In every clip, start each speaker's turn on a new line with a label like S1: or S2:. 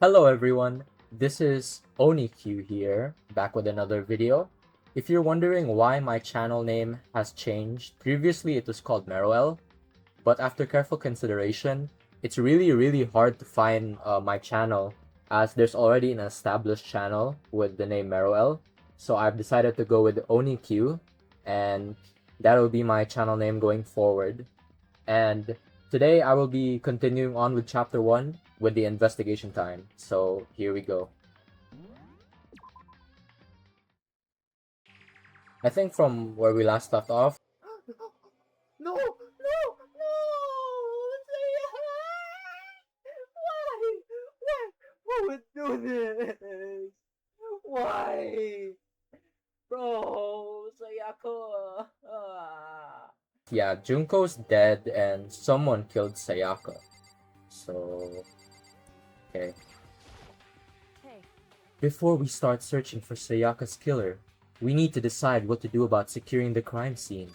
S1: Hello everyone, this is OniQ here, back with another video. If you're wondering why my channel name has changed, previously it was called Meroel, but after careful consideration, it's really hard to find my channel as there's already an established channel with the name Meroel. So I've decided to go with OniQ, and that'll be my channel name going forward. And today I will be continuing on with chapter 1 with the investigation time. So here we go. I think from where we last left off. No! No! No! Why? Why would do this? Why? Bro, Sayako. Yeah, Junko's dead and someone killed Sayaka. So, okay.
S2: Hey,
S1: Before we start searching for Sayaka's killer, we need to decide what to do about securing the crime scene.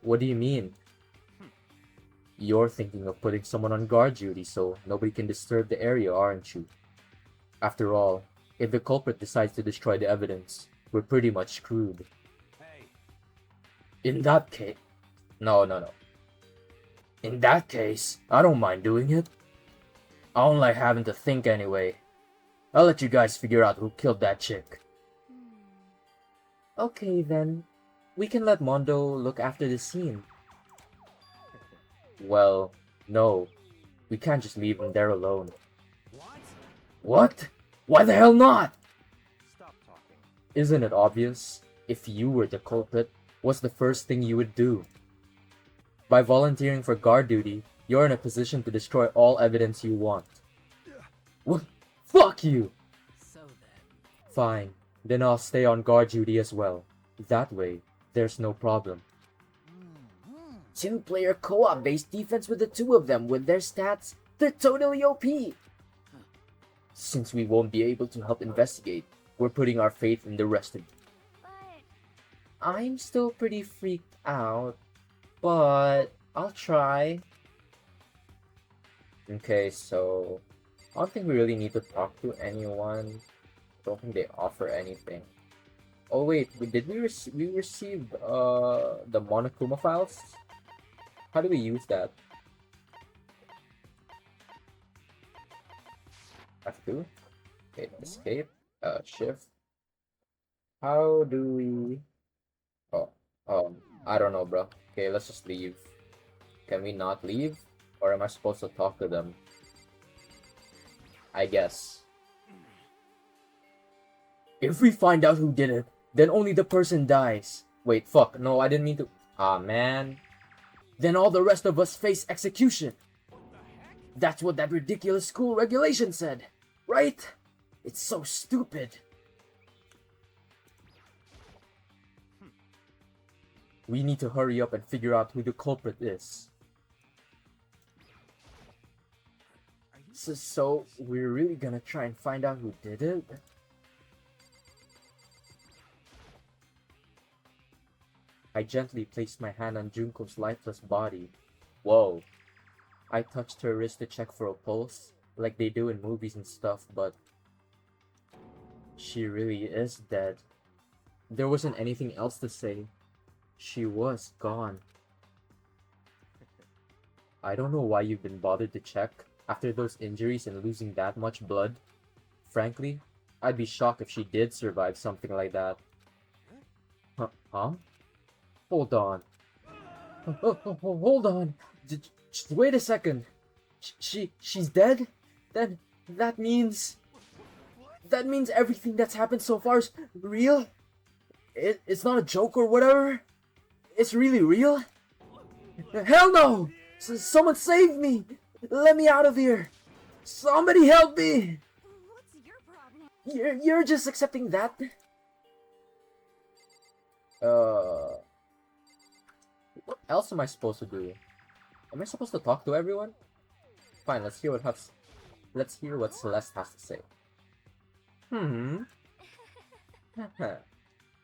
S1: What do you mean? You're thinking of putting someone on guard duty so nobody can disturb the area, aren't you? After all, if the culprit decides to destroy the evidence, we're pretty much screwed.
S3: Hey,
S1: In that case... No. In that case, I don't mind doing it. I don't like having to think anyway. I'll let you guys figure out who killed that chick. Okay then, we can let Mondo look after the scene. Well, no. We can't just leave him there alone.
S3: what?
S1: What? Why the hell not?
S3: Stop talking.
S1: Isn't it obvious? If you were the culprit, what's the first thing you would do? By volunteering for guard duty, you're in a position to destroy all evidence you want. What? Fuck you!
S2: so then.
S1: Fine, then I'll stay on guard duty as well. That way, there's no problem. Two-player co-op based defense with the two of them with their stats, they're totally OP! Since we won't be able to help investigate, we're putting our faith in the rest of you.
S2: But
S1: I'm still pretty freaked out, but I'll try. Okay, so I don't think we really need to talk to anyone. I don't think they offer anything. Oh wait, did we received the Monokuma files? How do we use that? F2? Okay, escape. Shift. How do we... Oh, I don't know, bro. Okay, let's just leave. Can we not leave? Or am I supposed to talk to them? I guess. If we find out who did it, then only the person dies. Wait, fuck. No, I didn't mean to... Ah, man. Then all the rest of us face execution. That's what that ridiculous school regulation said, right? It's so stupid. We need to hurry up and figure out who the culprit is. So we're really gonna try and find out who did it? I gently placed my hand on Junko's lifeless body. Whoa. I touched her wrist to check for a pulse, like they do in movies and stuff, but she really is dead. There wasn't anything else to say. She was gone. I don't know why you've been bothered to check after those injuries and losing that much blood. Frankly, I'd be shocked if she did survive something like that. Huh? Hold on. Hold on. Just wait a second. She's dead? Then that means everything that's happened so far is real? It's not a joke or whatever? It's really real? Hell no! Someone save me! Let me out of here! Somebody help me!
S2: what's your problem?
S1: You're just accepting that? What else am I supposed to do? Am I supposed to talk to everyone? Fine, let's hear what Celeste has to say.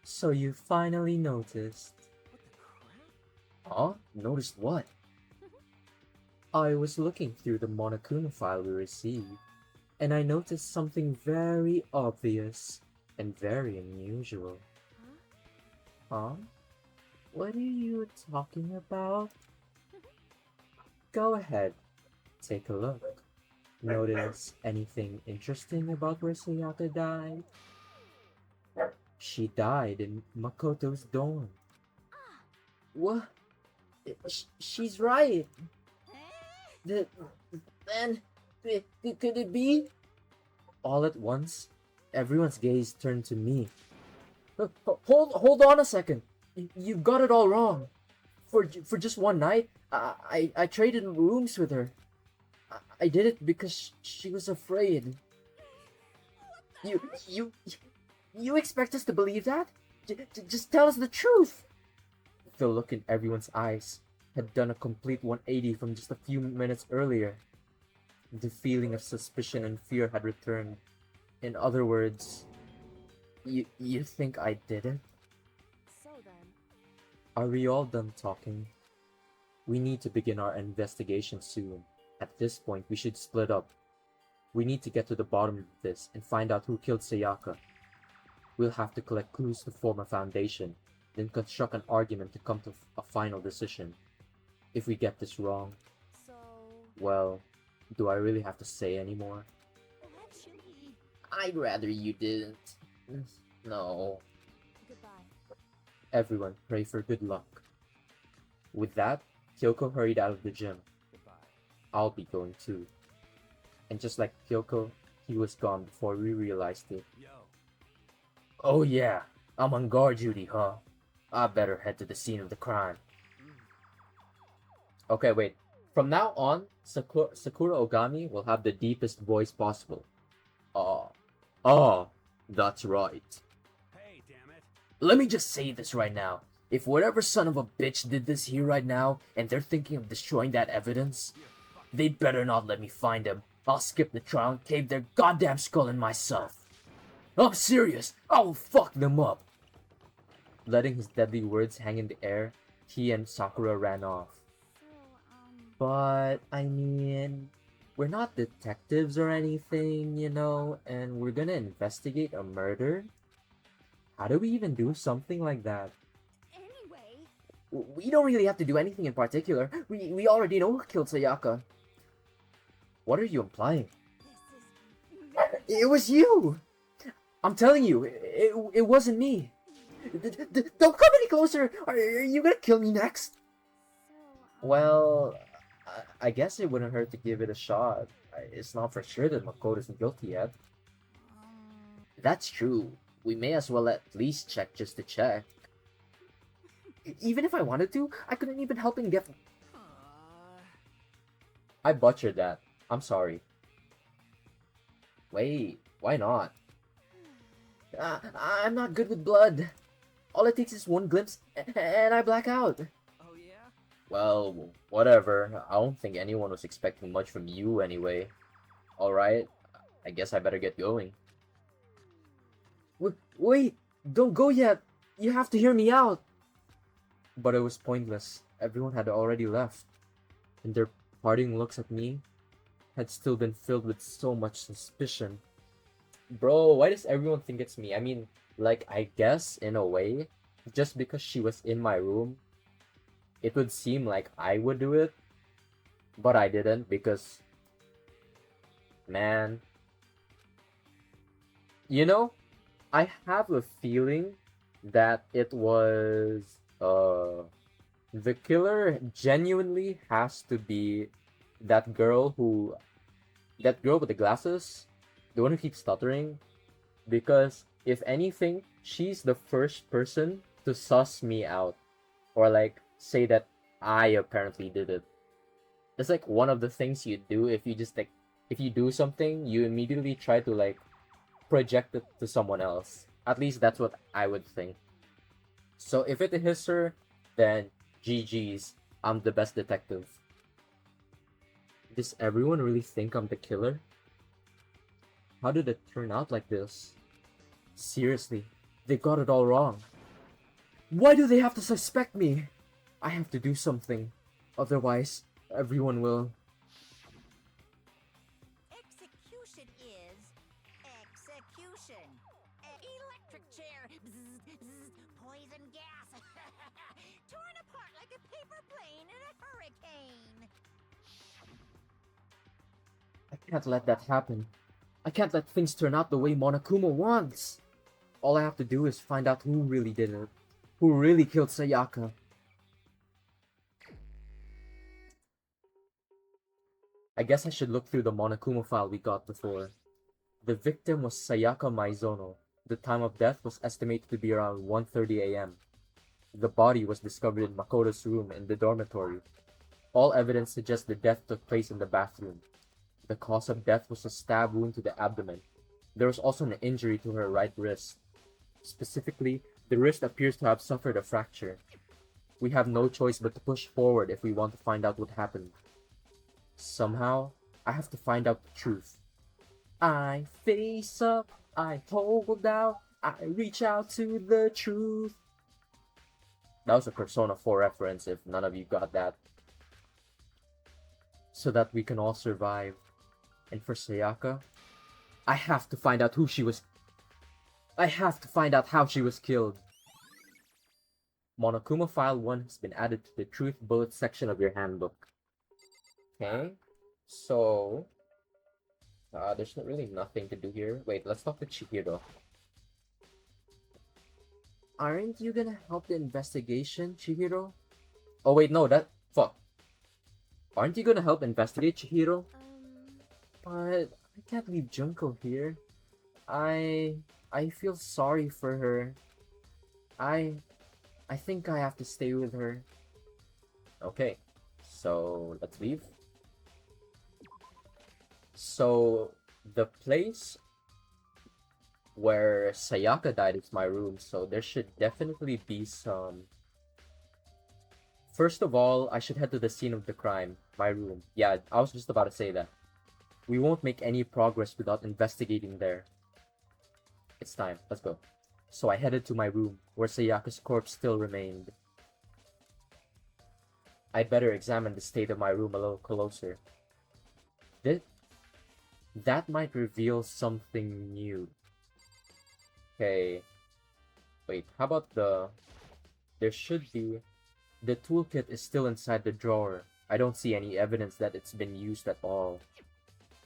S1: So you finally noticed. Huh? Noticed what? I was looking through the Monokuma file we received. and I noticed something very obvious and very unusual.
S2: Huh?
S1: Huh? What are you talking about? Go ahead, take a look. Notice anything interesting about where Sayaka died? She died in Makoto's dorm. What? She's right. The, then, could it be? All at once, everyone's gaze turned to me. Hold on a second. You got it all wrong. For just one night, I traded rooms with her. I did it because she was afraid. You you you expect us to believe that? Just tell us the truth. The look in everyone's eyes had done a complete 180 from just a few minutes earlier. The feeling of suspicion and fear had returned. In other words, you think I did it?
S2: So then.
S1: Are we all done talking? We need to begin our investigation soon. At this point, we should split up. We need to get to the bottom of this and find out who killed Sayaka. We'll have to collect clues to form a foundation, then construct an argument to come to a final decision. If we get this wrong,
S2: So.
S1: well, do I really have to say anymore?
S2: Actually.
S1: I'd rather you didn't. No.
S2: Goodbye.
S1: Everyone, pray for good luck. With that, Kyoko hurried out of the gym.
S3: Goodbye.
S1: I'll be going too. And just like Kyoko, he was gone before we realized it.
S3: Yo.
S1: Oh yeah, I'm on guard duty, huh? I better head to the scene of the crime. Okay, wait. From now on, Sakura Ogami will have the deepest voice possible. That's right.
S3: Hey, damn it.
S1: Let me just say this right now. If whatever son of a bitch did this here right now, and they're thinking of destroying that evidence, they better not let me find them. I'll skip the trial and cave their goddamn skull in myself. I'm serious. I will fuck them up. Letting his deadly words hang in the air, he and Sakura ran off.
S2: So,
S1: But, I mean, we're not detectives or anything, you know, and we're gonna investigate a murder? How do we even do something like that?
S2: Anyway.
S1: We don't really have to do anything in particular. We already know who killed Sayaka. What are you implying?
S2: This is.
S1: It was you! I'm telling you, it wasn't me. Don't come any closer! Are you gonna kill me next?
S2: So,
S1: Well, I guess it wouldn't hurt to give it a shot. It's not for sure that Makoto isn't guilty yet. That's true. We may as well at least check just to check. Even if I wanted to, I couldn't even help him get... I butchered that. I'm sorry. Wait, why not? I'm not good with blood. All it takes is one glimpse, and I black out.
S3: Oh, yeah?
S1: Well, whatever. I don't think anyone was expecting much from you anyway. Alright, I guess I better get going. Wait, don't go yet. You have to hear me out. But it was pointless. Everyone had already left. And their parting looks at me had still been filled with so much suspicion. Bro, why does everyone think it's me? I mean, like, I guess, in a way, just because she was in my room, it would seem like I would do it. But I didn't because... Man... You know, I have a feeling that it was... The killer genuinely has to be that girl who... That girl with the glasses? The one who keeps stuttering? Because, if anything, she's the first person to suss me out. Or, like, say that I apparently did it. It's like one of the things you do if you just, like... If you do something, you immediately try to, like, project it to someone else. At least that's what I would think. So, if it is her, then GG's. I'm the best detective. Does everyone really think I'm the killer? How did it turn out like this? Seriously, they got it all wrong. Why do they have to suspect me? I have to do something. Otherwise, everyone will...
S2: execution
S4: it is execution. Electric chair. Bzz, bzz, poison gas. Torn apart like a paper plane in a hurricane.
S1: I can't let that happen. I can't let things turn out the way Monokuma wants. All I have to do is find out who really did it. Who really killed Sayaka. I guess I should look through the Monokuma file we got before. The victim was Sayaka Maizono. The time of death was estimated to be around 1:30 a.m. The body was discovered in Makoto's room in the dormitory. All evidence suggests the death took place in the bathroom. The cause of death was a stab wound to the abdomen. There was also an injury to her right wrist. Specifically, the wrist appears to have suffered a fracture. We have no choice but to push forward if we want to find out what happened. Somehow, I have to find out the truth. I face up, I hold out, I reach out to the truth. That was a Persona 4 reference if none of you got that. So that we can all survive. And for Sayaka, I have to find out who she was. I have to find out how she was killed. Monokuma File 1 has been added to the Truth Bullet section of your handbook. Okay, so there's not really nothing to do here. Wait, let's talk to Chihiro. Aren't you gonna help the investigation, Chihiro? Oh wait, no, fuck. Aren't you gonna help investigate, Chihiro? But I can't leave Junko here. I feel sorry for her. I think I have to stay with her. Okay, so let's leave. So the place where Sayaka died is my room, so there should definitely be some. First of all, I should head to the scene of the crime, my room. Yeah, I was just about to say that. We won't make any progress without investigating there. It's time, let's go. So I headed to my room, where Sayaka's corpse still remained. I'd better examine the state of my room a little closer. That might reveal something new. Okay. Wait, how about there should be... The toolkit is still inside the drawer. I don't see any evidence that it's been used at all.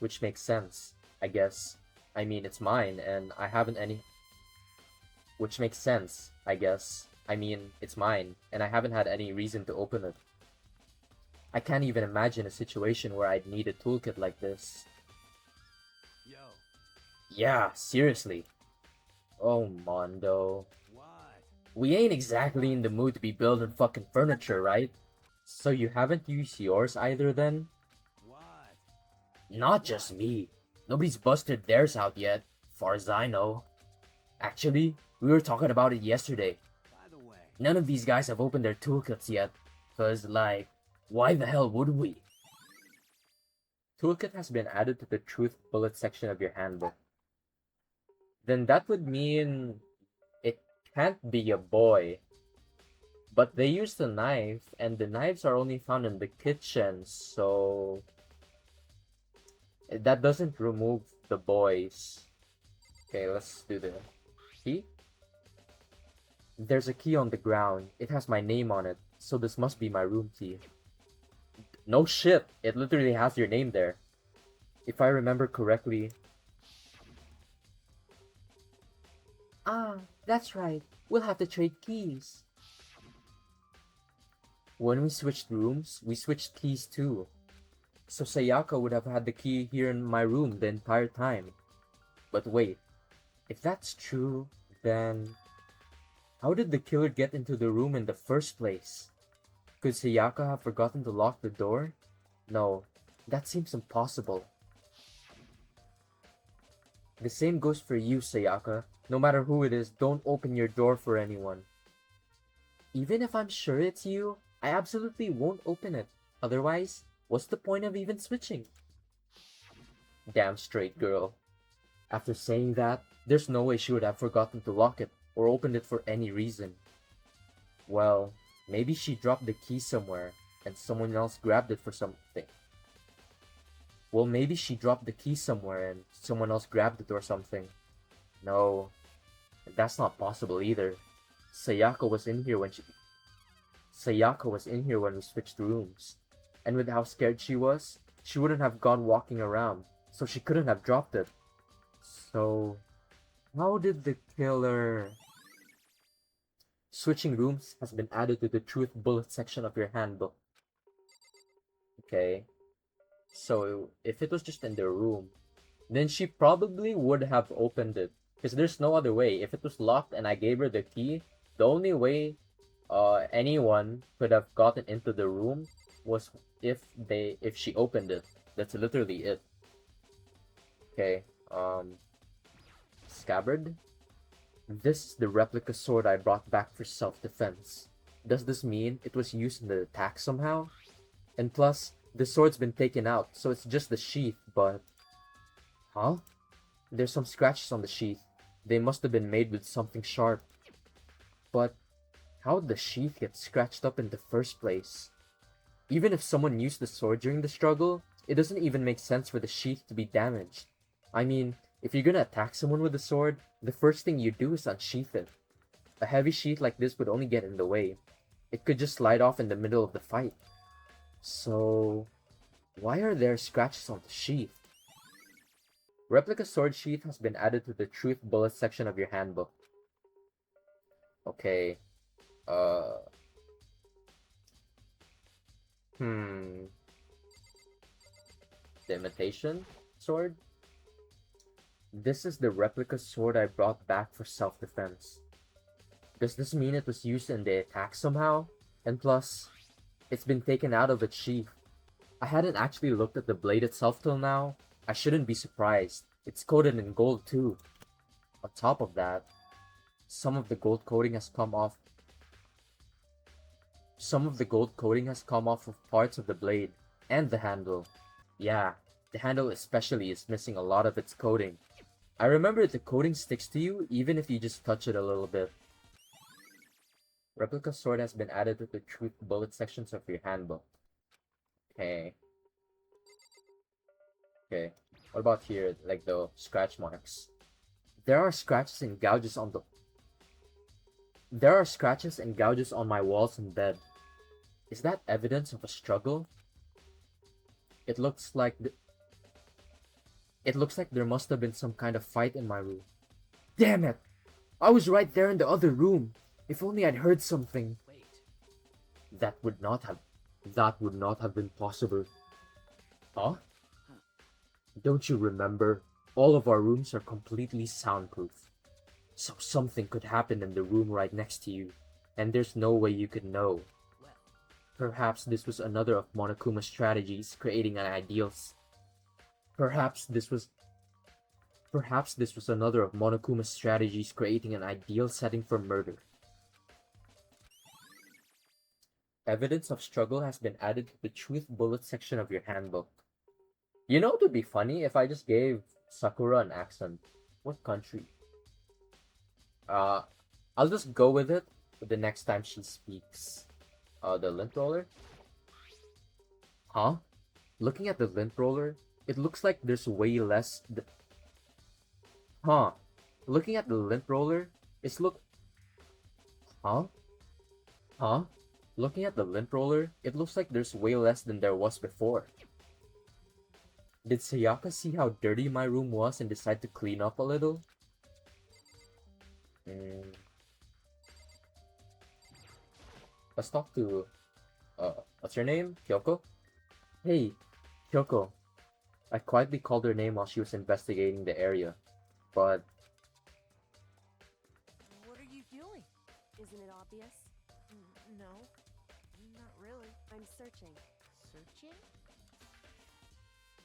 S1: Which makes sense, I guess. I mean, it's mine, and I haven't any... Which makes sense, I guess. I mean, it's mine, and I haven't had any reason to open it. I can't even imagine a situation where I'd need a toolkit like this.
S3: Yo.
S1: Yeah, seriously. Oh, Mondo.
S3: What?
S1: We ain't exactly in the mood to be building fucking furniture, right? So you haven't used yours either then?
S3: What?
S1: Not just me. Nobody's busted theirs out yet, far as I know. Actually, we were talking about it yesterday.
S3: By the way.
S1: None of these guys have opened their toolkits yet. Cause, like, why the hell would we? Toolkit has been added to the Truth Bullet section of your handbook. Then that would mean it can't be a boy. But they used a knife, and the knives are only found in the kitchen, so... That doesn't remove the boys. Okay, let's do the key. There's a key on the ground. It has my name on it, so this must be my room key. No shit, it literally has your name there. If I remember correctly... Ah, that's right. We'll have to trade keys. When we switched rooms, we switched keys too. So Sayaka would have had the key here in my room the entire time. But wait, if that's true, then... How did the killer get into the room in the first place? Could Sayaka have forgotten to lock the door? No, that seems impossible. The same goes for you, Sayaka. No matter who it is, don't open your door for anyone. Even if I'm sure it's you, I absolutely won't open it. Otherwise, what's the point of even switching? Damn straight, girl. After saying that, there's no way she would have forgotten to lock it or opened it for any reason. Well, maybe she dropped the key somewhere and someone else grabbed it for something. Well, maybe she dropped the key somewhere and someone else grabbed it or something. No, that's not possible either. Sayaka was in here when she Sayaka was in here when we switched rooms. And with how scared she was, she wouldn't have gone walking around, so she couldn't have dropped it. So, how did the killer... Switching rooms has been added to the truth bullet section of your handbook. Okay, so if it was just in the room, then she probably would have opened it. Because there's no other way. If it was locked and I gave her the key, the only way anyone could have gotten into the room was if she opened it. That's literally it. Okay, scabbard. This is the replica sword I brought back for self-defense. Does this mean it was used in the attack somehow? And plus, the sword's been taken out, so it's just the sheath, but... Huh? There's some scratches on the sheath. They must have been made with something sharp. But how'd the sheath get scratched up in the first place? Even if someone used the sword during the struggle, it doesn't even make sense for the sheath to be damaged. I mean, if you're gonna attack someone with a sword, the first thing you do is unsheath it. A heavy sheath like this would only get in the way. It could just slide off in the middle of the fight. So, why are there scratches on the sheath? Replica sword sheath has been added to the truth bullet section of your handbook. Okay. The imitation sword? This is the replica sword I brought back for self-defense. Does this mean it was used in the attack somehow? And plus, it's been taken out of its sheath. I hadn't actually looked at the blade itself till now. I shouldn't be surprised. It's coated in gold too. On top of that, some of the gold coating has come off. Some of the gold coating has come off of parts of the blade and the handle. Yeah, the handle especially is missing a lot of its coating. I remember the coating sticks to you even if you just touch it a little bit. Replica sword has been added to the truth bullet sections of your handbook. Okay. Okay. What about here, like the scratch marks? There are scratches and gouges on the... There are scratches and gouges on my walls and bed. Is that evidence of a struggle? It looks like there must have been some kind of fight in my room. Damn it! I was right there in the other room. If only I'd heard something.
S3: Wait.
S1: That would not have been possible. Huh? Don't you remember? All of our rooms are completely soundproof. So something could happen in the room right next to you, and there's no way you could know.
S3: Well,
S1: Perhaps this was another of Monokuma's strategies creating an ideal Perhaps this was another of Monokuma's strategies creating an ideal setting for murder. Evidence of struggle has been added to the truth bullet section of your handbook. You know, it would be funny if I just gave Sakura an accent. What country? I'll just go with it the next time she speaks. The lint roller? Huh? Looking at the lint roller, it looks like there's way less... Huh? Looking at the lint roller, Huh? Huh? Looking at the lint roller, it looks like there's way less than there was before. Did Sayaka see how dirty my room was and decide to clean up a little? Let's talk to... what's her name? Kyoko? Hey, Kyoko. I quietly called her name while she was investigating the area, but...
S5: What are you doing?
S2: Isn't it obvious?
S5: No, not really.
S2: I'm searching.
S5: Searching?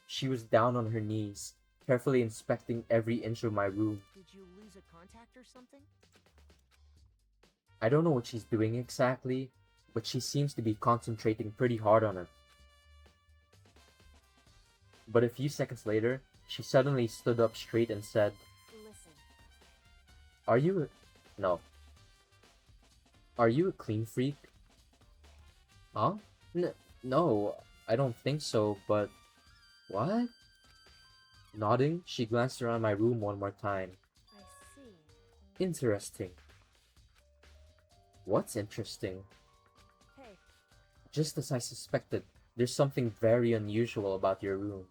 S1: She was down on her knees, carefully inspecting every inch of my room.
S5: Did you lose a contact or something?
S1: I don't know what she's doing exactly, but she seems to be concentrating pretty hard on it. But a few seconds later, she suddenly stood up straight and said,
S2: Listen.
S1: Are you a clean freak? Huh? No, I don't think so, but... What? Nodding, she glanced around my room one more time.
S2: I see.
S1: Interesting. What's interesting?
S2: Hey,
S1: Just as I suspected, there's something very unusual about your room.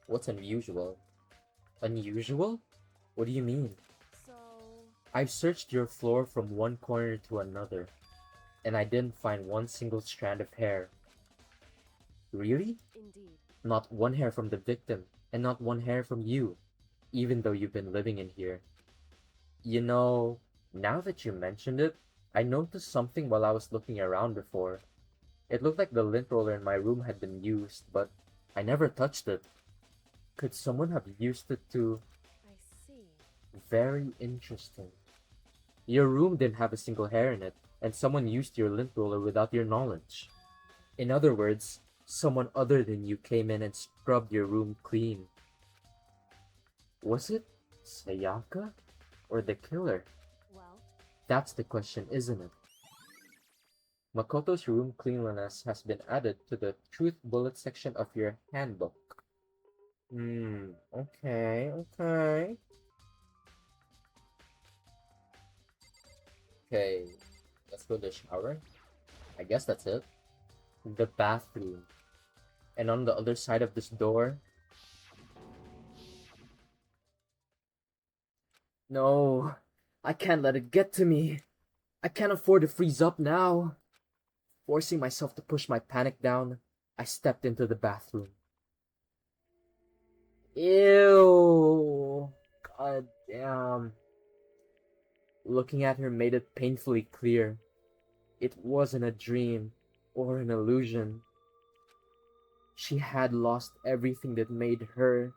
S1: What's unusual? Unusual? What do you mean?
S2: so
S1: I've searched your floor from one corner to another, and I didn't find one single strand of hair. Really?
S2: indeed.
S1: Not one hair from the victim, and not one hair from you, even though you've been living in here. You know, now that you mentioned it, I noticed something while I was looking around before. It looked like the lint roller in my room had been used, but I never touched it. Could someone have used it to...
S2: I see.
S1: Very interesting. Your room didn't have a single hair in it, and someone used your lint roller without your knowledge. In other words, someone other than you came in and scrubbed your room clean. Was it Sayaka or the killer?
S2: Well,
S1: That's the question, isn't it? Makoto's room cleanliness has been added to the truth bullet section of your handbook. Okay. Okay, let's go to the shower. I guess that's it. The bathroom. And on the other side of this door... No, I can't let it get to me. I can't afford to freeze up now. Forcing myself to push my panic down, I stepped into the bathroom. Ew! God damn. Looking at her made it painfully clear. It wasn't a dream or an illusion. She had lost everything that made her,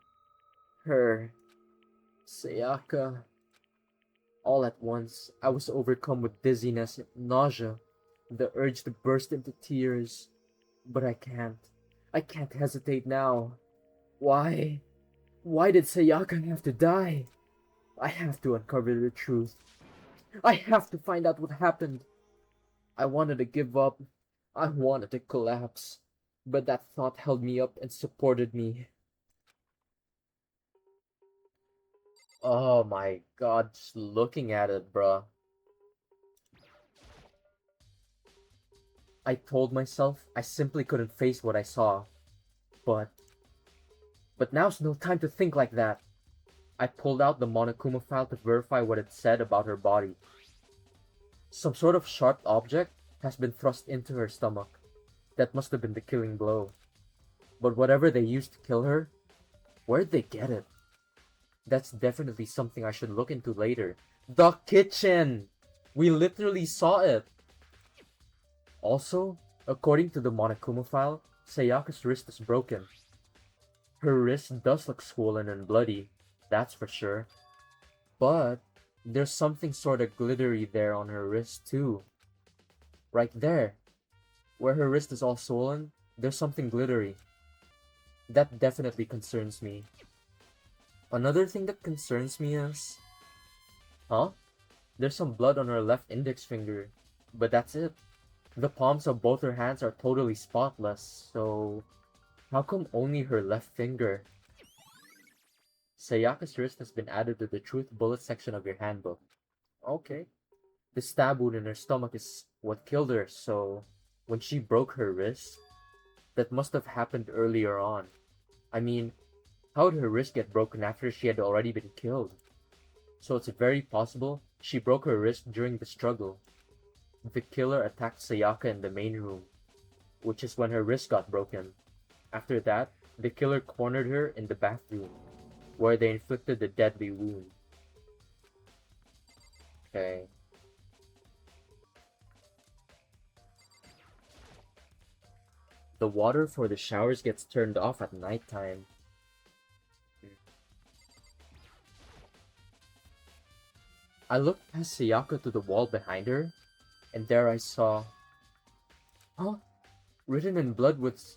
S1: her. Sayaka. All at once, I was overcome with dizziness, nausea, the urge to burst into tears. But I can't. I can't hesitate now. Why? Why did Sayaka have to die? I have to uncover the truth. I have to find out what happened. I wanted to give up. I wanted to collapse. But that thought held me up and supported me. Oh my god, just looking at it, bruh. I told myself I simply couldn't face what I saw. But now's no time to think like that. I pulled out the Monokuma file to verify what it said about her body. Some sort of sharp object has been thrust into her stomach. That must have been the killing blow. But whatever they used to kill her, where'd they get it? That's definitely something I should look into later. The kitchen! We literally saw it! Also, according to the Monokuma file, Sayaka's wrist is broken. Her wrist does look swollen and bloody, that's for sure. But there's something sorta glittery there on her wrist too. Right there. Where her wrist is all swollen, there's something glittery. That definitely concerns me. Another thing that concerns me is... Huh? There's some blood on her left index finger, but that's it. The palms of both her hands are totally spotless, so... How come only her left finger? Sayaka's wrist has been added to the truth bullet section of your handbook. Okay. The stab wound in her stomach is what killed her, so... When she broke her wrist, that must have happened earlier on. I mean, how would her wrist get broken after she had already been killed? So it's very possible she broke her wrist during the struggle. The killer attacked Sayaka in the main room, which is when her wrist got broken. After that, the killer cornered her in the bathroom, where they inflicted the deadly wound. Okay. The water for the showers gets turned off at nighttime. I looked past Sayaka to the wall behind her, and there I saw... Huh? Written in blood with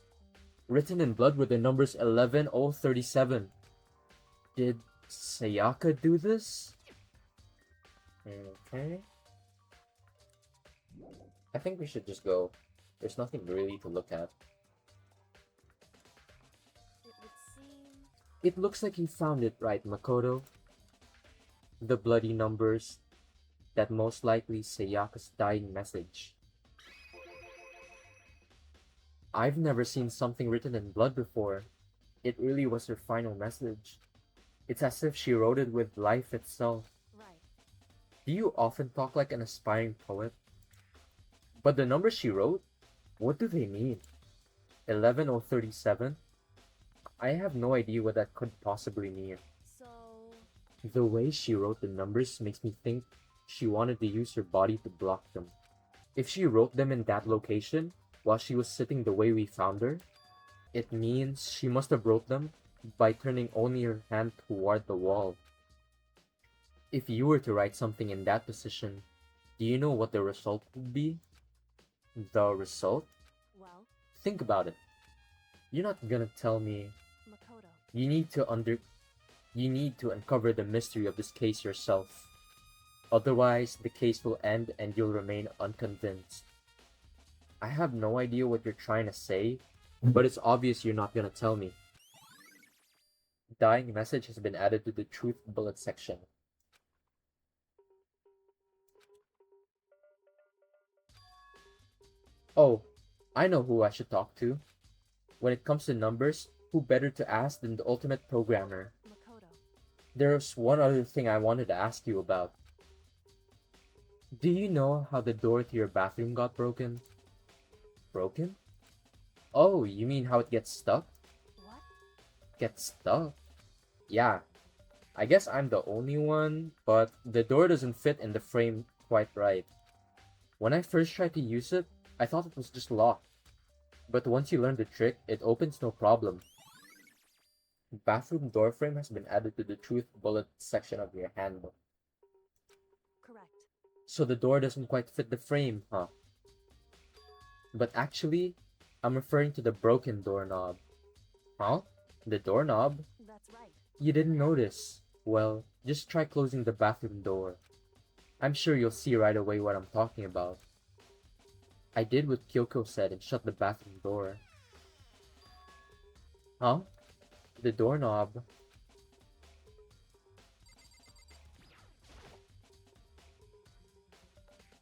S1: the numbers 11037. Did Sayaka do this? Okay. I think we should just go. There's nothing really to look at.
S2: it would
S1: It looks like you found it right, Makoto. The bloody numbers. That most likely Sayaka's dying message. I've never seen something written in blood before. It really was her final message. It's as if she wrote it with life itself.
S2: Right.
S1: Do you often talk like an aspiring poet? But the numbers she wrote, what do they mean? 11037? I have no idea what that could possibly mean.
S2: So,
S1: The way she wrote the numbers makes me think she wanted to use her body to block them. If she wrote them in that location, while she was sitting the way we found her, it means she must have wrote them by turning only her hand toward the wall. If you were to write something in that position, do you know what the result would be? The result?
S2: well,
S1: Think about it. You're not gonna tell me
S2: Makoto.
S1: you need to uncover the mystery of this case yourself. Otherwise, the case will end and you'll remain unconvinced. I have no idea what you're trying to say, but it's obvious you're not gonna tell me. Dying message has been added to the truth bullet section. Oh, I know who I should talk to. When it comes to numbers, who better to ask than the ultimate programmer?
S2: Makoto.
S1: There's one other thing I wanted to ask you about. Do you know how the door to your bathroom got broken? Broken? Oh, you mean how it gets stuck?
S2: What?
S1: Gets stuck? Yeah, I guess I'm the only one, but the door doesn't fit in the frame quite right. When I first tried to use it, I thought it was just locked. But once you learn the trick, it opens no problem. Bathroom door frame has been added to the truth bullet section of your handbook.
S2: Correct.
S1: So the door doesn't quite fit the frame, huh? But actually, I'm referring to the broken doorknob. Huh? The doorknob?
S2: That's right.
S1: You didn't notice. Well, just try closing the bathroom door. I'm sure you'll see right away what I'm talking about. I did what Kyoko said and shut the bathroom door. Huh? The doorknob.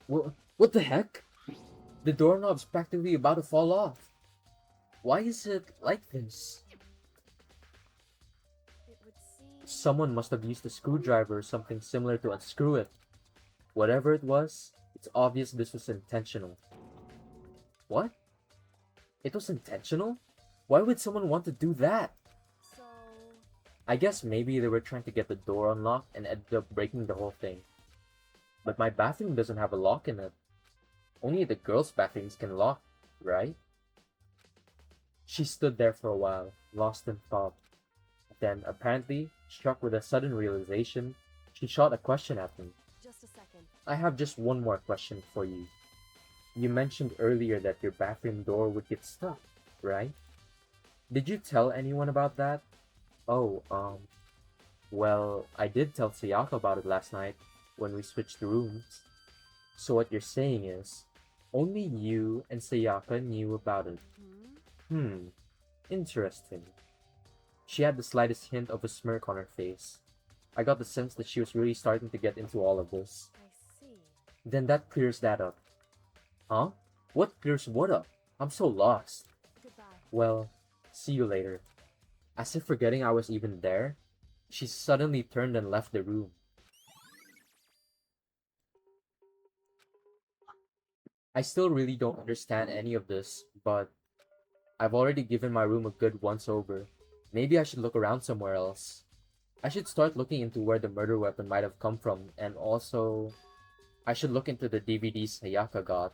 S1: What the heck? The doorknob's practically about to fall off. Why is it like this?
S2: It would seem.
S1: Someone must have used a screwdriver or something similar to unscrew it. Whatever it was, it's obvious this was intentional. What? It was intentional? Why would someone want to do that?
S2: So,
S1: I guess maybe they were trying to get the door unlocked and ended up breaking the whole thing. But my bathroom doesn't have a lock in it. Only the girls' bathrooms can lock, right? She stood there for a while, lost in thought. Then, apparently, struck with a sudden realization, she shot a question at me.
S2: just a second.
S1: I have just one more question for you. You mentioned earlier that your bathroom door would get stuck, right? Did you tell anyone about that? Oh, well, I did tell Sayaka about it last night when we switched rooms. So what you're saying is, only you and Sayaka knew about it. Interesting. She had the slightest hint of a smirk on her face. I got the sense that she was really starting to get into all of this.
S2: I see.
S1: Then that clears that up. Huh? What clears what up? I'm so lost.
S2: Goodbye.
S1: Well, see you later. As if forgetting I was even there, she suddenly turned and left the room. I still really don't understand any of this, but I've already given my room a good once over. Maybe I should look around somewhere else. I should start looking into where the murder weapon might have come from, and also, I should look into the DVDs Sayaka got.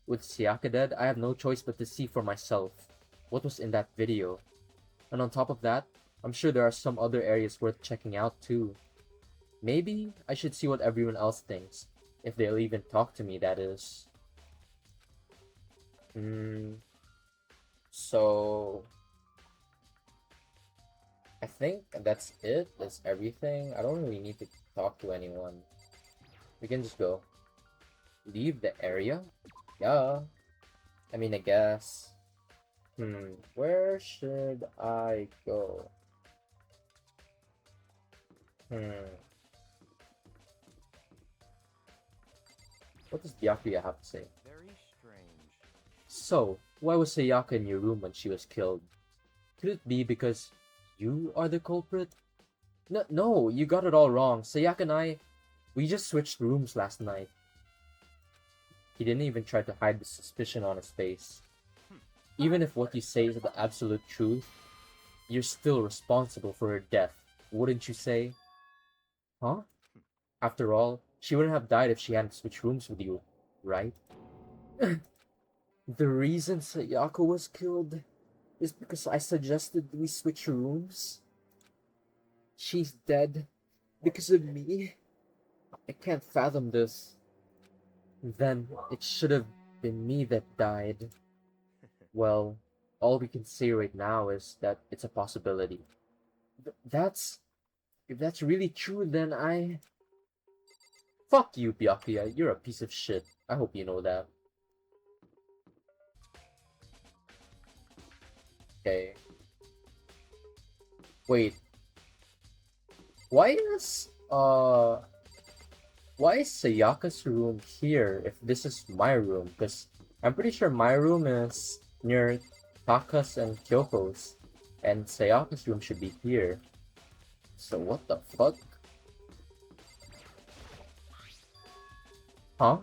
S1: With Sayaka dead, I have no choice but to see for myself what was in that video. And on top of that, I'm sure there are some other areas worth checking out too. Maybe I should see what everyone else thinks, if they'll even talk to me, that is. So I think that's it. That's everything. I don't really need to talk to anyone. We can just go. Leave the area? Yeah. I mean, I guess. Where should I go? Hmm. What does Byakuya have to say?
S6: Very strange.
S1: So, why was Sayaka in your room when she was killed? Could it be because you are the culprit? No, no, you got it all wrong. Sayaka and I, we just switched rooms last night. He didn't even try to hide the suspicion on his face. Even if what you say is the absolute truth, you're still responsible for her death, wouldn't you say? Huh? After all, she wouldn't have died if she hadn't switched rooms with you, right? The reason Sayaka was killed is because I suggested we switch rooms. She's dead because of me. I can't fathom this. Then it should have been me that died. Well, all we can say right now is that it's a possibility. That's if that's really true, then I fuck you, Byakuya. You're a piece of shit. I hope you know that. Okay. Wait. Why is why is Sayaka's room here if this is my room? Because I'm pretty sure my room is near Taka's and Kyoko's, and Sayaka's room should be here. So what the fuck? Huh?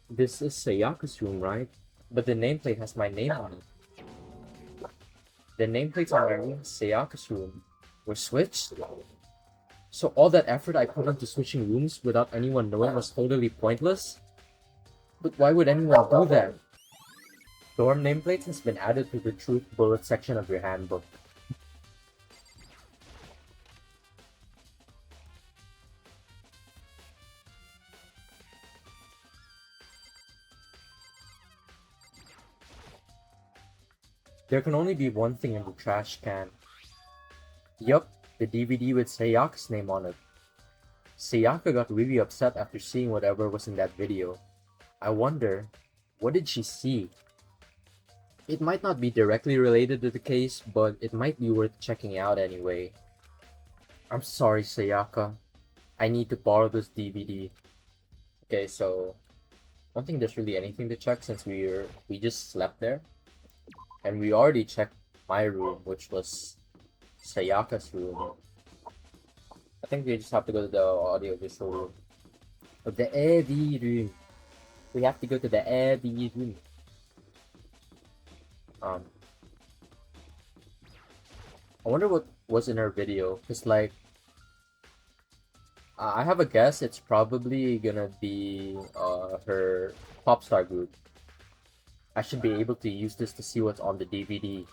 S1: This is Sayaka's room, right? But the nameplate has my name on it. The nameplates on my room is Sayaka's room. Were switched? So all that effort I put into switching rooms without anyone knowing was totally pointless? But why would anyone do that? Dorm nameplates has been added to the truth bullet section of your handbook. There can only be one thing in the trash can. Yup, the DVD with Sayaka's name on it. Sayaka got really upset after seeing whatever was in that video. I wonder, what did she see? It might not be directly related to the case, but it might be worth checking out anyway. I'm sorry, Sayaka. I need to borrow this DVD. Okay, so I don't think there's really anything to check since we just slept there. And we already checked my room, which was Sayaka's room. I think we just have to go to the audio visual room. Oh, the AV room. We have to go to the AV room. I wonder what was in her video, cause like, I have a guess. It's probably gonna be her pop star group. I should be able to use this to see what's on the DVD.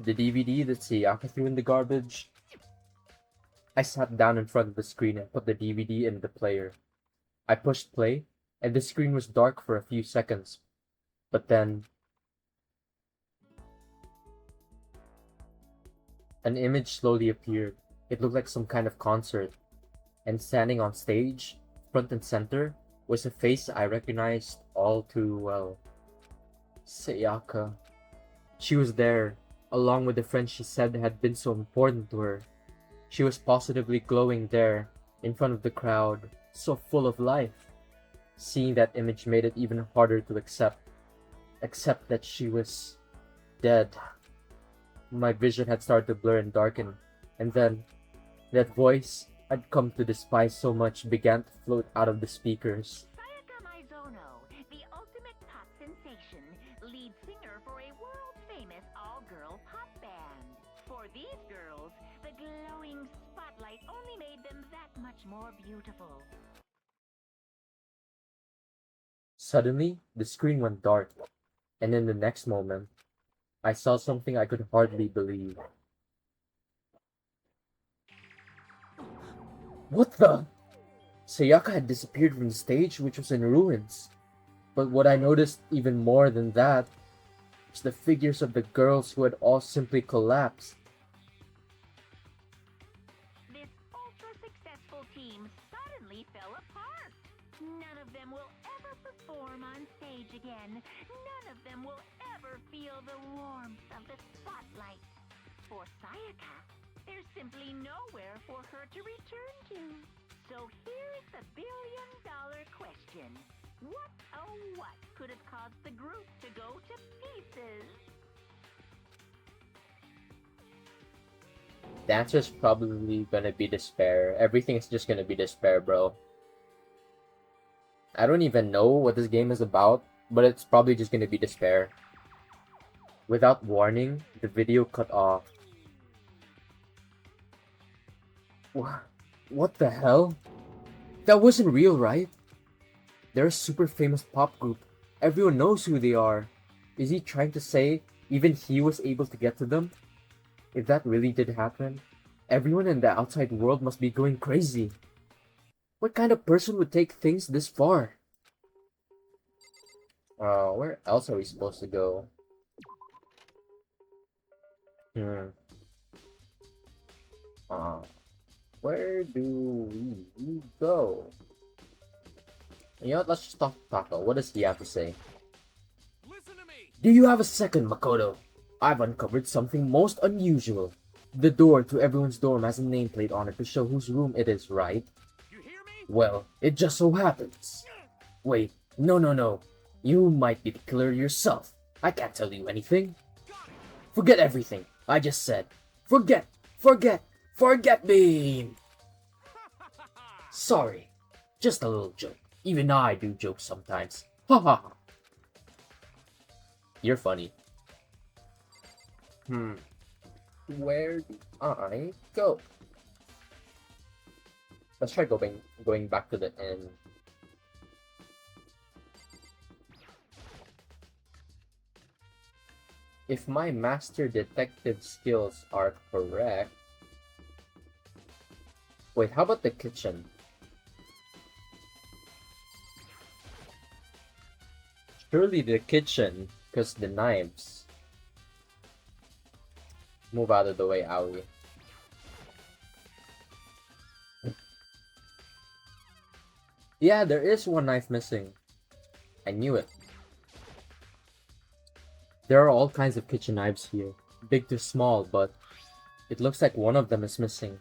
S1: The DVD that Sayaka threw in the garbage. I sat down in front of the screen and put the DVD in the player. I pushed play, and the screen was dark for a few seconds. But then an image slowly appeared. It looked like some kind of concert. And standing on stage, front and center, was a face I recognized all too well. Sayaka. She was there, along with the friend she said had been so important to her. She was positively glowing there, in front of the crowd, so full of life. Seeing that image made it even harder to accept. Accept that she was dead. My vision had started to blur and darken, and then that voice I'd come to despise so much began to float out of the speakers.
S4: Sayaka Maizono, the ultimate pop sensation, lead singer for a world-famous all-girl pop band. For these girls, the glowing spotlight only made them that much more beautiful.
S1: Suddenly, the screen went dark, and in the next moment, I saw something I could hardly believe. What the? Sayaka had disappeared from the stage, which was in ruins. But what I noticed even more than that was the figures of the girls who had all simply collapsed.
S4: This ultra-successful team suddenly fell apart. None of them will ever perform on stage again. None of them will ever feel the warmth of the spotlight. For Sayaka, there's simply nowhere for her
S6: to return to. So here's the billion-dollar question. What, oh what, could have caused the group to go to pieces?
S1: The answer's probably gonna be despair. Everything's just gonna be despair, bro. I don't even know what this game is about, but it's probably just gonna be despair. Without warning, the video cut off. What the hell? That wasn't real, right? They're a super famous pop group. Everyone knows who they are. Is he trying to say even he was able to get to them? If that really did happen, everyone in the outside world must be going crazy. What kind of person would take things this far? Where else are we supposed to go? Where do we go? You know what, let's just talk to Taco. What does he have to say?
S3: Listen to me.
S1: Do you have a second, Makoto? I've uncovered something most unusual. The door to everyone's dorm has a nameplate on it to show whose room it is, right?
S3: You hear me?
S1: Well, it just so happens. Wait, no. You might be the killer yourself. I can't tell you anything. Forget everything I just said. Forget me! Sorry, just a little joke. Even I do jokes sometimes. Ha ha ha. You're funny. Where do I go? Let's try going back to the inn. If my master detective skills are correct... Wait, how about the kitchen? Surely the kitchen, because the knives. Move out of the way, Aoi. Yeah, there is one knife missing. I knew it. There are all kinds of kitchen knives here, big to small, but it looks like one of them is missing.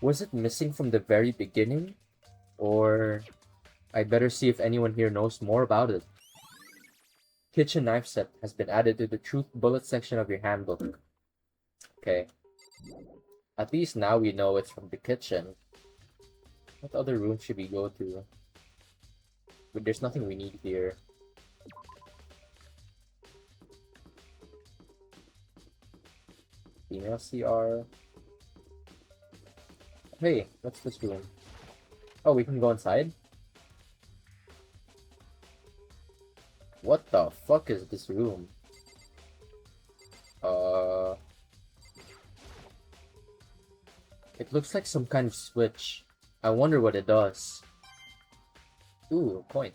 S1: Was it missing from the very beginning? Or I'd better see if anyone here knows more about it. Kitchen knife set has been added to the truth bullet section of your handbook. Okay. At least now we know it's from the kitchen. What other room should we go to? But there's nothing we need here. Female CR. Hey, what's this room? Oh, we can go inside? What the fuck is this room? It looks like some kind of switch. I wonder what it does. Ooh, a coin.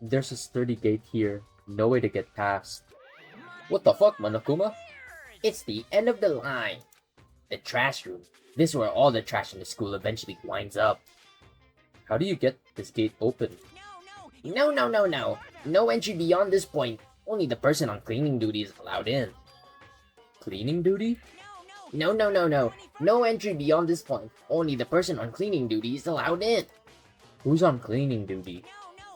S1: There's a sturdy gate here. No way to get past. What the fuck, Monokuma? It's the end of the line. The trash room. This is where all the trash in the school eventually winds up. How do you get this gate open? No. No entry beyond this point. Only the person on cleaning duty is allowed in. Cleaning duty? No. No entry beyond this point. Only the person on cleaning duty is allowed in. Who's on cleaning duty?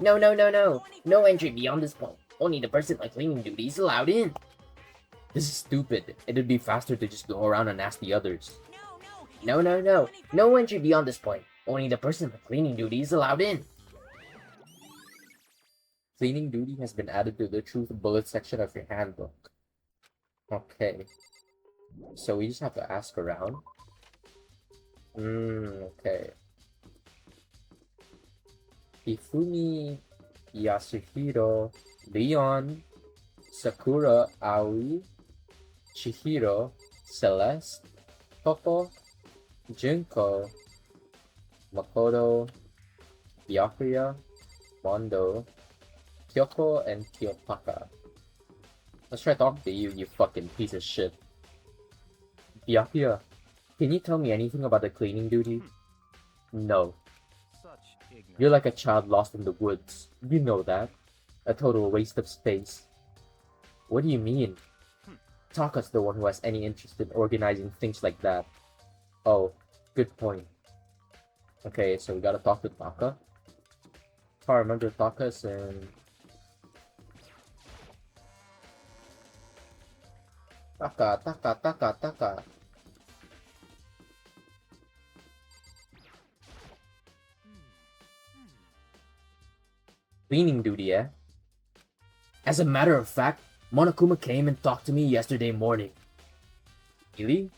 S1: No. No entry beyond this point. Only the person on cleaning duty is allowed in. This is stupid. It'd be faster to just go around and ask the others. No. No entry beyond this point. Only the person on cleaning duty is allowed in. Cleaning duty has been added to the truth bullet section of your handbook. Okay. So we just have to ask around? Okay. Ifumi, Yasuhiro, Leon, Sakura, Aoi, Chihiro, Celeste, Toko, Junko, Makoto, Byakuya, Mondo, Kyoko, and Kyopaka. Let's try talking to you, you fucking piece of shit. Byakuya, can you tell me anything about the cleaning duty? No.
S3: Such ignorance.
S1: You're like a child lost in the woods. You know that. A total waste of space. What do you mean? Taka's the one who has any interest in organizing things like that. Oh, good point. Okay, so we gotta talk to Taka. If I remember, Taka's in... Taka. Cleaning duty, eh? As a matter of fact, Monokuma came and talked to me yesterday morning. Really?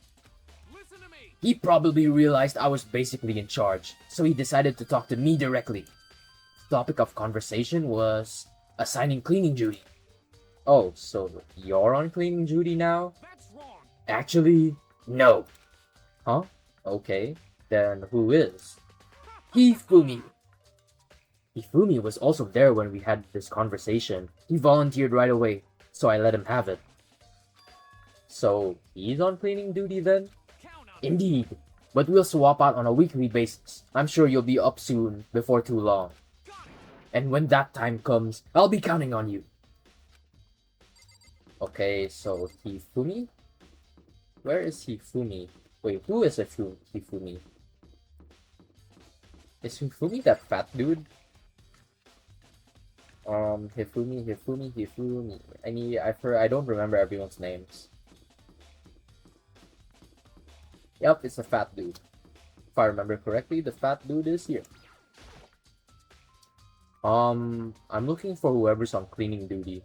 S3: Listen to me!
S1: He probably realized I was basically in charge, so he decided to talk to me directly. The topic of conversation was assigning cleaning duty. Oh, so you're on cleaning duty now?
S3: That's wrong!
S1: Actually, no. Huh? Okay, then who is? Hifumi. Hifumi was also there when we had this conversation. He volunteered right away, so I let him have it. So, he's on cleaning duty then?
S3: Count on it.
S1: Indeed. But we'll swap out on a weekly basis. I'm sure you'll be up soon, before too long.
S3: Got it!
S1: And when that time comes, I'll be counting on you. Okay, so Hifumi? Where is Hifumi? Wait, who is Hifumi? Is Hifumi that fat dude? Hifumi. I don't remember everyone's names. Yep, it's a fat dude. If I remember correctly, the fat dude is here. I'm looking for whoever's on cleaning duty.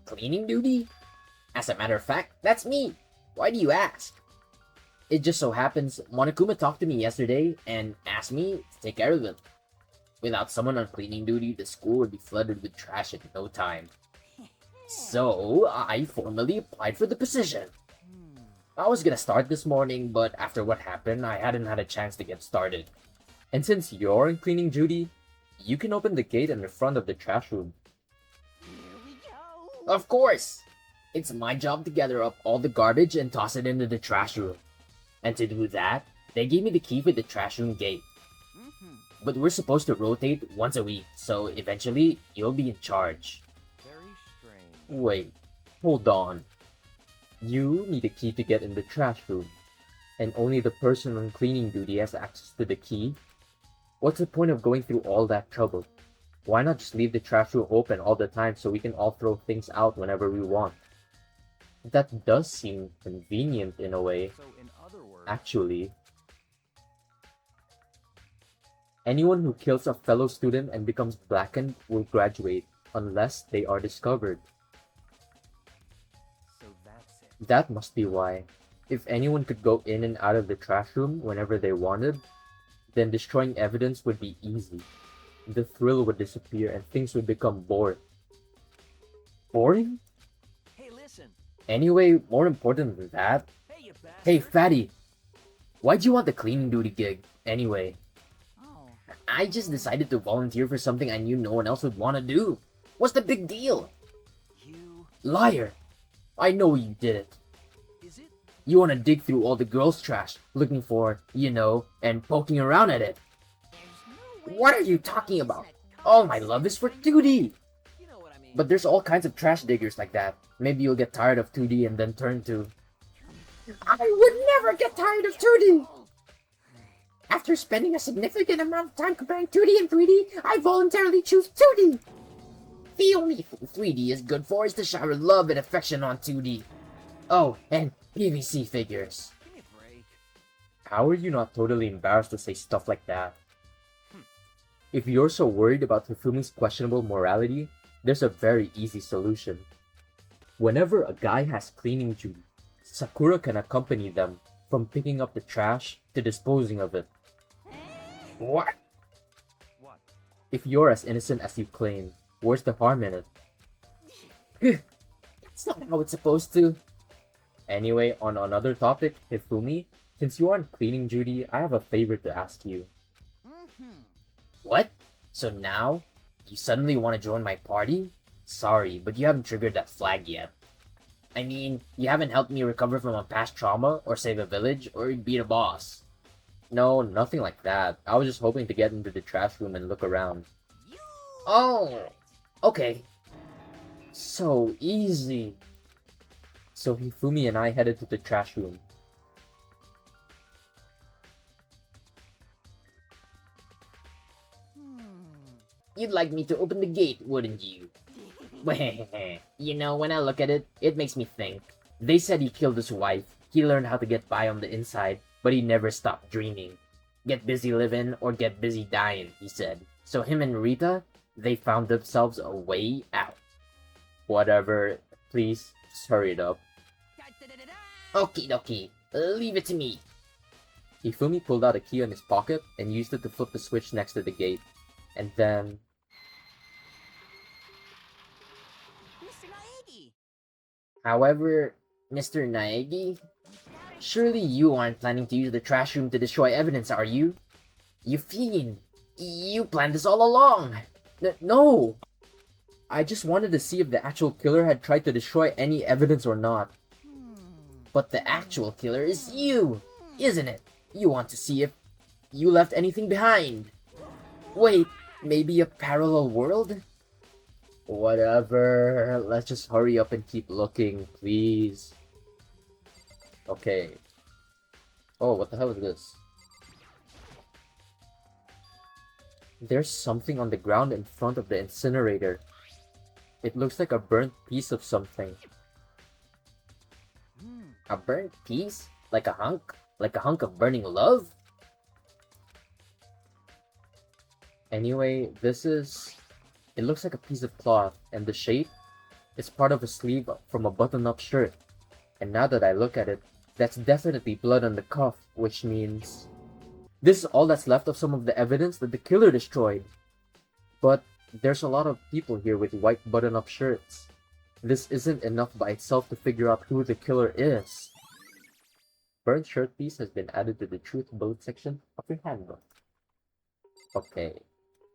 S1: Cleaning duty? As a matter of fact, that's me. Why do you ask? It just so happens Monokuma talked to me yesterday and asked me to take care of it. Without someone on cleaning duty, the school would be flooded with trash in no time. So, I formally applied for the position. I was gonna start this morning, but after what happened, I hadn't had a chance to get started. And since you're on cleaning duty, you can open the gate in the front of the trash room.
S4: Here we go.
S1: Of course! It's my job to gather up all the garbage and toss it into the trash room. And to do that, they gave me the key for the trash room gate. But we're supposed to rotate once a week, so eventually, you'll be in charge.
S3: Very strange.
S1: Wait, hold on. You need a key to get in the trash room, and only the person on cleaning duty has access to the key? What's the point of going through all that trouble? Why not just leave the trash room open all the time so we can all throw things out whenever we want? That does seem convenient in a way.
S3: So, in other words,
S1: Actually, anyone who kills a fellow student and becomes blackened will graduate, unless they are discovered.
S3: so that's it.
S1: That must be why. If anyone could go in and out of the trash room whenever they wanted, then destroying evidence would be easy. The thrill would disappear and things would become boring. Boring?
S3: Hey, listen!
S1: Anyway, more important than that,
S3: Hey, you bastard!
S1: hey fatty, why'd you want the cleaning duty gig, anyway?
S4: Oh,
S1: I just decided to volunteer for something I knew no one else would want to do. What's the big deal?
S3: You...
S1: Liar! I know you did it.
S3: Is it?
S1: You want to dig through all the girls' trash, looking for, and poking around at it.
S4: there's no way
S1: What are you
S4: this is
S1: talking
S4: a
S1: about?
S4: common
S1: All my love is for 2D!
S3: You know what I mean.
S1: But there's all kinds of trash diggers like that. Maybe you'll get tired of 2D and then turn to... I would never get tired of 2D! After spending a significant amount of time comparing 2D and 3D, I voluntarily choose 2D! The only thing 3D is good for is to shower love and affection on 2D. Oh, and PVC figures.
S3: Give me a break.
S1: How are you not totally embarrassed to say stuff like that? If you're so worried about Hifumi's questionable morality, there's a very easy solution. Whenever a guy has cleaning duty, Sakura can accompany them from picking up the trash to disposing of it. What?
S3: What?
S1: If you're as innocent as you claim, where's the harm in it? It's not how it's supposed to. Anyway, on another topic, Hifumi, since you're on cleaning duty, I have a favor to ask you. What? So now, you suddenly want to join my party? Sorry, but you haven't triggered that flag yet. I mean, you haven't helped me recover from a past trauma, or save a village, or beat a boss. No, nothing like that. I was just hoping to get into the trash room and look around.
S4: You
S1: Oh, okay. So easy. So Hifumi and I headed to the trash room.
S7: You'd like me to open the gate, wouldn't you? You know, when I look at it, it makes me think. They said he killed his wife. He learned how to get by on the inside, but he never stopped dreaming. Get busy living or get busy dying, he said. So him and Rita, they found themselves a way out.
S1: Whatever, please, just hurry it up.
S7: Okie dokie, leave it to me.
S1: Hifumi pulled out a key in his pocket and used it to flip the switch next to the gate. And then...
S3: Mr. Naegi!
S7: However, Mr. Naegi, surely you aren't planning to use the trash room to destroy evidence, are you? You fiend! You planned this all along!
S1: No! I just wanted to see if the actual killer had tried to destroy any evidence or not.
S7: But the actual killer is you, isn't it? You want to see if you left anything behind.
S1: Wait, maybe a parallel world? Whatever, let's just hurry up and keep looking, please. Okay. Oh, what the hell is this? There's something on the ground in front of the incinerator. It looks like a burnt piece of something.
S7: A burnt piece? Like a hunk? Like a hunk of burning love?
S1: Anyway, it looks like a piece of cloth, and the shape is part of a sleeve from a button-up shirt. And now that I look at it, that's definitely blood on the cuff, which means... this is all that's left of some of the evidence that the killer destroyed. But there's a lot of people here with white button-up shirts. This isn't enough by itself to figure out who the killer is. Burnt shirt piece has been added to the truth bullet section of your handbook. Okay.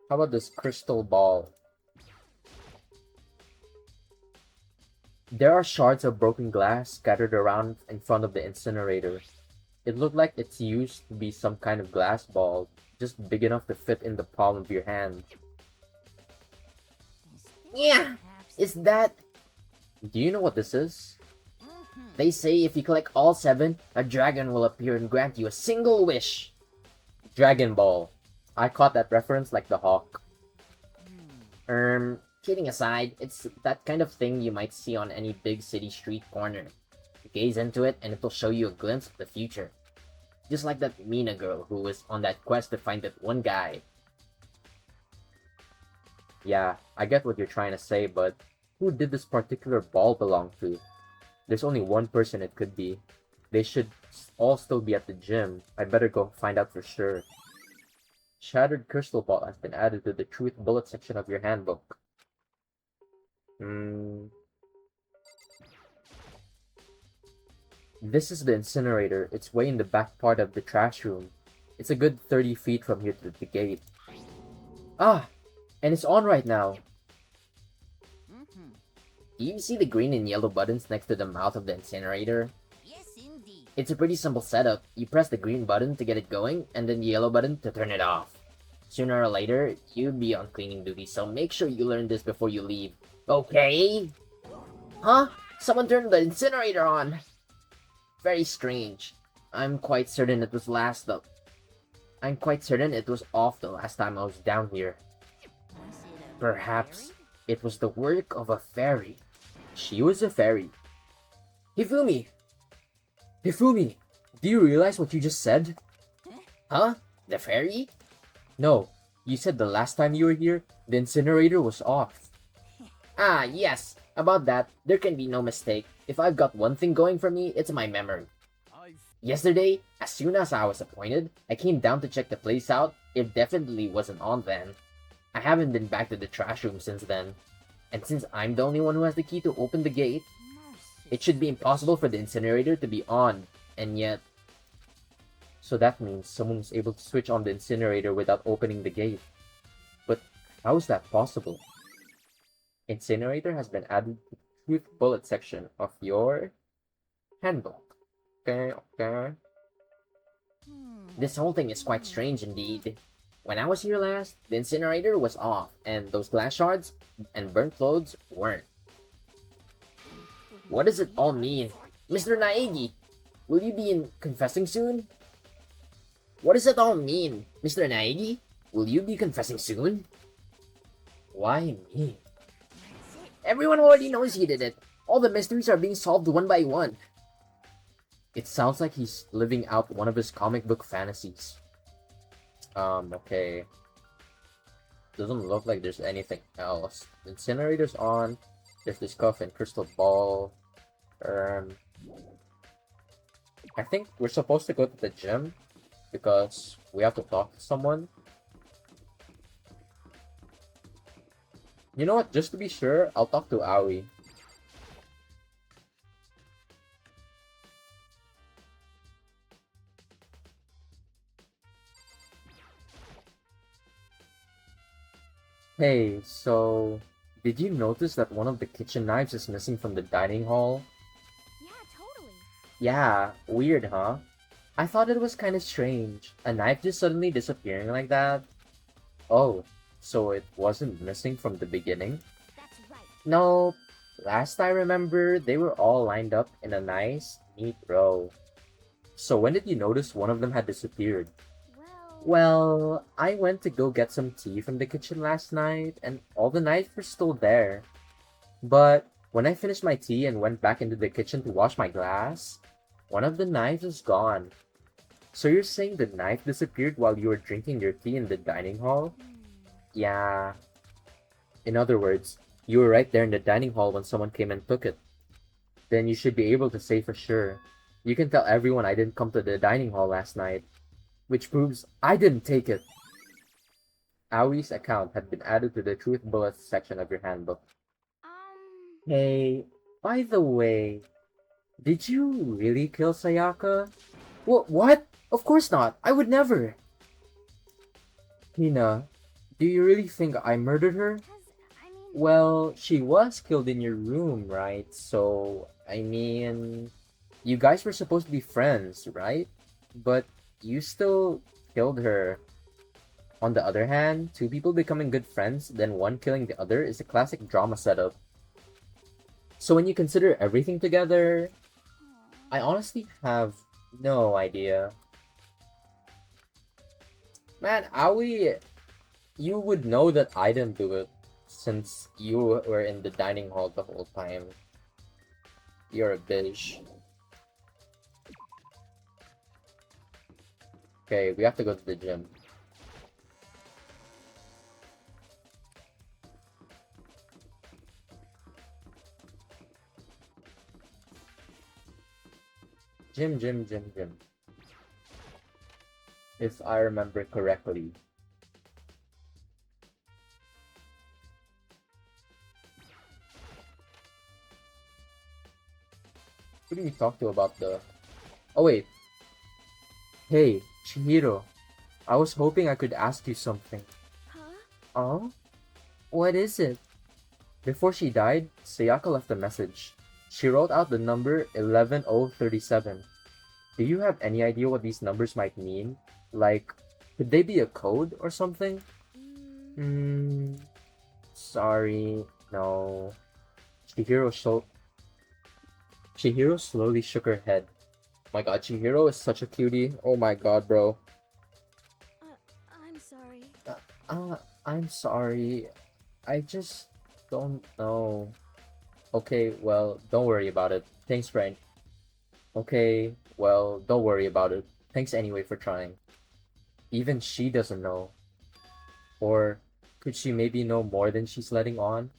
S1: How about this crystal ball? There are shards of broken glass scattered around in front of the incinerator. It looked like it's used to be some kind of glass ball, just big enough to fit in the palm of your hand.
S7: Yeah, is that...
S1: Do you know what this is?
S7: They say if you collect all 7, a dragon will appear and grant you a single wish.
S1: Dragon Ball. I caught that reference like the hawk.
S7: Kidding aside, it's that kind of thing you might see on any big city street corner. Gaze into it and it'll show you a glimpse of the future. Just like that Mina girl who was on that quest to find that one guy.
S1: Yeah, I get what you're trying to say, but who did this particular ball belong to? There's only one person it could be. They should all still be at the gym. I better go find out for sure. Shattered crystal ball has been added to the truth bullet section of your handbook. This is the incinerator. It's way in the back part of the trash room. It's a good 30 feet from here to the gate. Ah! And it's on right now.
S7: Do you see the green and yellow buttons next to the mouth of the incinerator?
S4: Yes, indeed.
S7: It's a pretty simple setup. You press the green button to get it going, and then the yellow button to turn it off. Sooner or later, you'll be on cleaning duty, so make sure you learn this before you leave. Okay? Huh? Someone turned the incinerator on! Very strange. I'm quite certain it was off the last time I was down here. Perhaps it was the work of a fairy.
S1: She was a fairy. Hifumi! Hifumi! Do you realize what you just said?
S7: Huh? The fairy?
S1: No. You said the last time you were here, the incinerator was off.
S7: Ah, yes. About that, there can be no mistake. If I've got one thing going for me, it's my memory. Yesterday, as soon as I was appointed, I came down to check the place out. It definitely wasn't on then. I haven't been back to the trash room since then. And since I'm the only one who has the key to open the gate, it should be impossible for the incinerator to be on. And yet...
S1: So that means someone was able to switch on the incinerator without opening the gate. But how is that possible? Incinerator has been added to the truth bullet section of your handbook. Okay.
S7: This whole thing is quite strange indeed. When I was here last, the incinerator was off, and those glass shards and burnt clothes weren't. What does it all mean? Mr. Naegi, will you be confessing soon? What does it all mean? Mr. Naegi, will you be confessing soon? Why me? Everyone already knows he did it. All the mysteries are being solved one by one. It sounds like he's living out one of his comic book fantasies. Okay. Doesn't look like there's anything else. Incinerator's on. There's this cuff and crystal ball. I think we're supposed to go to the gym because we have to talk to someone. You know what? Just to be sure, I'll talk to Aoi. Hey, so did you notice that one of the kitchen knives is missing from the dining hall?
S2: Yeah, totally.
S7: Yeah, weird, huh? I thought it was kind of strange. A knife just suddenly disappearing like that. Oh, so it wasn't missing from the beginning?
S2: That's right.
S7: No, last I remember, they were all lined up in a nice, neat row. So when did you notice one of them had disappeared? Well, I went to go get some tea from the kitchen last night, and all the knives were still there. But when I finished my tea and went back into the kitchen to wash my glass, one of the knives was gone. So you're saying the knife disappeared while you were drinking your tea in the dining hall? Yeah. In other words, you were right there in the dining hall when someone came and took it. Then you should be able to say for sure. You can tell everyone I didn't come to the dining hall last night. Which proves I didn't take it. Aoi's account had been added to the Truth Bullets section of your handbook. Hey, by the way, did you really kill Sayaka? What? Of course not. I would never. Hina, do you really think I murdered her? Well, she was killed in your room, right? So, I mean, you guys were supposed to be friends, right? But you still killed her. On the other hand, two people becoming good friends, then one killing the other is a classic drama setup. So when you consider everything together, I honestly have no idea. Man, Aoi, you would know that I didn't do it since you were in the dining hall the whole time. You're a bitch. Okay, we have to go to the gym. Gym. If I remember correctly. Who do we talk to about the... Oh wait. Hey, Chihiro. I was hoping I could ask you something.
S2: Huh?
S7: Oh? What is it? Before she died, Sayaka left a message. She wrote out the number 11037. Do you have any idea what these numbers might mean? Like, could they be a code or something? Sorry, no. Chihiro slowly shook her head. My god, Chihiro is such a cutie. Oh my god, bro.
S2: I'm sorry.
S7: I'm sorry. I just don't know. Okay, well, don't worry about it. Thanks, friend. Okay, well, don't worry about it. Thanks anyway for trying. Even she doesn't know. Or could she maybe know more than she's letting on?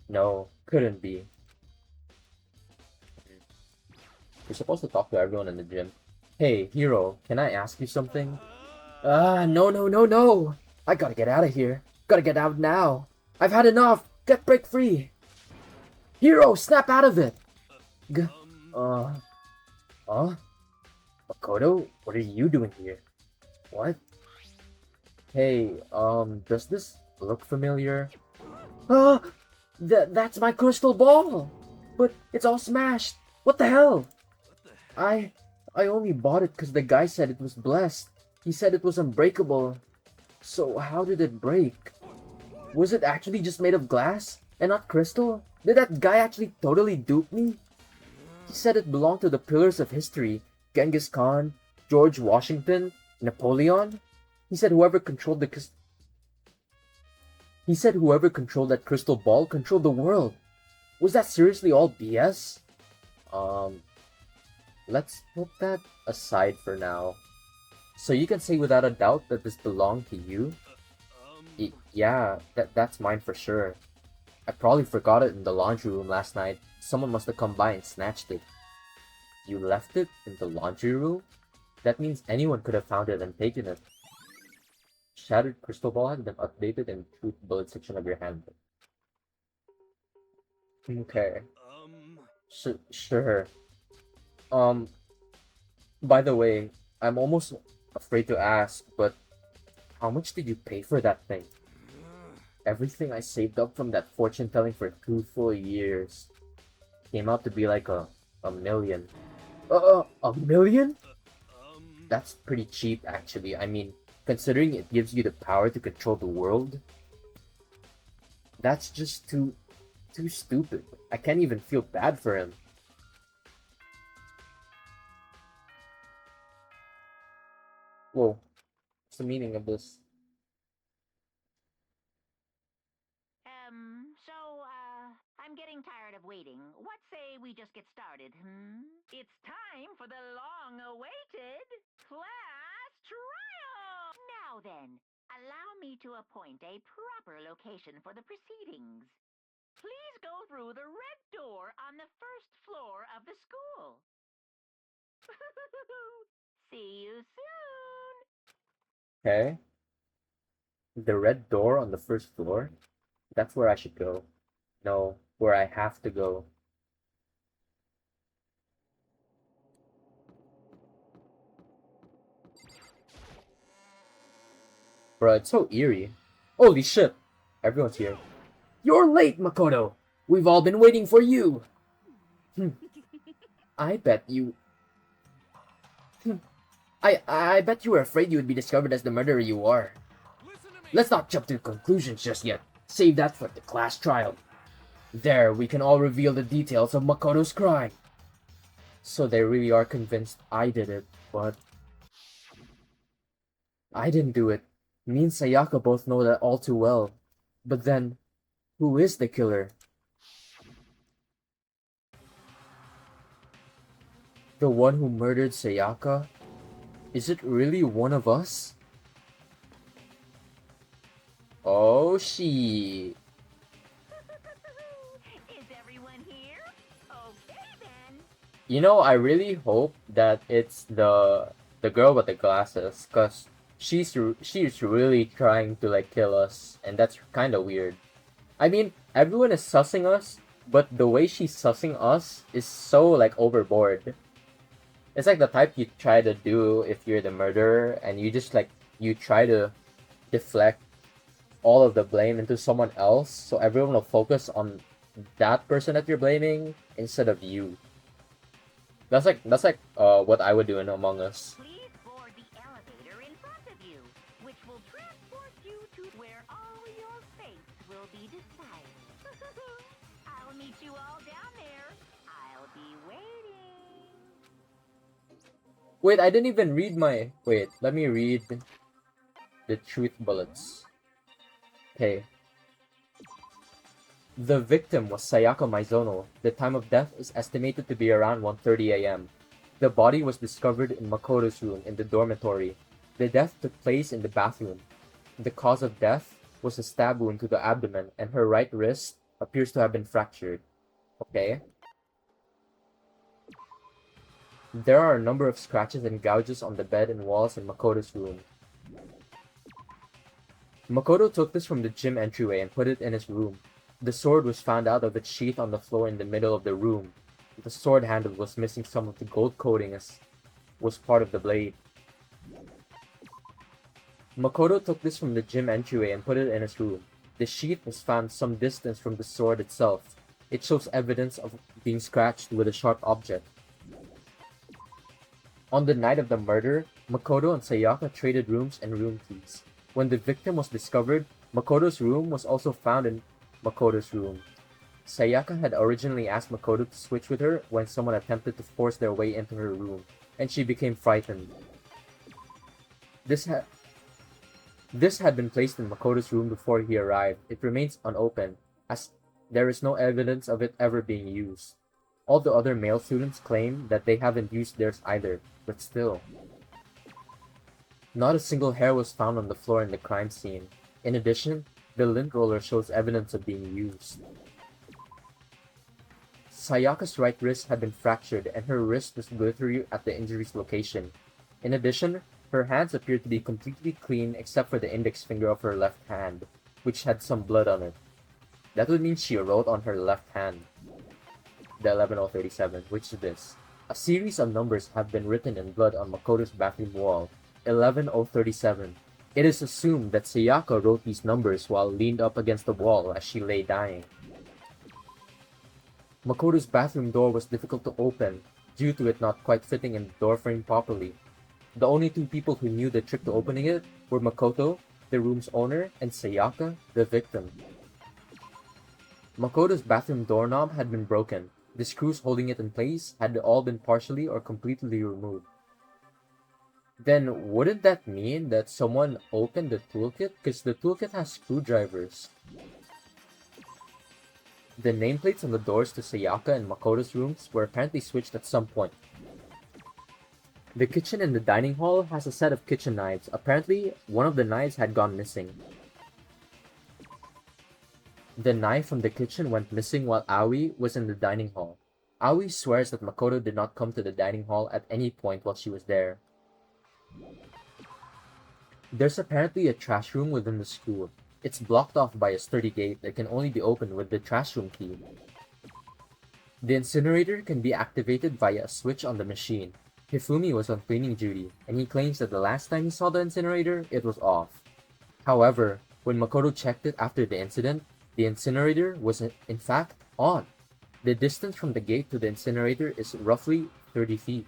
S7: No, couldn't be. You're supposed to talk to everyone in the gym. Hey, Hiro, can I ask you something? No. I gotta get out of here. Gotta get out now. I've had enough. Break free. Hiro, snap out of it. Makoto, what are you doing here? What? Hey, does this look familiar? That's my crystal ball! But it's all smashed! What the hell? I only bought it because the guy said it was blessed. He said it was unbreakable. So how did it break? Was it actually just made of glass and not crystal? Did that guy actually totally dupe me? He said it belonged to the pillars of history. Genghis Khan, George Washington, Napoleon. He said whoever controlled that crystal ball controlled the world. Was that seriously all BS? Let's put that aside for now. So you can say without a doubt that this belonged to you? Yeah, that's mine for sure. I probably forgot it in the laundry room last night. Someone must have come by and snatched it. You left it in the laundry room? That means anyone could have found it and taken it. Shattered crystal ball has been updated in truth bullet section of your handbook. Okay. Sure. By the way, I'm almost afraid to ask, but how much did you pay for that thing? Everything I saved up from that fortune telling for 2 full years came out to be like a million. A million? That's pretty cheap actually. I mean, considering it gives you the power to control the world, that's just too stupid. I can't even feel bad for him. Whoa, what's the meaning of this?
S6: I'm getting tired of waiting. What say we just get started, It's time for the long-awaited class trial! Now then, allow me to appoint a proper location for the proceedings. Please go through the red door on the first floor of the school. See you soon!
S7: Okay. The red door on the first floor? That's where I should go. No, where I have to go. Bruh, it's so eerie. Holy shit! Everyone's here. You're late, Makoto! We've all been waiting for you! I bet you... I bet you were afraid you would be discovered as the murderer you are. Let's not jump to conclusions just yet. Save that for the class trial. There, we can all reveal the details of Makoto's crime. So they really are convinced I did it, but... I didn't do it. Me and Sayaka both know that all too well. But then, who is the killer? The one who murdered Sayaka? Is it really one of us? Oh, shit.
S6: Is everyone here? Okay then.
S7: You know, I really hope that it's the girl with the glasses, cause she's really trying to like kill us, and that's kind of weird. I mean, everyone is sussing us, but the way she's sussing us is so like overboard. It's like the type you try to do if you're the murderer, and you just like you try to deflect all of the blame into someone else, so everyone will focus on that person that you're blaming instead of you. That's like what I would do in Among Us.
S6: Please board the elevator in front of you, which will transport you to where all your fates will be decided. I'll meet you all down there. I'll be waiting.
S7: Wait, I didn't even read my... Wait, let me read the truth bullets. Okay. The victim was Sayaka Maizono. The time of death is estimated to be around 1:30 a.m. The body was discovered in Makoto's room in the dormitory. The death took place in the bathroom. The cause of death was a stab wound to the abdomen, and her right wrist appears to have been fractured. Okay. There are a number of scratches and gouges on the bed and walls in Makoto's room. Makoto took this from the gym entryway and put it in his room. The sword was found out of its sheath on the floor in the middle of the room. The sword handle was missing some of the gold coating as was part of the blade. Makoto took this from the gym entryway and put it in his room. The sheath was found some distance from the sword itself. It shows evidence of being scratched with a sharp object. On the night of the murder, Makoto and Sayaka traded rooms and room keys. When the victim was discovered, Makoto's room was also found in Makoto's room.
S1: Sayaka had originally asked Makoto to switch with her when someone attempted to force their way into her room, and she became frightened. This had been placed in Makoto's room before he arrived. It remains unopened, as there is no evidence of it ever being used. All the other male students claim that they haven't used theirs either, but still. Not a single hair was found on the floor in the crime scene. In addition, the lint roller shows evidence of being used. Sayaka's right wrist had been fractured and her wrist was glittery at the injury's location. In addition, her hands appeared to be completely clean except for the index finger of her left hand, which had some blood on it. That would mean she wrote on her left hand. The 11037, which is this. A series of numbers have been written in blood on Makoto's bathroom wall. 11037. It is assumed that Sayaka wrote these numbers while leaned up against the wall as she lay dying. Makoto's bathroom door was difficult to open, due to it not quite fitting in the door frame properly. The only two people who knew the trick to opening it were Makoto, the room's owner, and Sayaka, the victim. Makoto's bathroom doorknob had been broken. The screws holding it in place had all been partially or completely removed. Then wouldn't that mean that someone opened the toolkit? Because the toolkit has screwdrivers. The nameplates on the doors to Sayaka and Makoto's rooms were apparently switched at some point. The kitchen and the dining hall has a set of kitchen knives. Apparently, one of the knives had gone missing. The knife from the kitchen went missing while Aoi was in the dining hall. Aoi swears that Makoto did not come to the dining hall at any point while she was there. There's apparently a trash room within the school. It's blocked off by a sturdy gate that can only be opened with the trash room key. The incinerator can be activated via a switch on the machine. Hifumi was on cleaning duty, and he claims that the last time he saw the incinerator, it was off. However, when Makoto checked it after the incident, the incinerator was in fact on. The distance from the gate to the incinerator is roughly 30 feet.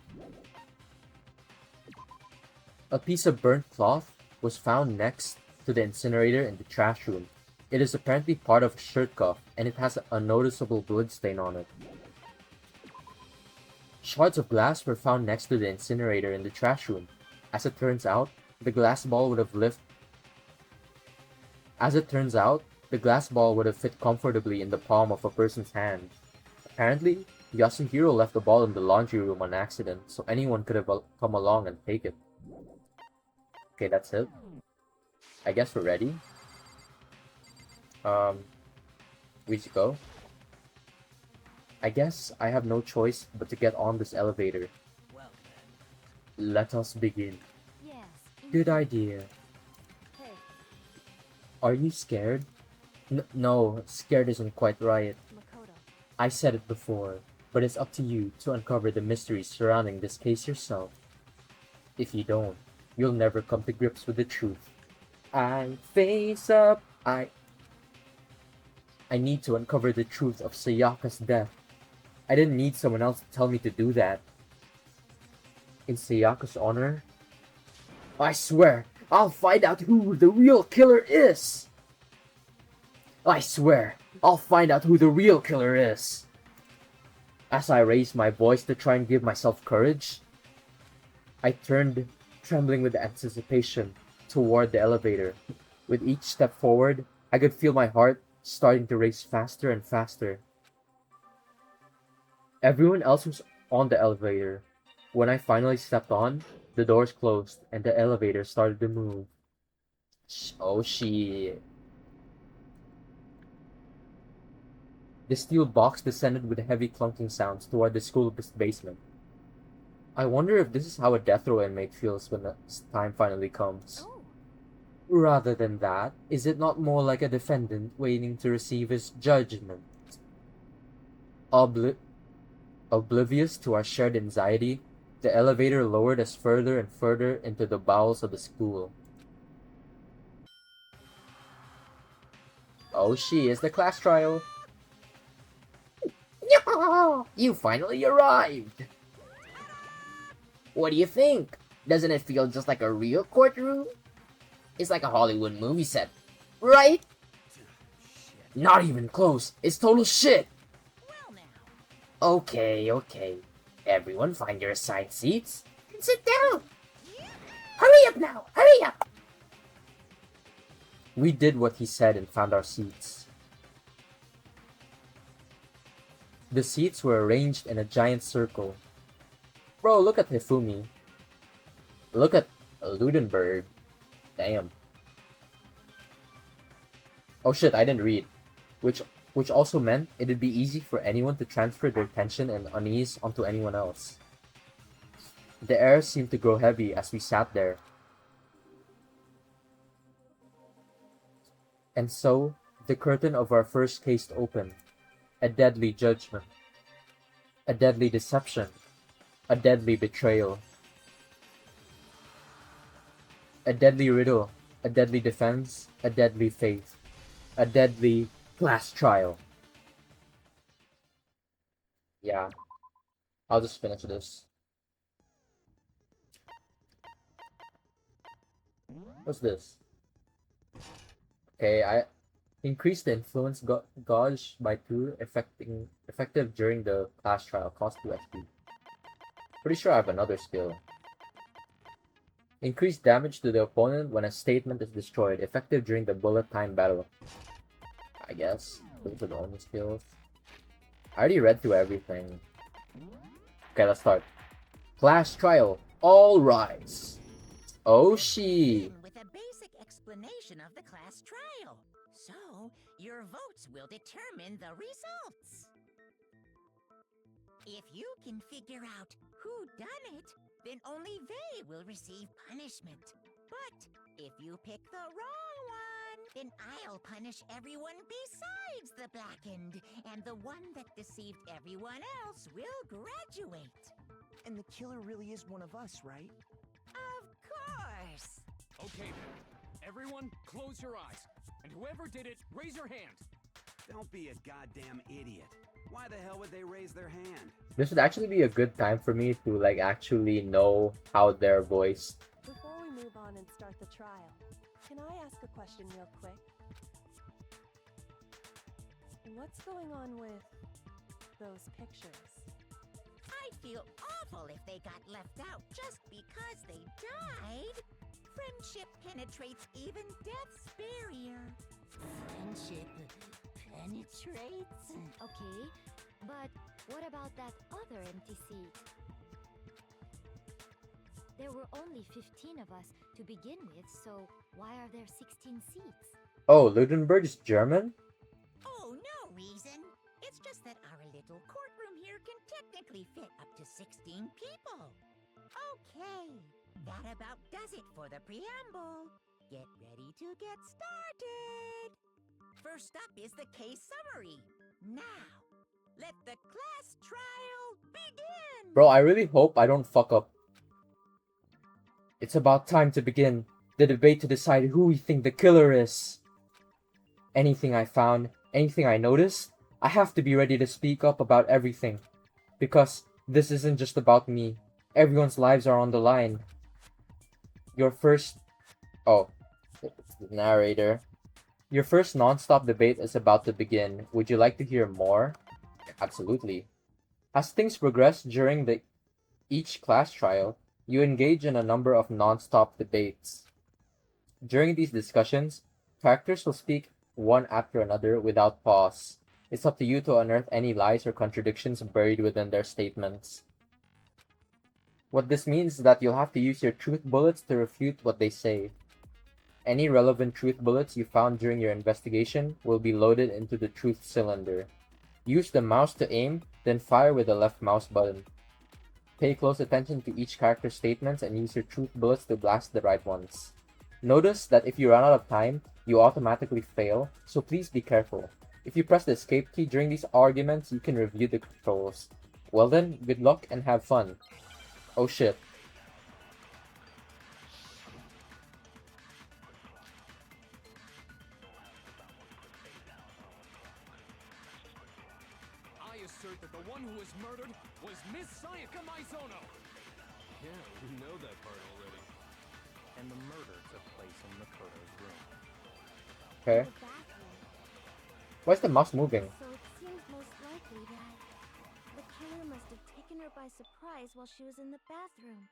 S1: A piece of burnt cloth was found next to the incinerator in the trash room. It is apparently part of a shirt cuff, and it has a noticeable blood stain on it. Shards of glass were found next to the incinerator in the trash room. As it turns out, the glass ball would have fit comfortably in the palm of a person's hand. Apparently, Yasuhiro left the ball in the laundry room on accident, so anyone could have come along and take it. Okay, that's it. I guess we're ready. We should go. I guess I have no choice but to get on this elevator.
S3: Well then.
S1: Let us begin.
S2: Yes.
S1: Good idea.
S2: Hey,
S1: Are you scared? No, scared isn't quite right.
S2: Makoto.
S1: I said it before, but it's up to you to uncover the mysteries surrounding this case yourself. If you don't, you'll never come to grips with the truth. I face up. I need to uncover the truth of Sayaka's death. I didn't need someone else to tell me to do that. In Sayaka's honor, I swear, I'll find out who the real killer is! I swear, I'll find out who the real killer is! As I raised my voice to try and give myself courage, I turned, trembling with anticipation, toward the elevator. With each step forward, I could feel my heart starting to race faster and faster. Everyone else was on the elevator. When I finally stepped on, the doors closed and the elevator started to move. Oh shit. The steel box descended with heavy clunking sounds toward the school's basement. I wonder if this is how a death row inmate feels when the time finally comes.
S2: Oh,
S1: Rather than that, is it not more like a defendant waiting to receive his judgment? Oblivious to our shared anxiety, the elevator lowered us further and further into the bowels of the school. Oh, she is the class trial. You finally arrived! What do you think? Doesn't it feel just like a real courtroom? It's like a Hollywood movie set, right? Not even close. It's total shit.
S7: Okay, okay. Everyone find your assigned seats and sit down. Hurry up now! Hurry up!
S1: We did what he said and found our seats. The seats were arranged in a giant circle. Bro, look at Hifumi. Look at Ludenberg. Damn. Oh shit, I didn't read. Which also meant it'd be easy for anyone to transfer their tension and unease onto anyone else. The air seemed to grow heavy as we sat there. And so, the curtain of our first case opened. A deadly judgment. A deadly deception. A deadly betrayal. A deadly riddle. A deadly defense. A deadly faith. A deadly class trial. Yeah. I'll just finish this. What's this? Okay, I increased the influence gauge by 2, effective during the class trial, cost 2 XP. Pretty sure I have another skill. Increase damage to the opponent when a statement is destroyed, effective during the bullet time battle. I guess those are the only skills. I already read through everything. Okay, let's start. Class trial. All rise. Oh, she.
S4: With a basic explanation of the class trial. So, your votes will determine the results. If you can figure out who done it, then only they will receive punishment. But if you pick the wrong one, then I'll punish everyone besides the blackened, and the one that deceived everyone else will graduate.
S5: And the killer really is one of us, right?
S4: Of course.
S8: Okay then. Everyone, close your eyes. And whoever did it, raise your hand.
S9: Don't be a goddamn idiot. Why the hell would they raise their hand?
S1: This would actually be a good time for me to like actually know how they're voiced.
S10: Before we move on and start the trial, can I ask a question real quick? What's going on with those pictures?
S4: I'd feel awful if they got left out just because they died. Friendship penetrates even death's barrier.
S6: Friendship penetrates?
S2: Okay, but what about that other empty seat? There were only 15 of us to begin with, so why are there 16 seats?
S1: Oh, Ludenberg is German?
S4: Oh, no reason. It's just that our little courtroom here can technically fit up to 16 people. Okay, that about does it for the preamble. Get ready to get started. First up is the case summary. Now, let the class trial begin.
S1: Bro, I really hope I don't fuck up. It's about time to begin the debate to decide who we think the killer is. Anything I found, anything I noticed, I have to be ready to speak up about everything. Because this isn't just about me. Everyone's lives are on the line. Your first... Oh, it's the narrator. Your first non-stop debate is about to begin. Would you like to hear more? Absolutely. As things progress during each class trial, you engage in a number of non-stop debates. During these discussions, characters will speak one after another without pause. It's up to you to unearth any lies or contradictions buried within their statements. What this means is that you'll have to use your truth bullets to refute what they say. Any relevant truth bullets you found during your investigation will be loaded into the truth cylinder. Use the mouse to aim, then fire with the left mouse button. Pay close attention to each character's statements and use your truth bullets to blast the right ones. Notice that if you run out of time, you automatically fail, so please be careful. If you press the escape key during these arguments, you can review the controls. Well then, good luck and have fun. Oh shit.
S8: I assert that the one who was murdered was Miss Sayaka Maizono.
S9: Yeah, we know that part already.
S3: And the murder took place in Makoto's room.
S1: Okay.
S2: The bathroom.
S1: Why is the mouse moving?
S2: So it seems most likely that the taken her by surprise while she was in the bathroom.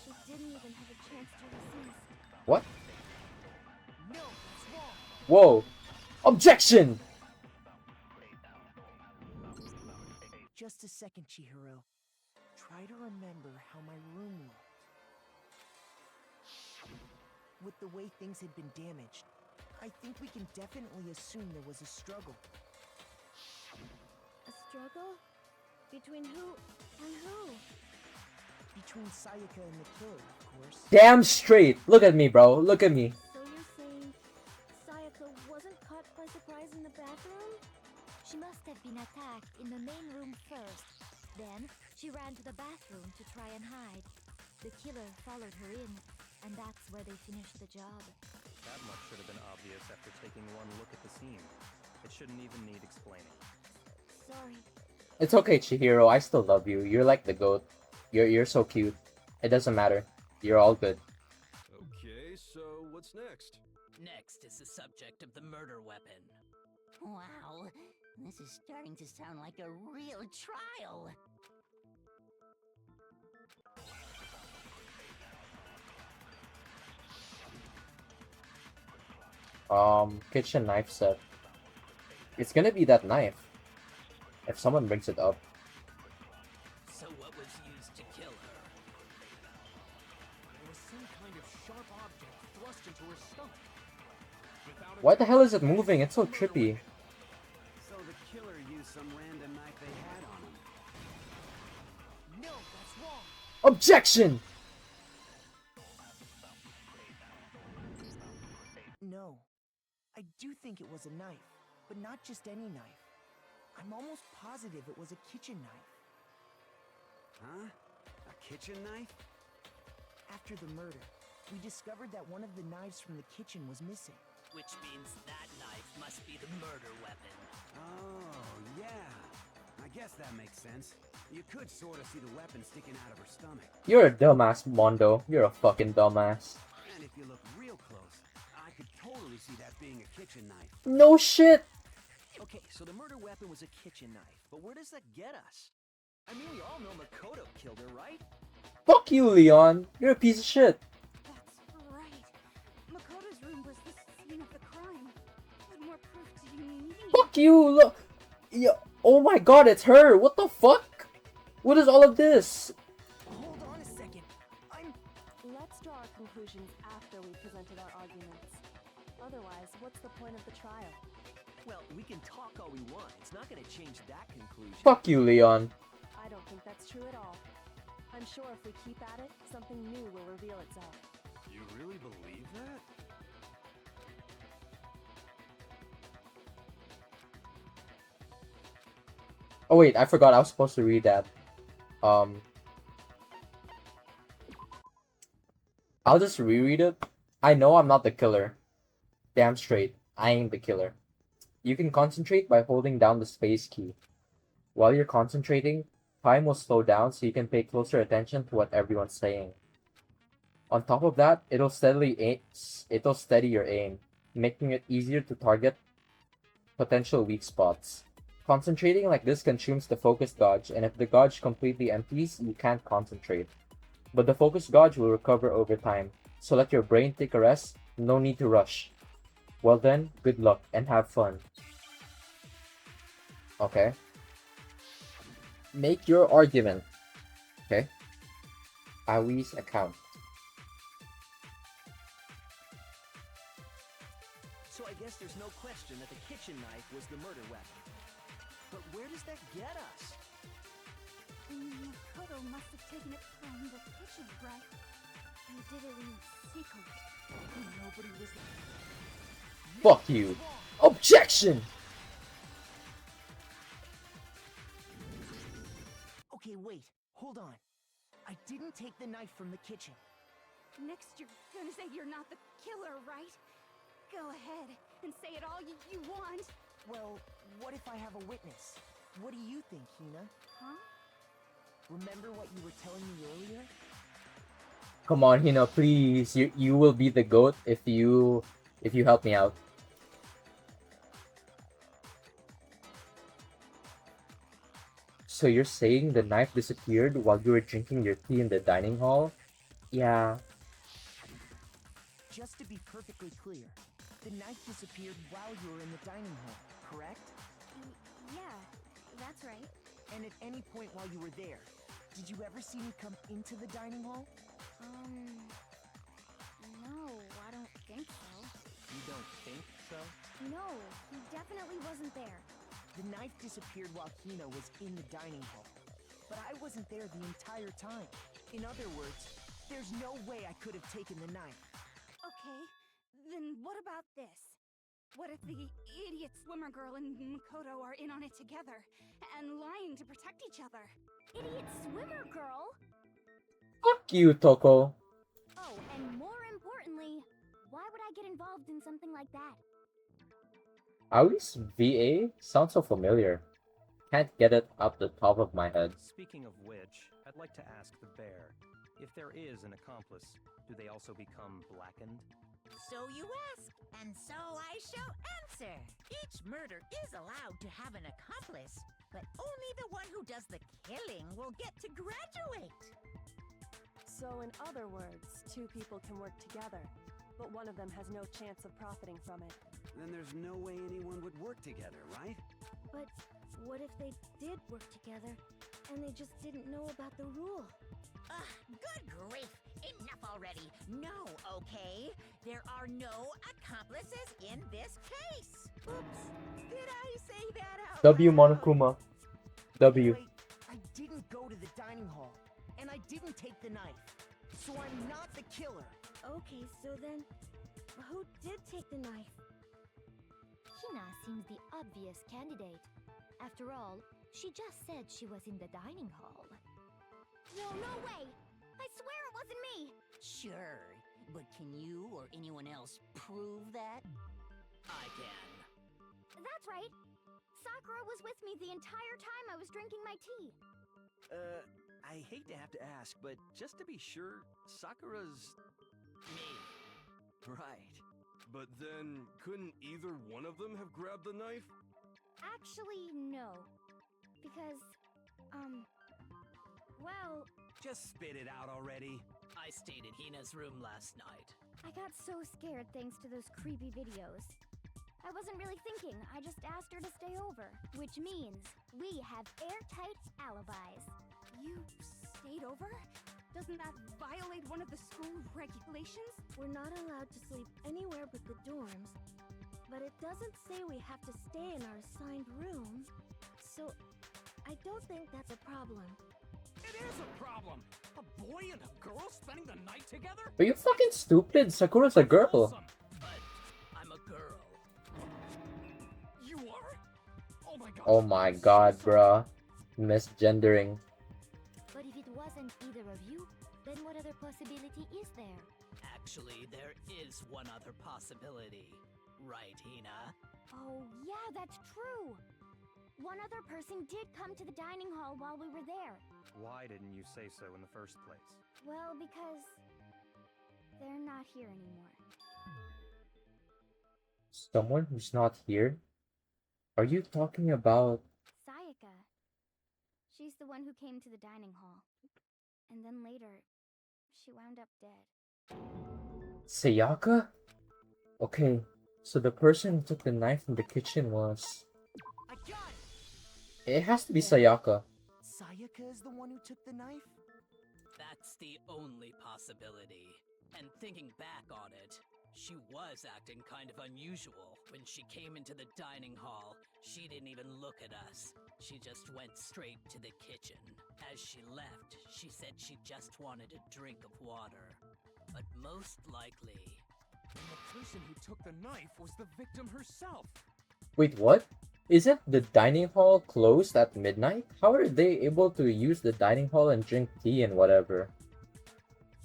S2: She didn't even have a chance to resist.
S1: What?
S5: No, that's wrong.
S1: Whoa! Objection!
S5: Just a second, Chihiro. Try to remember how my room looked. With the way things had been damaged, I think we can definitely assume there was a struggle.
S2: A struggle? Between who and who?
S5: Between Sayaka and the killer, of course.
S1: Damn straight! Look at me, bro. Look at me.
S2: So you're saying Sayaka wasn't caught by surprise in the bathroom? She must have been attacked in the main room first. Then, she ran to the bathroom to try and hide. The killer followed her in, and that's where they finished the job.
S3: That much should have been obvious after taking one look at the scene. It shouldn't even need explaining.
S2: Sorry.
S1: It's okay, Chihiro. I still love you. You're like the goat. You're so cute. It doesn't matter. You're all good.
S11: Okay, so what's next?
S12: Next is the subject of the murder weapon.
S4: Wow, this is starting to sound like a real trial.
S1: Kitchen knife set. It's gonna be that knife. If someone brings it up.
S12: So what was used to kill her?
S8: There was some kind of sharp object thrust into her stomach.
S1: Why the hell is it moving? It's so trippy.
S9: So the killer used some random knife they had on him.
S5: No, that's wrong.
S1: Objection!
S5: No. I do think it was a knife, but not just any knife. I'm almost positive it was a kitchen knife.
S9: Huh? A kitchen knife?
S5: After the murder, we discovered that one of the knives from the kitchen was missing.
S12: Which means that knife must be the murder weapon.
S9: Oh, yeah. I guess that makes sense. You could sort of see the weapon sticking out of her stomach.
S1: You're a dumbass, Mondo. You're a fucking dumbass.
S9: And if you look real close, I could totally see that being a kitchen knife.
S1: No shit!
S13: Okay, so the murder weapon was a kitchen knife, but where does that get us? I mean, we all know Makoto killed her, right?
S1: Fuck you, Leon. You're a piece of shit.
S2: That's right. Makoto's room was the scene of the crime. What more proof do you need?
S1: Fuck you! Look! Yeah. Oh my god, it's her! What the fuck? What is all of this?
S5: Hold on a second.
S10: Let's draw our conclusions after we've presented our arguments. Otherwise, what's the point of the trial?
S13: Well, we can talk all we want. It's not going to change that conclusion.
S1: Fuck you, Leon.
S10: I don't think that's true at all. I'm sure if we keep at it, something new will reveal itself.
S11: You really believe that?
S1: Oh wait, I forgot I was supposed to read that. I'll just reread it. I know I'm not the killer. Damn straight, I ain't the killer. You can concentrate by holding down the space key. While you're concentrating, time will slow down so you can pay closer attention to what everyone's saying. On top of that, it'll steady your aim, making it easier to target potential weak spots. Concentrating like this consumes the focus gauge, and if the gauge completely empties, you can't concentrate. But the focus gauge will recover over time, so let your brain take a rest, no need to rush. Well then, good luck and have fun. Okay. Make your argument. Okay. Aoi's account.
S13: So I guess there's no question that the kitchen knife was the murder weapon. But where does that get us?
S2: Makoto must have taken it from the kitchen, right? He did it in secret.
S13: Nobody was there.
S1: Fuck you. Objection!
S5: Okay, wait. Hold on. I didn't take the knife from the kitchen.
S2: Next, you're gonna say you're not the killer, right? Go ahead and say it all you want.
S5: Well, what if I have a witness? What do you think, Hina?
S2: Huh?
S5: Remember what you were telling me earlier?
S1: Come on, Hina, please. You will be the GOAT if you help me out. So you're saying the knife disappeared while you were drinking your tea in the dining hall? Yeah.
S5: Just to be perfectly clear, the knife disappeared while you were in the dining hall, correct?
S2: Yeah, that's right.
S5: And at any point while you were there, did you ever see me come into the dining hall?
S2: No, I don't think so.
S3: You don't think so?
S2: No, he definitely wasn't there.
S5: The knife disappeared while Hina was in the dining hall. But I wasn't there the entire time. In other words, there's no way I could have taken the knife.
S14: Okay, then what about this? What if the idiot swimmer girl and Makoto are in on it together and lying to protect each other?
S2: Idiot swimmer girl?
S1: Fuck you, Toko.
S2: Oh, and more importantly, why would I get involved in something like that?
S1: Aoi's VA sounds so familiar. Can't get it out the top of my head.
S3: Speaking of which, I'd like to ask the bear, if there is an accomplice, do they also become blackened?
S4: So you ask, and so I shall answer. Each murder is allowed to have an accomplice, but only the one who does the killing will get to graduate.
S10: So in other words, two people can work together, but one of them has no chance of profiting from it.
S9: Then there's no way anyone would work together, right?
S2: But what if they did work together, and they just didn't know about the rule?
S4: Good grief! Enough already! No, okay? There are no accomplices in this case! Oops! Did I say that out
S1: W
S4: loud?
S1: Monokuma. W.
S5: Wait, I didn't go to the dining hall, and I didn't take the knife. So I'm not the killer.
S2: Okay, so then, who did take the knife? Hina seems the obvious candidate. After all, she just said she was in the dining hall. No way! I swear it wasn't me!
S12: Sure, but can you or anyone else prove that? I can.
S2: That's right! Sakura was with me the entire time I was drinking my tea.
S13: I hate to have to ask, but just to be sure, Sakura's...
S12: Me.
S13: Right.
S11: But then, couldn't either one of them have grabbed the knife?
S2: Actually, no. Because, well...
S9: Just spit it out already.
S12: I stayed in Hina's room last night.
S2: I got so scared thanks to those creepy videos. I wasn't really thinking, I just asked her to stay over. Which means, we have airtight alibis.
S14: You stayed over? Doesn't that violate one of the school regulations?
S2: We're not allowed to sleep anywhere but the dorms. But it doesn't say we have to stay in our assigned room. So, I don't think that's a problem.
S8: It is a problem! A boy and a girl spending the night together?
S1: Are you fucking stupid? Sakura's a girl.
S8: Awesome.
S12: But I'm a girl.
S8: You are? Oh my god.
S1: Oh my god, bruh. Misgendering.
S2: But if it wasn't either of you, then what other possibility is there?
S12: Actually, there is one other possibility. Right, Hina?
S2: Oh, yeah, that's true! One other person did come to the dining hall while we were there.
S3: Why didn't you say so in the first place?
S2: Well, because... they're not here anymore.
S1: Someone who's not here? Are you talking about...
S2: Sayaka. She's the one who came to the dining hall. And then later, she wound up dead.
S1: Sayaka? Okay, so the person who took the knife from the kitchen was...
S5: I got it!
S1: It has to be Sayaka.
S5: Sayaka is the one who took the knife?
S12: That's the only possibility. And thinking back on it, she was acting kind of unusual. When she came into the dining hall, she didn't even look at us. She just went straight to the kitchen. As she left, she said she just wanted a drink of water. But most likely...
S8: And the person who took the knife was the victim herself.
S1: Wait, what? Isn't the dining hall closed at midnight? How are they able to use the dining hall and drink tea and whatever?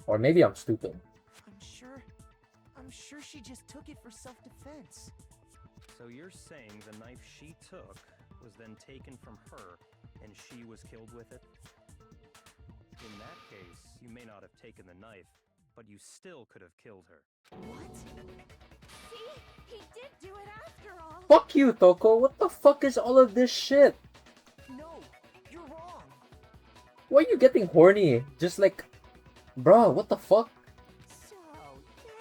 S1: Or maybe I'm stupid.
S5: I'm sure she just took it for self-defense.
S3: So you're saying the knife she took was then taken from her, and she was killed with it? In that case, you may not have taken the knife, but you still could have killed her.
S14: What? See? He did do it after all!
S1: Fuck you, Toko! What the fuck is all of this shit?
S5: No, you're wrong.
S1: Why are you getting horny? Just like, bruh, what the fuck?
S4: So,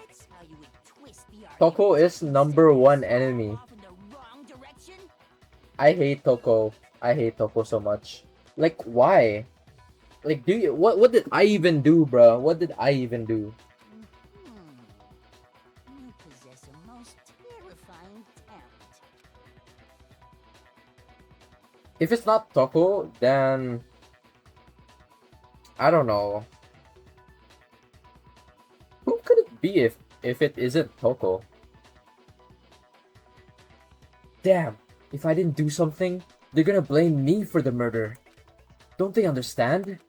S4: that's how you would twist the
S1: Toko
S4: argument
S1: is number one enemy.
S4: off in the wrong direction?
S1: I hate Toko. I hate Toko so much. Like, why? Like, do you what did I even do, bruh? What did I even do?
S4: You possess a most terrifying talent.
S1: If it's not Toko, then I don't know. Who could it be if it isn't Toko? Damn, if I didn't do something, they're gonna blame me for the murder. Don't they understand?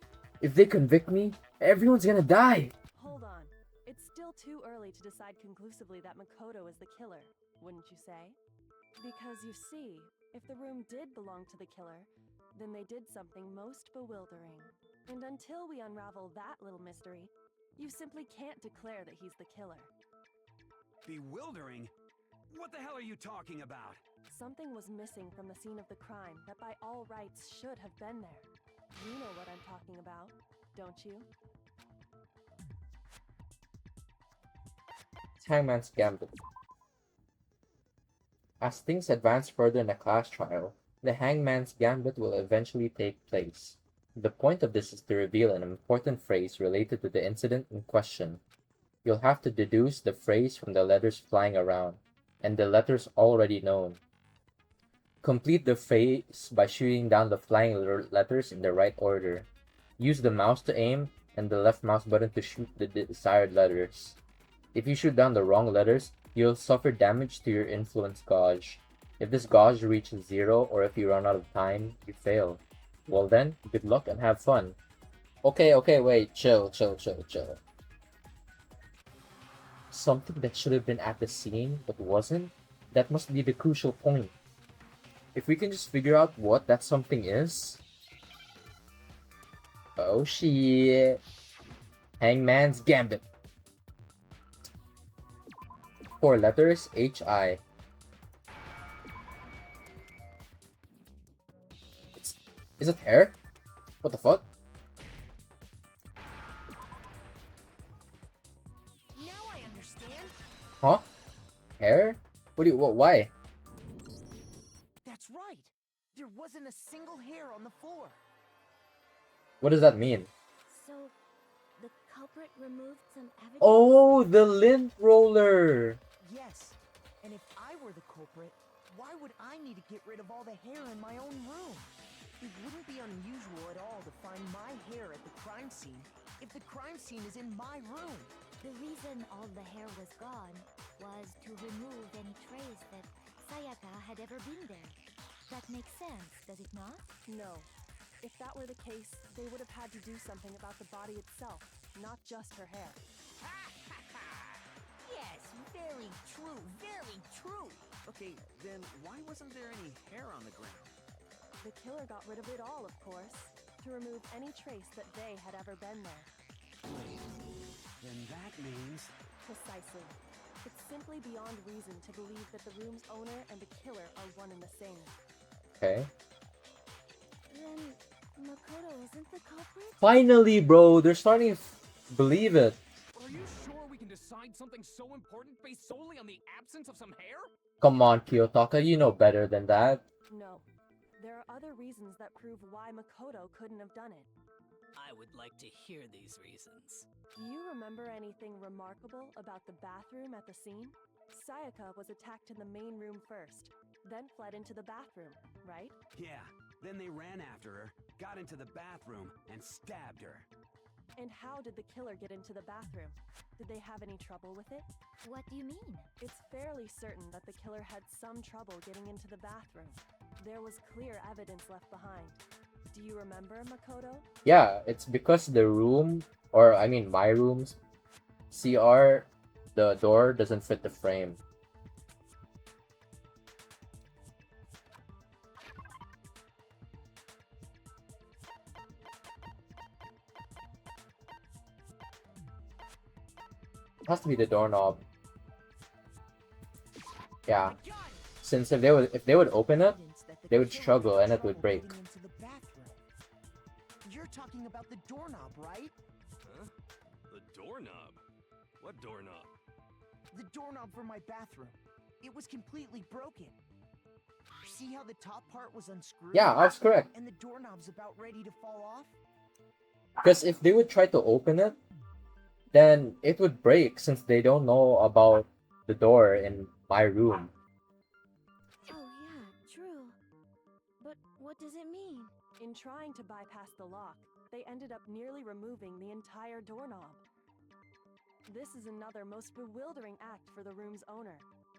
S1: If they convict me, everyone's gonna die.
S10: Hold on. It's still too early to decide conclusively that Makoto is the killer, wouldn't you say? Because you see, if the room did belong to the killer, then they did something most bewildering. And until we unravel that little mystery, you simply can't declare that he's the killer.
S9: Bewildering? What the hell are you talking about?
S10: Something was missing from the scene of the crime that by all rights should have been there. You know what I'm talking about, don't you?
S1: It's Hangman's Gambit. As things advance further in the class trial, the Hangman's Gambit will eventually take place. The point of this is to reveal an important phrase related to the incident in question. You'll have to deduce the phrase from the letters flying around, and the letters already known. Complete the phrase by shooting down the flying letters in the right order. Use the mouse to aim, and the left mouse button to shoot the desired letters. If you shoot down the wrong letters, you'll suffer damage to your influence gauge. If this gauge reaches 0, or if you run out of time, you fail. Well then, good luck and have fun. Okay, wait, chill. Something that should have been at the scene, but wasn't? That must be the crucial point. If we can just figure out what that something is... Oh shit. Hangman's Gambit. 4 letters, H-I. Is it hair? What the fuck?
S5: Now I understand.
S1: Huh? Hair? Why?
S5: That's right. There wasn't a single hair on the floor.
S1: What does that mean?
S2: So, the culprit removed some evidence?
S1: Oh, the lint roller!
S5: Yes. And if I were the culprit, why would I need to get rid of all the hair in my own room? It wouldn't be unusual at all to find my hair at the crime scene if the crime scene is in my room.
S2: The reason all the hair was gone was to remove any trace that Sayaka had ever been there. That makes sense, does it not?
S10: No. If that were the case, they would have had to do something about the body itself, not just her hair.
S4: Yes, very true, very true.
S13: Okay, then why wasn't there any hair on the ground?
S10: The killer got rid of it all, of course, to remove any trace that they had ever been there.
S9: Wait, then that means...
S10: Precisely. It's simply beyond reason to believe that the room's owner and the killer are one and the same.
S1: Okay.
S2: Then Makoto isn't the culprit?
S1: Finally, bro! They're starting to believe it.
S8: Are you sure we can decide something so important based solely on the absence of some hair?
S1: Come on, Kiyotaka, you know better than that.
S10: No. There are other reasons that prove why Makoto couldn't have done it.
S12: I would like to hear these reasons.
S10: You remember anything remarkable about the bathroom at the scene? Sayaka was attacked in the main room first, then fled into the bathroom, right?
S9: Yeah, then they ran after her, got into the bathroom, and stabbed her.
S10: And how did the killer get into the bathroom? Did they have any trouble with it?
S2: What do you mean?
S10: It's fairly certain that the killer had some trouble getting into the bathroom. There was clear evidence left behind. Do you remember, Makoto?
S1: Yeah, it's because the room, or I mean my room's CR, the door doesn't fit the frame. It has to be the doorknob. Yeah. Since if they would open it, they would struggle and it would break.
S5: You're talking talking about the doorknob, right?
S11: Huh? The doorknob? What doorknob?
S5: The doorknob for my bathroom. It was completely broken. See how the top part was unscrewed?
S1: Yeah, I was correct.
S5: And the doorknob's about ready to fall off?
S1: Because if they would try to open it, then it would break since they don't know about the door in my room.
S2: Oh, yeah, true. But what does it mean?
S10: In trying to bypass the lock, they ended up nearly removing the entire doorknob. This is another most bewildering act for the room's owner.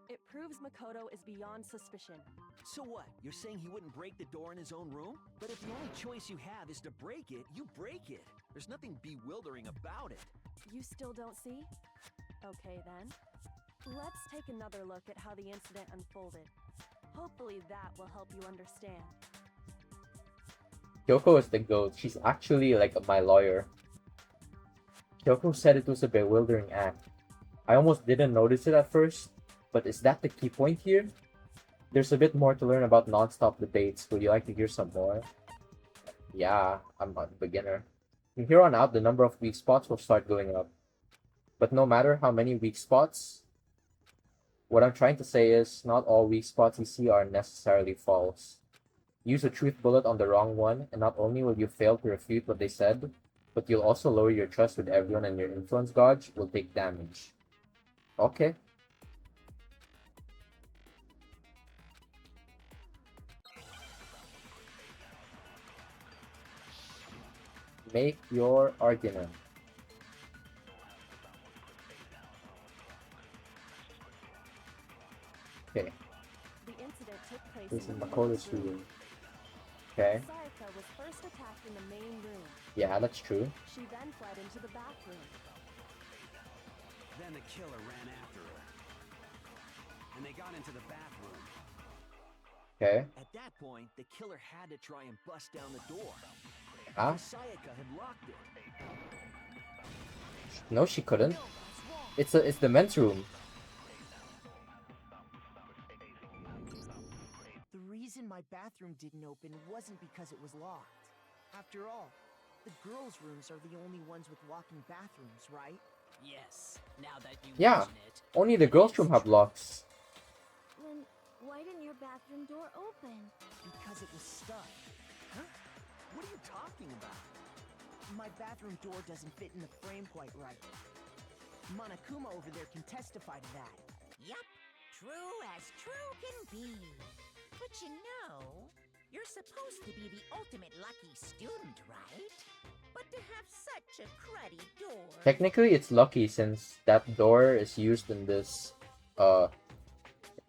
S10: It proves Makoto is beyond suspicion.
S13: So what? You're saying he wouldn't break the door in his own room? But if the only choice you have is to break it, you break it. There's nothing bewildering about it.
S10: You still don't see? Okay then. Let's take another look at how the incident unfolded. Hopefully that will help you understand.
S1: Kyoko is the GOAT. She's actually like my lawyer. Kyoko said it was a bewildering act. I almost didn't notice it at first, but is that the key point here? There's a bit more to learn about non-stop debates. Would you like to hear some more? Yeah, I'm a beginner. From here on out, the number of weak spots will start going up. But no matter how many weak spots, what I'm trying to say is not all weak spots you see are necessarily false. Use a truth bullet on the wrong one, and not only will you fail to refute what they said, but you'll also lower your trust with everyone, and your influence gauge will take damage. Okay. Make your argument. Okay.
S10: The incident took place
S1: This is
S10: in the
S1: Makoto's
S10: room.
S1: room. Okay.
S10: Sayaka was first attacked in the main room.
S1: Yeah, that's true.
S10: She then fled into the bathroom.
S9: Then the killer ran after her. And they got into the bathroom.
S1: Okay.
S13: At that point, the killer had to try and bust down the door.
S1: Huh?
S13: Sayaka had locked it.
S1: No, she couldn't. It's the men's room.
S5: The reason my bathroom didn't open wasn't because it was locked. After all, the girls' rooms are the only ones with walking bathrooms, right?
S12: Yes, now that you
S1: Yeah,
S12: mention it.
S1: only the girls' room have locks.
S2: Then why didn't your bathroom door open?
S5: Because it was stuck.
S13: Huh? What are you talking about?
S5: My bathroom door doesn't fit in the frame quite right. Monokuma over there can testify to that.
S4: Yup, true as true can be. But you know, you're supposed to be the ultimate lucky student, right? But to have such a cruddy door...
S1: Technically, it's lucky since that door is used in this,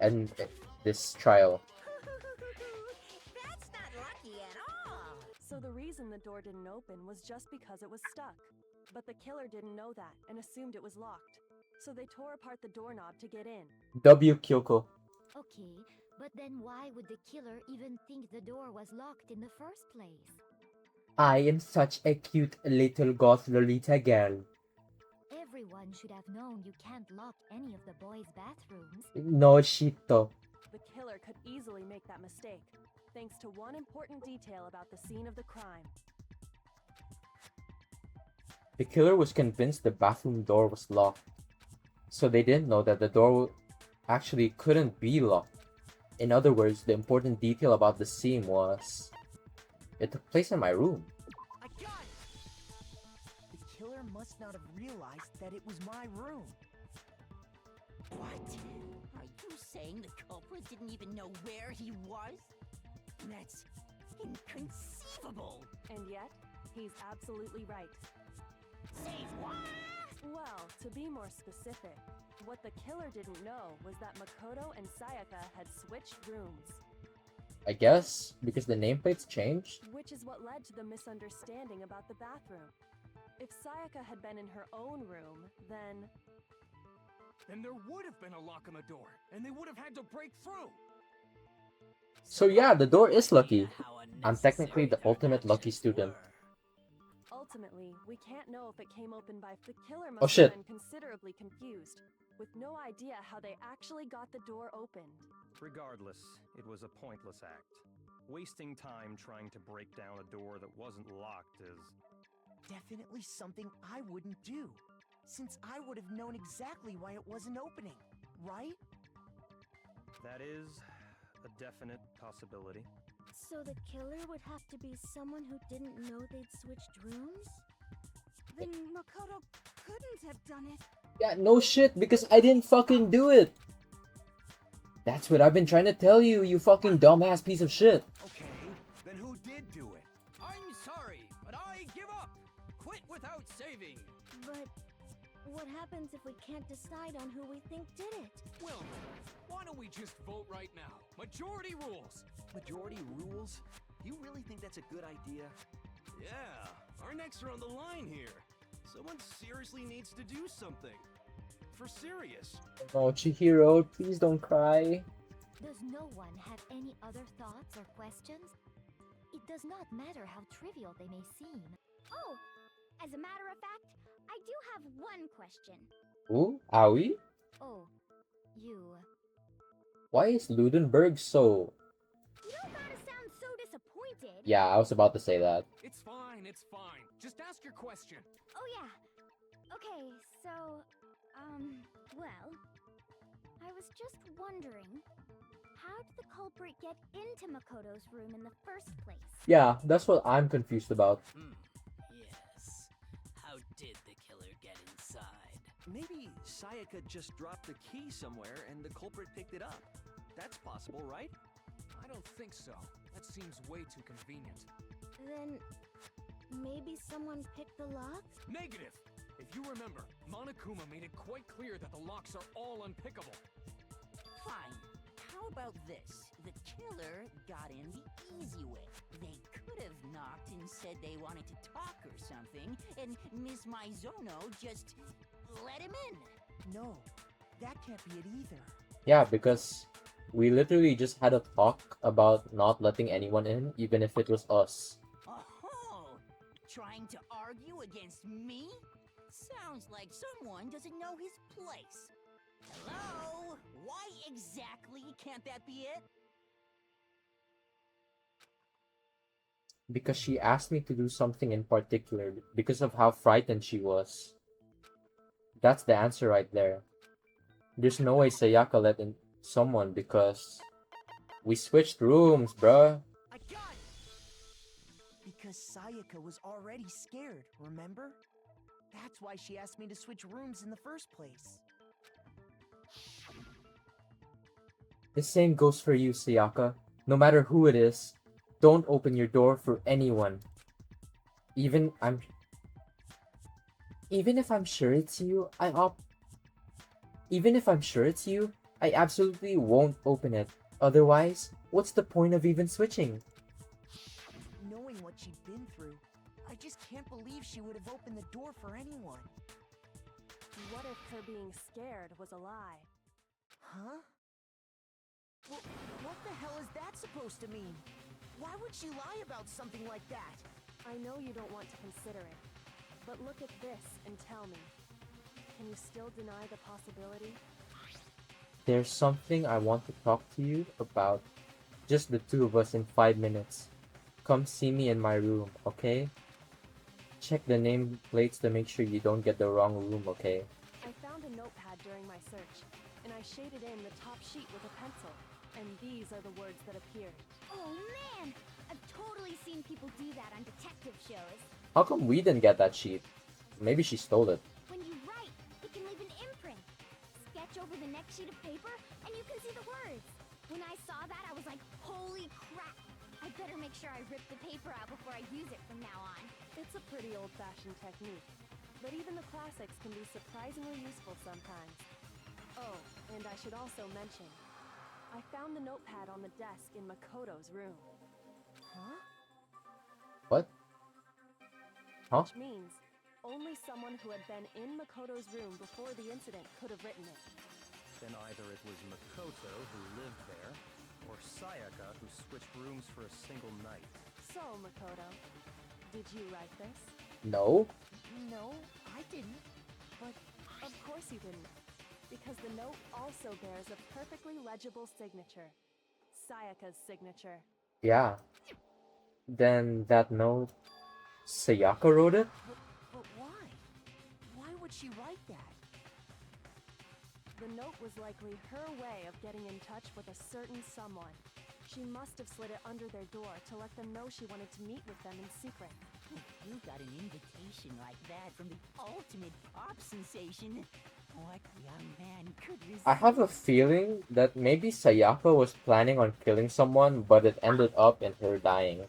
S1: and this trial.
S4: That's not lucky at all.
S10: So the reason the door didn't open was just because it was stuck. But the killer didn't know that and assumed it was locked. So they tore apart the doorknob to get in.
S1: W. Kyoko.
S2: Okay, but then why would the killer even think the door was locked in the first place?
S1: I am such a cute little goth Lolita girl.
S2: Everyone should have known you can't lock any of the boys' bathrooms.
S1: No shito.
S10: The killer could easily make that mistake, thanks to one important detail about the scene of the crime.
S1: The killer was convinced the bathroom door was locked, so they didn't know that the door actually couldn't be locked. In other words, the important detail about the scene was it took place in my room.
S5: I got it! The killer must not have realized that it was my room.
S4: What? Are you saying the culprit didn't even know where he was? That's inconceivable.
S10: And yet, he's absolutely right.
S4: Say what?
S10: Well, to be more specific, what the killer didn't know was that Makoto and Sayaka had switched rooms.
S1: I guess because the nameplates changed?
S10: Which is what led to the misunderstanding about the bathroom. If Sayaka had been in her own room, then
S8: Then there would have been a lock on the door, and they would have had to break through.
S1: So yeah, the door is lucky. I'm technically the ultimate lucky student.
S10: ultimately, we can't know if it came open by the killer must
S1: Oh, shit.
S10: have been considerably confused, with no idea how they actually got the door opened.
S3: Regardless, it was a pointless act. Wasting time trying to break down a door that wasn't locked is
S5: definitely something I wouldn't do, since I would have known exactly why it wasn't opening, right?
S3: That is a definite possibility.
S2: So the killer would have to be someone who didn't know they'd switched rooms?
S14: Then Makoto couldn't have done it.
S1: Yeah, no shit, because I didn't fucking do it. That's what I've been trying to tell you, you fucking dumbass piece of shit.
S9: Okay, then who did do it?
S8: I'm sorry, but I give up. Quit without saving.
S2: But what happens if we can't decide on who we think did it?
S8: Well, why don't we just vote right now? Majority rules.
S13: Majority rules? You really think that's a good idea?
S11: Yeah, our necks are on the line here. Someone seriously needs to do something. For serious.
S1: Oh, Chihiro, please don't cry.
S2: Does no one have any other thoughts or questions? It does not matter how trivial they may seem.
S14: Oh, as a matter of fact, I do have one question.
S1: Ooh, Aoi?
S2: Oh, you.
S1: Why is Ludenberg so...
S14: You don't gotta sound so disappointed.
S1: Yeah, I was about to say that.
S8: It's fine, it's fine. Just ask your question.
S14: Oh yeah. Okay, so, well, I was just wondering, how did the culprit get into Makoto's room in the first place?
S1: Yeah, that's what I'm confused about.
S12: Yes. How did the killer get inside?
S13: Maybe Sayaka just dropped the key somewhere and the culprit picked it up. That's possible, right?
S8: I don't think so. That seems way too convenient.
S2: Then maybe someone picked the lock?
S8: Negative! If you remember, Monokuma made it quite clear that the locks are all unpickable.
S4: Fine. How about this? The killer got in the easy way. They could have knocked and said they wanted to talk or something, and Miss Maizono just let him in.
S5: No, that can't be it either.
S1: Yeah, because we literally just had a talk about not letting anyone in, even if it was us.
S4: Oh, trying to argue against me? Sounds like someone doesn't know his place. Hello? Why exactly can't that be it?
S1: Because she asked me to do something in particular, because of how frightened she was. That's the answer right there. There's no way Sayaka let in someone because we switched rooms, bruh.
S5: I got it! Because Sayaka was already scared, remember? That's why she asked me to switch rooms in the first place.
S1: The same goes for you, Sayaka. No matter who it is, don't open your door for anyone. Even if I'm sure it's you, I absolutely won't open it. Otherwise, what's the point of even switching?
S5: Knowing what she'd been through, I just can't believe she would have opened the door for anyone.
S10: What if her being scared was a lie?
S5: Huh? Well, what the hell is that supposed to mean? Why would she lie about something like that?
S10: I know you don't want to consider it, but look at this and tell me. Can you still deny the possibility?
S1: There's something I want to talk to you about. Just the two of us in 5 minutes. Come see me in my room, okay? Check the nameplates to make sure you don't get the wrong room, okay?
S10: I found a notepad during my search, and I shaded in the top sheet with a pencil. And these are the words that appeared.
S14: Oh man! I've totally seen people do that on detective shows.
S1: How come we didn't get that sheet? Maybe she stole it.
S14: When you write, it can leave an imprint. Sketch over the next sheet of paper, and you can see the words. When I saw that, I was like, holy crap! I better make sure I rip the paper out before I use it from now on.
S10: It's a pretty old-fashioned technique, but even the classics can be surprisingly useful sometimes. Oh, and I should also mention, I found the notepad on the desk in Makoto's room.
S5: Huh?
S1: What? Huh?
S10: Which means only someone who had been in Makoto's room before the incident could have written it.
S3: Then either it was Makoto who lived there, or Sayaka who switched rooms for a single night.
S10: So, Makoto, did you write this?
S1: No?
S5: No, I didn't.
S10: But of course you didn't. Because the note also bears a perfectly legible signature. Sayaka's signature.
S1: Yeah. Then that note... Sayaka wrote it?
S5: But why? Why would she write that?
S10: The note was likely her way of getting in touch with a certain someone. She must have slid it under their door to let them know she wanted to meet with them in secret.
S4: You got an invitation like that from the ultimate pop sensation. What young man could resist?
S1: I have a feeling that maybe Sayaka was planning on killing someone, but it ended up in her dying.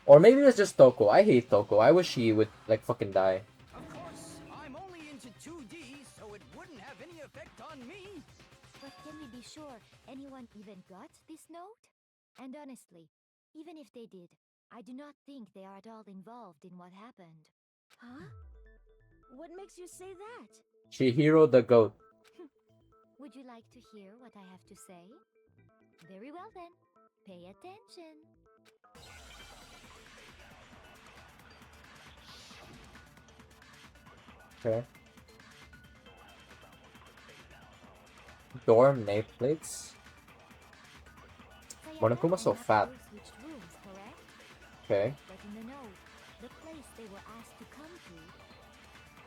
S1: Or maybe it was just Toko. I hate Toko. I wish she would, like, fucking die.
S11: Of course, I'm only into 2D, so it wouldn't have any effect on me.
S2: But can we be sure anyone even got this note? And honestly, even if they did, I do not think they are at all involved in what happened.
S14: Huh? What makes you say that?
S1: Chihiro the goat.
S2: Would you like to hear what I have to say? Very well then, pay attention.
S1: Okay. Dorm nameplates. Monokuma's so fat.
S2: Switched rooms, correct?
S1: Okay.
S2: But in the note, the place they were asked to come to,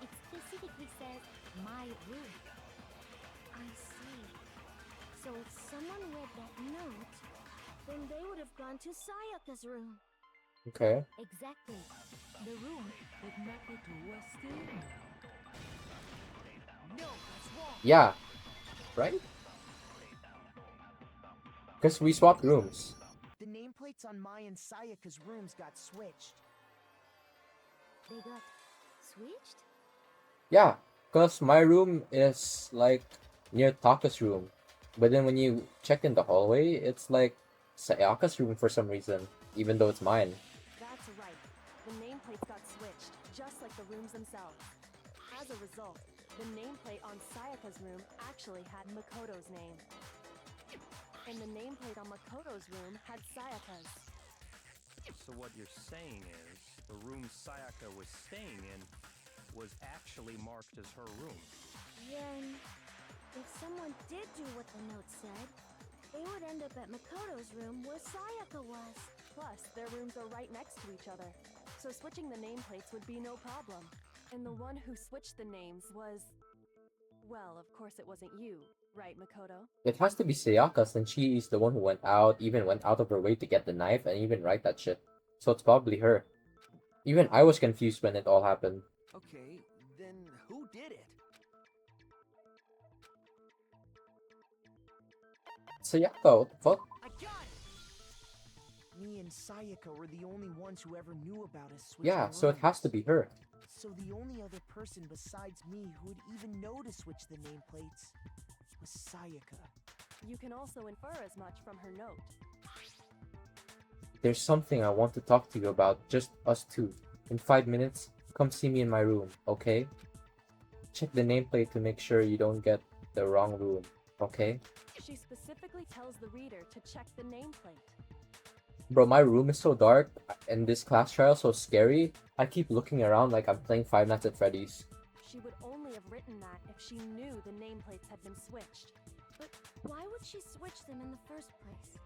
S2: it specifically says my room.
S14: I see. So if someone read that note, then they would have gone to Sayaka's room.
S1: Okay.
S2: Exactly. The room that Makoto was staying in.
S5: No, that's wrong.
S1: Yeah. Right? Because we swapped rooms.
S5: The nameplates on Mai and Sayaka's rooms got switched.
S2: They got switched?
S1: Yeah. Because my room is, like, near Taka's room. But then when you check in the hallway, it's, like, Sayaka's room for some reason. Even though it's mine.
S10: That's right. The nameplates got switched, just like the rooms themselves. As a result, the nameplate on Sayaka's room actually had Makoto's name. And the nameplate on Makoto's room had Sayaka's.
S3: So what you're saying is, the room Sayaka was staying in was actually marked as her room.
S14: Then, if someone did do what the note said, they would end up at Makoto's room where Sayaka was.
S10: Plus, their rooms are right next to each other, so switching the nameplates would be no problem. And the one who switched the names was... Well, of course it wasn't you, right, Makoto?
S1: It has to be Sayaka since she is the one who even went out of her way to get the knife and even write that shit. So it's probably her. Even I was confused when it all happened.
S13: Okay, then who did it?
S1: Sayaka, what the fuck?
S5: I got it! Me and Sayaka were the only ones who ever knew about us switching
S1: Yeah, so it has to be her.
S5: So the only other person besides me who would even know to switch the nameplates was Sayaka.
S10: You can also infer as much from her note.
S1: There's something I want to talk to you about, just us two. In 5 minutes, come see me in my room, okay? Check the nameplate to make sure you don't get the wrong room, okay?
S10: She specifically tells the reader to check the nameplate.
S1: Bro, my room is so dark, and this class trial so scary, I keep looking around like I'm playing Five Nights at Freddy's.
S10: She would only have written that if she knew the nameplates had been switched.
S14: But why would she switch them in the first place?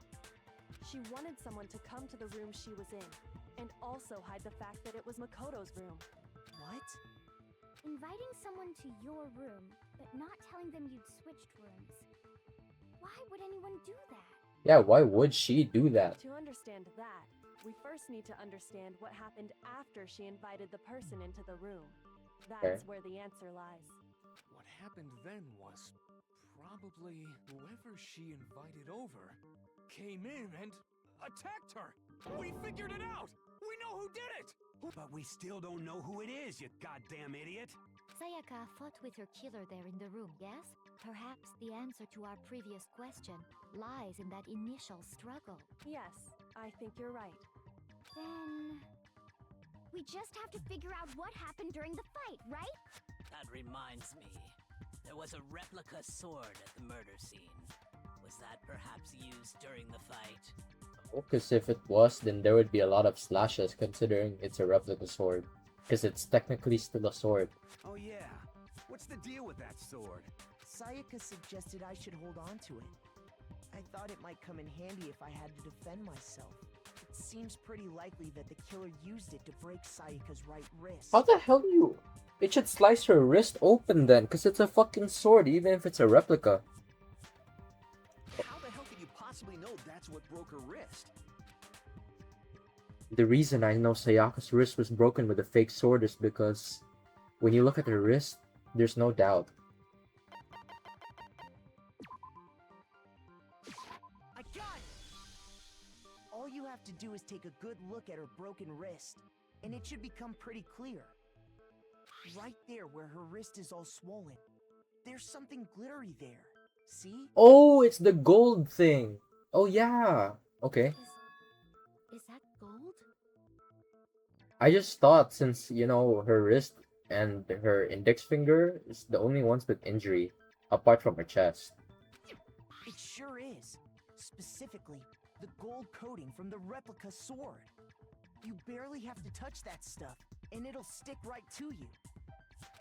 S10: She wanted someone to come to the room she was in, and also hide the fact that it was Makoto's room.
S5: What?
S14: Inviting someone to your room, but not telling them you'd switched rooms. Why would anyone do that?
S1: Yeah, why would she do that?
S10: To understand that, we first need to understand what happened after she invited the person into the room. That's where the answer lies.
S8: What happened then was probably whoever she invited over came in and attacked her. We figured it out! We know who did it!
S9: But we still don't know who it is, you goddamn idiot!
S2: Sayaka fought with her killer there in the room, yes? Perhaps the answer to our previous question lies in that initial struggle.
S10: Yes, I think you're right.
S14: Then... we just have to figure out what happened during the fight, right?
S12: That reminds me. There was a replica sword at the murder scene. Was that perhaps used during the fight?
S1: Because if it was, then there would be a lot of slashes considering it's a replica sword. Because it's technically still a sword.
S9: Oh yeah, what's the deal with that sword?
S5: Sayaka suggested I should hold on to it. I thought it might come in handy if I had to defend myself. seems pretty likely that the killer used it to break Sayaka's right wrist.
S1: How the hell do you? It should slice her wrist open then, because it's a fucking sword, even if it's a replica.
S13: How the hell could you possibly know that's what broke her wrist?
S1: The reason I know Sayaka's wrist was broken with a fake sword is because when you look at her wrist, there's no doubt.
S5: I got it! All you have to do is take a good look at her broken wrist, and it should become pretty clear. Right there where her wrist is all swollen, there's something glittery there. See?
S1: Oh, it's the gold thing. Oh yeah. Okay.
S2: Is that gold?
S1: I just thought since, you know, her wrist and her index finger is the only ones with injury, apart from her chest.
S5: It sure is. Specifically, the gold coating from the replica sword. You barely have to touch that stuff, and it'll stick right to you.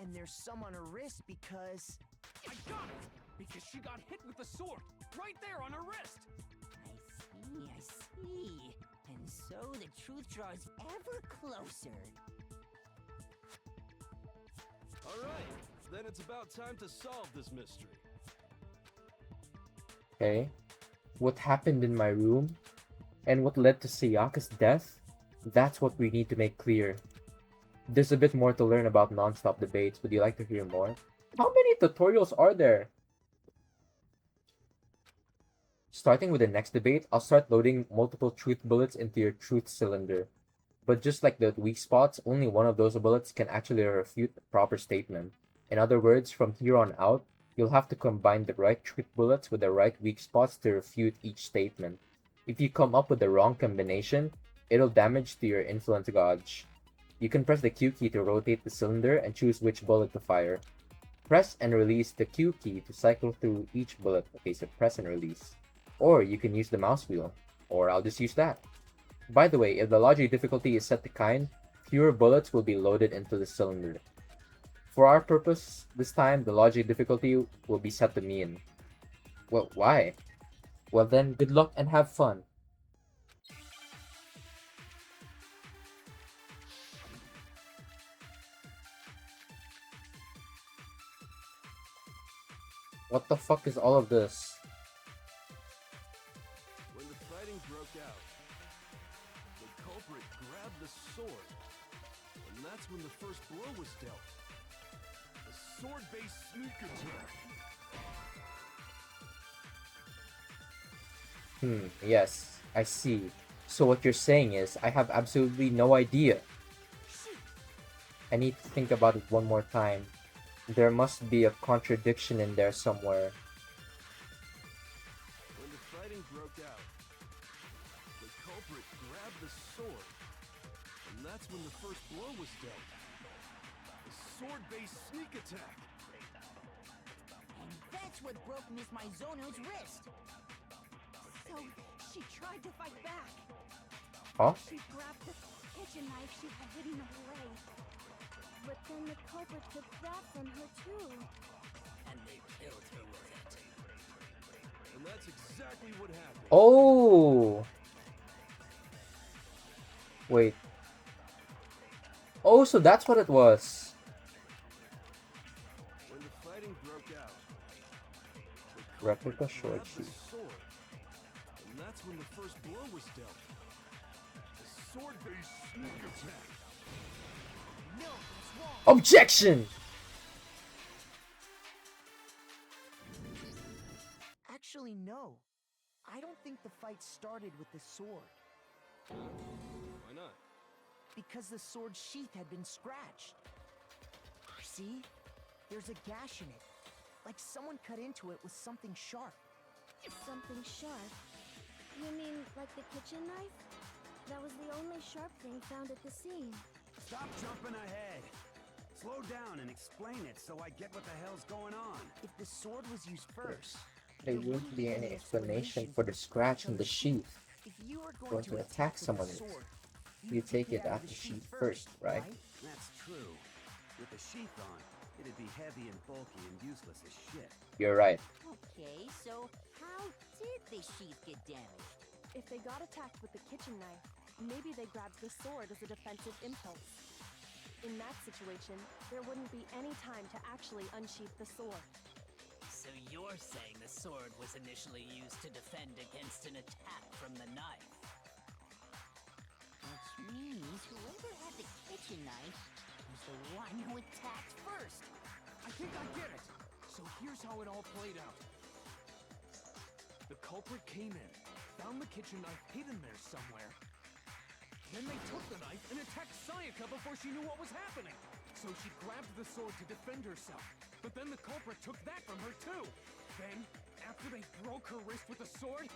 S5: And there's some on her wrist because...
S8: I got it! Because she got hit with the sword, right there on her wrist!
S4: I see. And so the truth draws ever closer.
S11: Alright, then it's about time to solve this mystery.
S1: Okay. What happened in my room? And what led to Sayaka's death? That's what we need to make clear. There's a bit more to learn about non-stop debates. Would you like to hear more? How many tutorials are there? Starting with the next debate, I'll start loading multiple truth bullets into your truth cylinder. But just like the weak spots, only one of those bullets can actually refute the proper statement. In other words, from here on out, you'll have to combine the right truth bullets with the right weak spots to refute each statement. If you come up with the wrong combination, it'll damage to your influence gauge. You can press the Q key to rotate the cylinder and choose which bullet to fire. Press and release the Q key to cycle through each bullet. Okay, so press and release. Or you can use the mouse wheel. Or I'll just use that. By the way, if the logic difficulty is set to kind, fewer bullets will be loaded into the cylinder. For our purpose, this time the logic difficulty will be set to mean. Well, why? Well then, good luck and have fun. What the fuck is all of this?
S11: When the fighting broke out, the culprit grabbed the sword, and that's when the first blow was dealt. A sword-based sneak attack.
S1: Yes, I see. So what you're saying is, I have absolutely no idea. I need to think about it one more time. There must be a contradiction in there somewhere.
S11: When the fighting broke out, the culprit grabbed the sword, and that's when the first blow was dealt. A sword-based sneak attack.
S4: And that's what broke Miss Mizono's wrist.
S14: So, she tried to fight back.
S1: Huh?
S14: She grabbed the kitchen knife she had hidden away. But then the culprit took that from her too.
S12: And they killed her with it.
S11: And that's exactly what happened.
S1: Oh! Wait. Oh, so that's what it was.
S11: When the fighting broke out, the
S1: Replica
S11: culprit
S1: short
S11: grabbed the
S1: sheet.
S11: sword, and that's when the first blow was dealt. A sword-based sneak attack.
S5: No, it's wrong.
S1: Objection!
S5: Actually, no. I don't think the fight started with the sword.
S11: Why not?
S5: Because the sword sheath had been scratched. See? There's a gash in it. Like someone cut into it with something sharp.
S2: Something sharp? You mean like the kitchen knife? That was the only sharp thing found at the scene.
S9: Stop jumping ahead. Slow down and explain it so I get what the hell's going on.
S5: If the sword was used first,
S1: There wouldn't be any explanation for the scratch in the sheath.
S5: if you were
S1: Going
S5: going
S1: to
S5: to
S1: attack
S5: with
S1: someone
S5: a
S1: with
S5: sword,
S1: You take it out the sheath first, right?
S9: That's true. With the sheath on, it'd be heavy and bulky and useless as shit.
S1: You're right.
S4: Okay, so how did the sheath get damaged?
S10: If they got attacked with the kitchen knife, maybe they grabbed the sword as a defensive impulse. In that situation, there wouldn't be any time to actually unsheath the sword.
S12: So you're saying the sword was initially used to defend against an attack from the knife?
S4: Which means whoever had the kitchen knife was the one who attacked first.
S8: I think I get it. So here's how it all played out. The culprit came in, found the kitchen knife hidden there somewhere. Then they took the knife and attacked Sayaka before she knew what was happening. So she grabbed the sword to defend herself. But then the culprit took that from her too. Then, after they broke her wrist with the sword,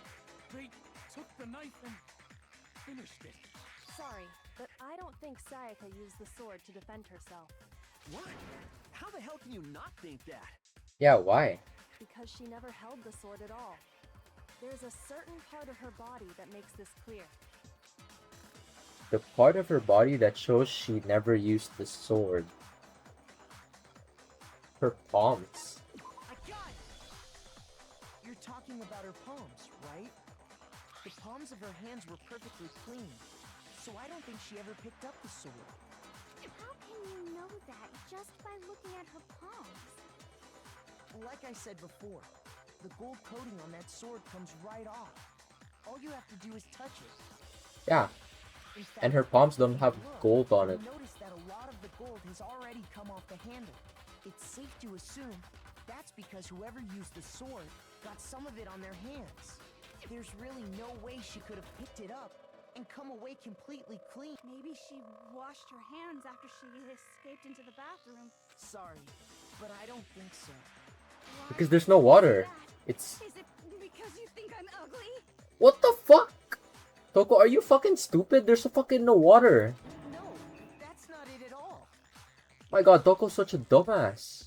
S8: they took the knife and finished it.
S10: Sorry, but I don't think Sayaka used the sword to defend herself.
S13: What? How the hell can you not think that?
S1: Yeah, why?
S10: Because she never held the sword at all. There's a certain part of her body that makes this clear.
S1: The part of her body that shows she never used the sword. Her palms.
S5: I got it! You're talking about her palms, right? The palms of her hands were perfectly clean, so I don't think she ever picked up the sword.
S14: How can you know that just by looking at her palms?
S5: Like I said before, the gold coating on that sword comes right off. All you have to do is touch it.
S1: Yeah.
S5: In fact,
S1: And her palms don't have
S5: if you look,
S1: gold on it.
S5: you'll notice that a lot of the gold has already come off the handle. It's safe to assume that's because whoever used the sword got some of it on their hands. There's really no way she could have picked it up and come away completely clean.
S15: Maybe she washed her hands after she escaped into the bathroom.
S5: Sorry, but I don't think so.
S1: Because there's no water. It's...
S15: Is it because you think I'm ugly?
S1: What the fuck? Toko, are you fucking stupid? There's fucking no water.
S5: No, that's not it at all.
S1: My god, Toko's such a dumbass.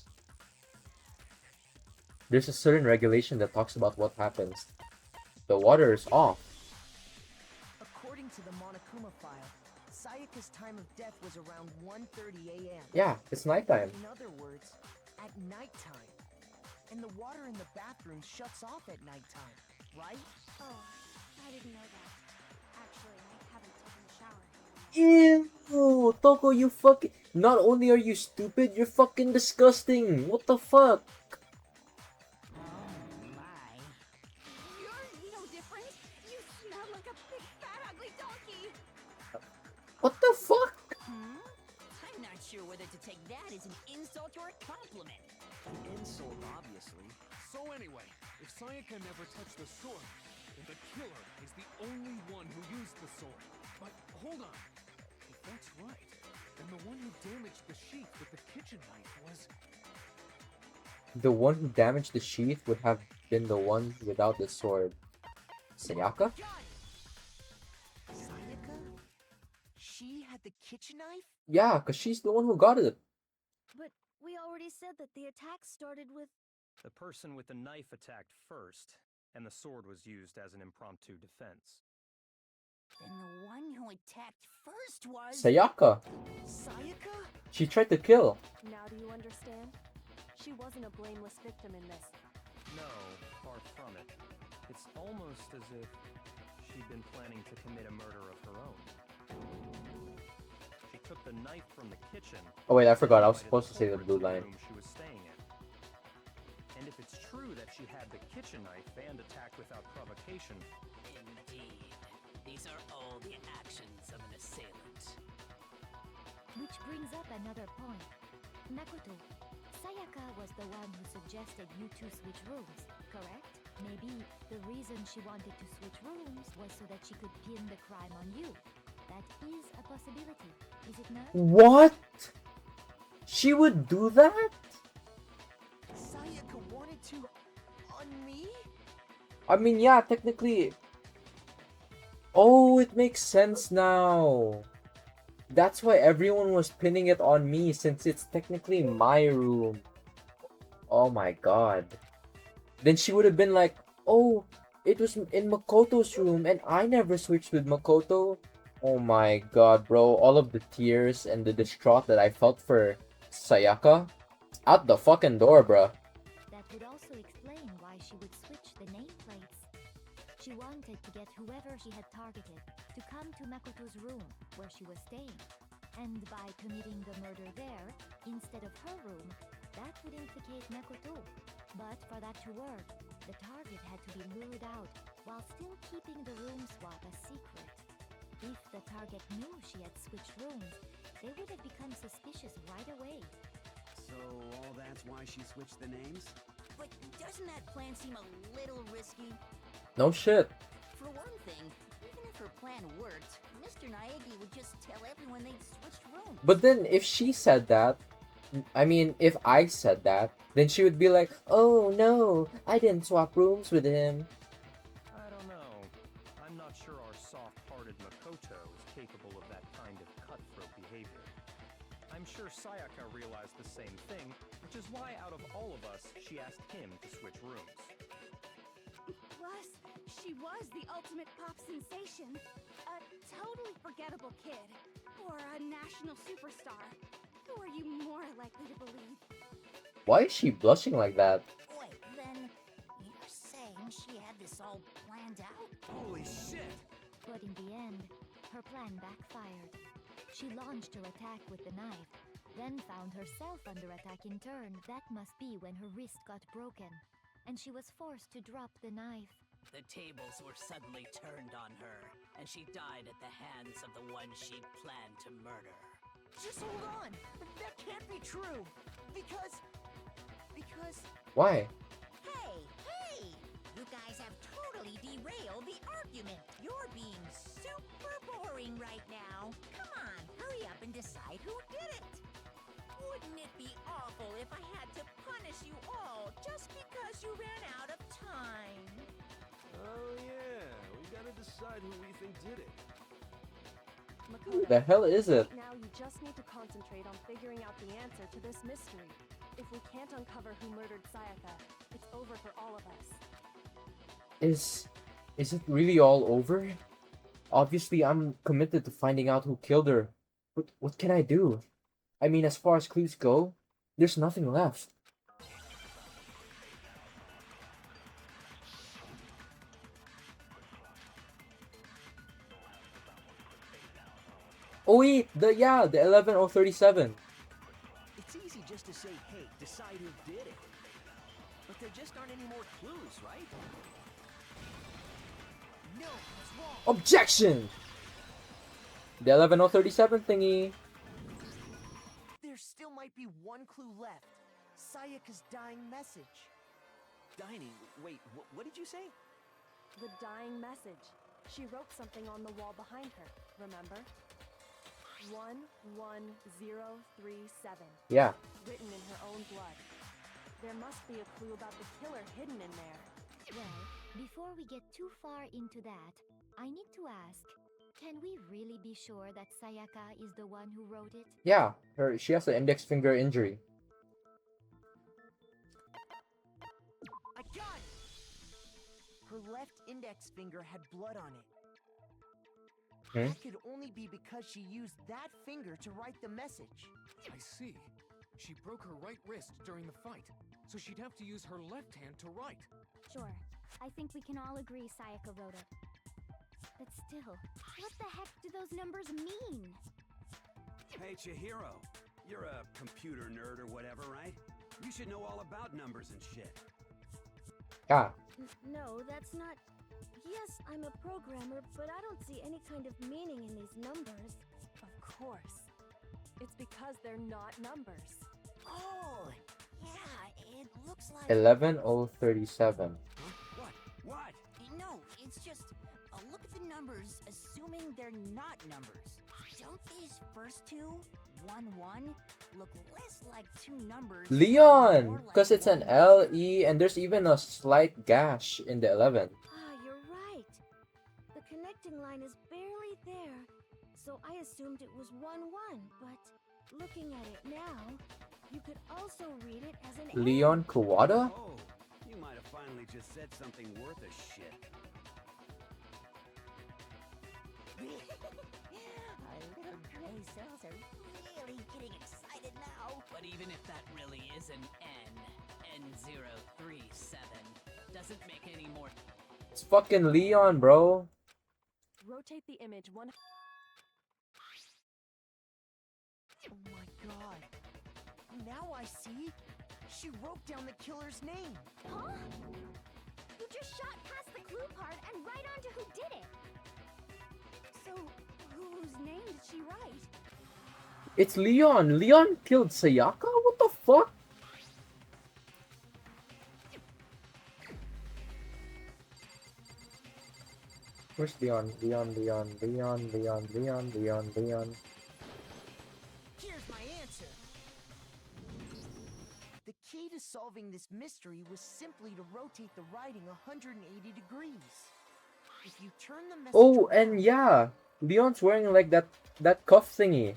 S1: There's a certain regulation that talks about what happens. The water is off.
S5: According to the Monokuma file, Sayaka's time of death was around 1:30 a.m.
S1: Yeah, it's nighttime.
S5: In other words, at nighttime. And the water in the bathroom shuts off at nighttime, right?
S15: Oh, I didn't know that. Actually, I haven't taken a shower here.
S1: Ew, Toko, you fucking... Not only are you stupid, you're fucking disgusting. What the fuck?
S15: You're no different. You smell like a big, fat, ugly donkey.
S1: What the fuck?
S4: I'm not sure whether to take that as an insult or a compliment.
S13: An insult, obviously.
S8: So anyway, if Sayaka never touched the sword, then the killer is the only one who used the sword. But hold on. If that's right, then the one who damaged the sheath with the kitchen knife was...
S1: The one who damaged the sheath would have been the one without the sword. Sayaka?
S5: Sayaka? She had the kitchen knife?
S1: Yeah, because she's the one who got it.
S2: But we already said that the attack started with...
S3: The person with the knife attacked first, and the sword was used as an impromptu defense.
S4: Then the one who attacked first was...
S1: Sayaka.
S5: Sayaka?
S1: She tried to kill.
S10: Now do you understand? She wasn't a blameless victim in this.
S3: No, far from it. It's almost as if she'd been planning to commit a murder of her own. She took the knife from the kitchen.
S1: Oh wait, I forgot. I was supposed to say the blue line.
S3: Room she was staying in. And if it's true that she had the kitchen knife and attacked without provocation,
S12: Indeed. These are all the actions of an assailant.
S2: Which brings up another point. Nakoto, Sayaka was the one who suggested you two switch rooms, correct? Maybe the reason she wanted to switch rooms was so that she could pin the crime on you. That is a possibility, is it not?
S1: What? She would do that?
S5: Sayaka wanted to... on me?
S1: I mean, yeah, technically... Oh, it makes sense now. That's why everyone was pinning it on me, since it's technically my room. Oh my god. Then she would have been like, oh, it was in Makoto's room and I never switched with Makoto. Oh my god, bro. All of the tears and the distraught that I felt for Sayaka. Out the fucking door, bruh.
S2: That would also explain why she would switch the nameplates. She wanted to get whoever she had targeted to come to Makoto's room where she was staying. And by committing the murder there, instead of her room, that would implicate Makoto. But for that to work, the target had to be lured out while still keeping the room swap a secret. If the target knew she had switched rooms, they would have become suspicious right away.
S9: So all that's why she switched the names?
S4: But doesn't that plan seem a little risky?
S1: No shit.
S4: For one thing, even if her plan worked, Mr. Naegi would just tell everyone they'd switched rooms.
S1: But then if she said that, I mean, if I said that, then she would be like, oh no, I didn't swap rooms with him.
S3: I don't know. I'm not sure our soft-hearted Makoto is capable of that kind of cutthroat behavior. I'm sure Sayaka realized the same thing, which is why out of all of us, she asked him to switch rooms.
S15: Plus, she was the ultimate pop sensation. A totally forgettable kid. Or a national superstar. Who are you more likely to believe?
S1: Why is she blushing like that?
S4: Wait, then you're saying she had this all planned out?
S9: Holy shit!
S2: But in the end, her plan backfired. She launched her attack with the knife, then found herself under attack in turn. That must be when her wrist got broken, and she was forced to drop the knife.
S12: The tables were suddenly turned on her, and she died at the hands of the one she'd planned to murder.
S5: Just hold on! That can't be true! Because...
S1: Why?
S4: Hey! You guys have totally derailed the argument. You're being super boring right now. Come on, hurry up and decide who did it. Wouldn't it be awful if I had to punish you all just because you ran out of time?
S11: Oh yeah, we gotta decide who we think did it.
S1: Who the hell is it?
S10: Right now you just need to concentrate on figuring out the answer to this mystery. If we can't uncover who murdered Sayaka, it's over for all of us.
S1: Is it really all over? Obviously, I'm committed to finding out who killed her. But what can I do? I mean, as far as clues go, there's nothing left. Oh wait, the 11037.
S13: It's easy just to say, hey, decide who did it. But there just aren't any more clues, right?
S5: No, it's wrong!
S1: Objection! The 11037 thingy.
S5: There still might be one clue left. Sayaka's dying message.
S13: Dining, wait, what did you say?
S10: The dying message. She wrote something on the wall behind her, remember? 11037.
S1: Yeah.
S10: Written in her own blood. There must be a clue about the killer hidden in there.
S2: Well, before we get too far into that, I need to ask, can we really be sure that Sayaka is the one who wrote it?
S1: Yeah, she has an index finger injury.
S5: I got it! Her left index finger had blood on it. That could only be because she used that finger to write the message.
S8: I see. She broke her right wrist during the fight, so she'd have to use her left hand to write.
S14: Sure. I think we can all agree Sayaka wrote it. But still, what the heck do those numbers mean?
S9: Hey, Chihiro. You're a computer nerd or whatever, right? You should know all about numbers and shit.
S1: Yeah.
S15: No, that's not... Yes, I'm a programmer, but I don't see any kind of meaning in these numbers.
S10: Of course. It's because they're not numbers.
S4: Oh, yeah, it looks like...
S1: 11037.
S9: What?
S4: No, it's just... look at the numbers, assuming they're not numbers. Don't these first two, 1-1, look less like two numbers...
S1: Leon! Because it's an L-E and there's even a slight gash in the 11.
S15: Ah, you're right. The connecting line is barely there, so I assumed it was 1-1, but looking at it now, you could also read it as an
S1: Leon Kawada?
S9: Oh, you might have finally just said something worth a shit.
S4: Our little gray cells are really getting excited now.
S12: But even if that really is an N, N037, doesn't make any more
S1: It's fucking Leon, bro.
S10: Rotate the image one.
S5: Oh my god. Now I see. She wrote down the killer's name.
S14: Huh? You just shot past the clue part and right onto who did it.
S15: So, whose name did she write?
S1: It's Leon. Leon killed Sayaka? What the fuck? Where's Leon? Leon.
S5: Here's my answer. The key to solving this mystery was simply to rotate the writing 180 degrees. If you turn the message
S1: Oh,
S5: around,
S1: and yeah, Leon's wearing like that cuff thingy,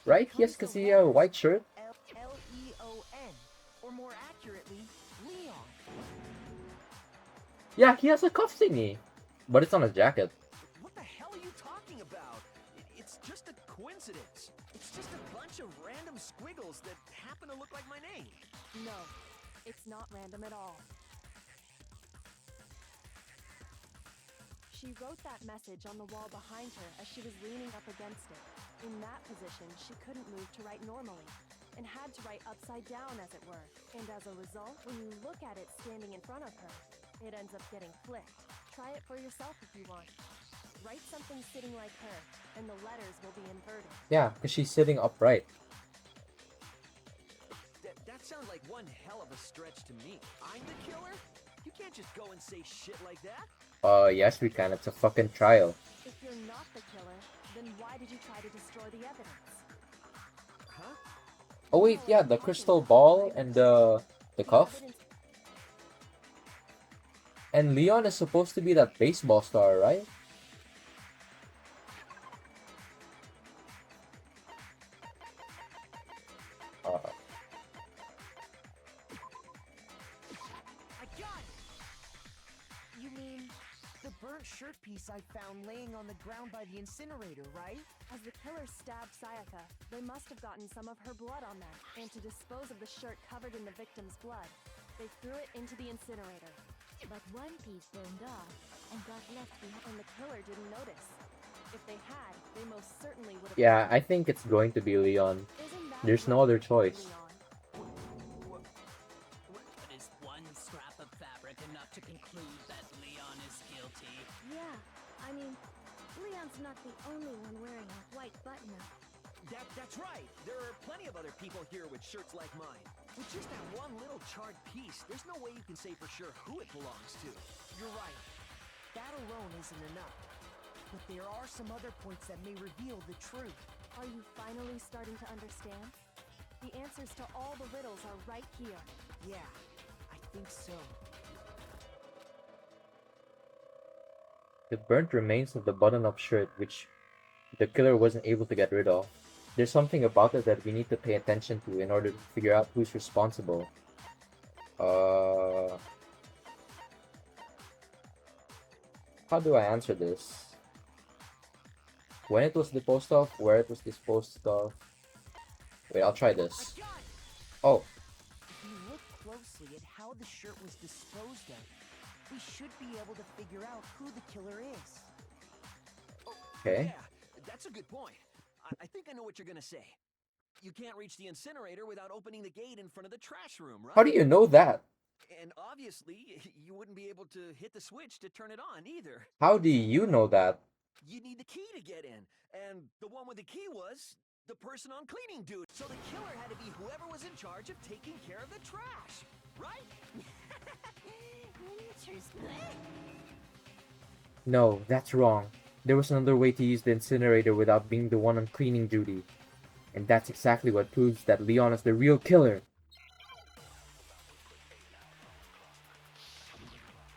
S1: right? Yes, cause he has a white shirt.
S5: Leon, or more accurately, Leon.
S1: Yeah, he has a cuff thingy, but it's on his jacket.
S13: What the hell are you talking about? It's just a coincidence. It's just a bunch of random squiggles that happen to look like my name.
S10: No, it's not random at all. She wrote that message on the wall behind her as she was leaning up against it. In that position, she couldn't move to write normally, and had to write upside down, as it were. And as a result, when you look at it standing in front of her, it ends up getting flipped. Try it for yourself if you want. Write something sitting like her, and the letters will be inverted.
S1: Yeah, cause she's sitting upright.
S13: That sounds like one hell of a stretch to me. I'm the killer? You can't just go and say shit like that.
S1: Yes, we can. It's a fucking trial.
S10: If you're not the killer, then why did you try to destroy the evidence?
S13: Huh?
S1: Oh wait, yeah, the crystal ball and the cuff. And Leon is supposed to be that baseball star, right?
S5: I got it! You mean the burnt shirt piece I found laying on the ground by the incinerator, right?
S10: As the killer stabbed Sayaka, they must have gotten some of her blood on them, and to dispose of the shirt covered in the victim's blood, they threw it into the incinerator.
S2: But one piece burned off and got left behind.
S10: And the killer didn't notice. If they had, they most certainly would have...
S1: Yeah, I think it's going to be Leon. There's no other choice.
S12: But is one scrap of fabric enough to conclude that Leon is guilty?
S2: Yeah, I mean, Leon's not the only one wearing a white button-up.
S13: That's right. There are plenty of other people here with shirts like mine. With just that one little charred piece, there's no way you can say for sure who it belongs to.
S5: You're right. That alone isn't enough. But there are some other points that may reveal the truth.
S10: Are you finally starting to understand? The answers to all the riddles are right here.
S5: Yeah, I think so.
S1: The burnt remains of the button-up shirt, which the killer wasn't able to get rid of. There's something about it that we need to pay attention to in order to figure out who's responsible. How do I answer this? When it was disposed of, where it was disposed of. Wait, I'll try this. Oh,
S5: If you look closely at how the shirt was disposed of, we should be able to figure out who the killer is.
S1: okay.
S13: Yeah, that's a good point. I think I know what you're gonna say. You can't reach the incinerator without opening the gate in front of the trash room, right?
S1: How do you know that?
S13: And obviously, you wouldn't be able to hit the switch to turn it on either.
S1: How do you know that?
S13: You need the key to get in, and the one with the key was the person on cleaning duty. So the killer had to be whoever was in charge of taking care of the trash, right?
S14: Interesting.
S1: No, that's wrong. There was another way to use the incinerator without being the one on cleaning duty. And that's exactly what proves that Leon is the real killer.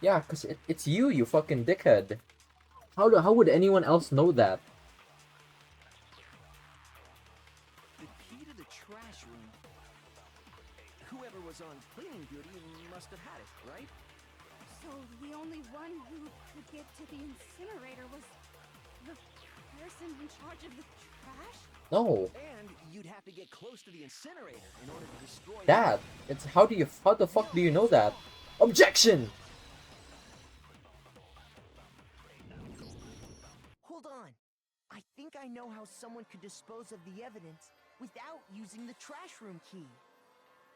S1: Yeah, cause it's you, you fucking dickhead. How would anyone else know that?
S13: The key to the trash room. Whoever was on cleaning duty must have had it, right?
S15: So the only one who could get to the incinerator was the person in charge of the trash?
S1: No.
S13: And you'd have to get close to the incinerator in order to destroy
S1: That. It's how the fuck do you know that? Objection!
S5: I think I know how someone could dispose of the evidence without using the trash room key.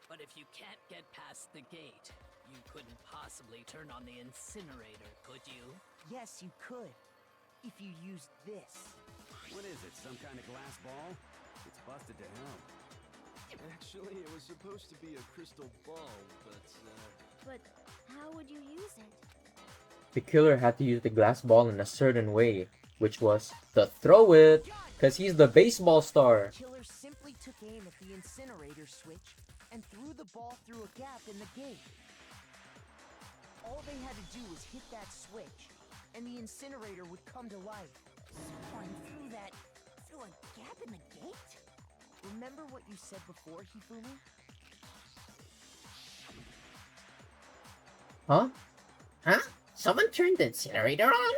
S12: But if you can't get past the gate, you couldn't possibly turn on the incinerator, could you?
S5: Yes, you could. If you used this.
S9: What is it, some kind of glass ball? It's busted to hell.
S11: Actually, it was supposed to be a crystal ball,
S2: But how would you use it?
S1: The killer had to use the glass ball in a certain way, which was to throw it, because he's the baseball star.
S5: The killer simply took aim at the incinerator switch and threw the ball through a gap in the gate. All they had to do was hit that switch, and the incinerator would come to life.
S4: Someone threw a gap in the gate?
S5: Remember what you said before, Hifumi?
S7: Huh? Huh? Someone turned the incinerator on?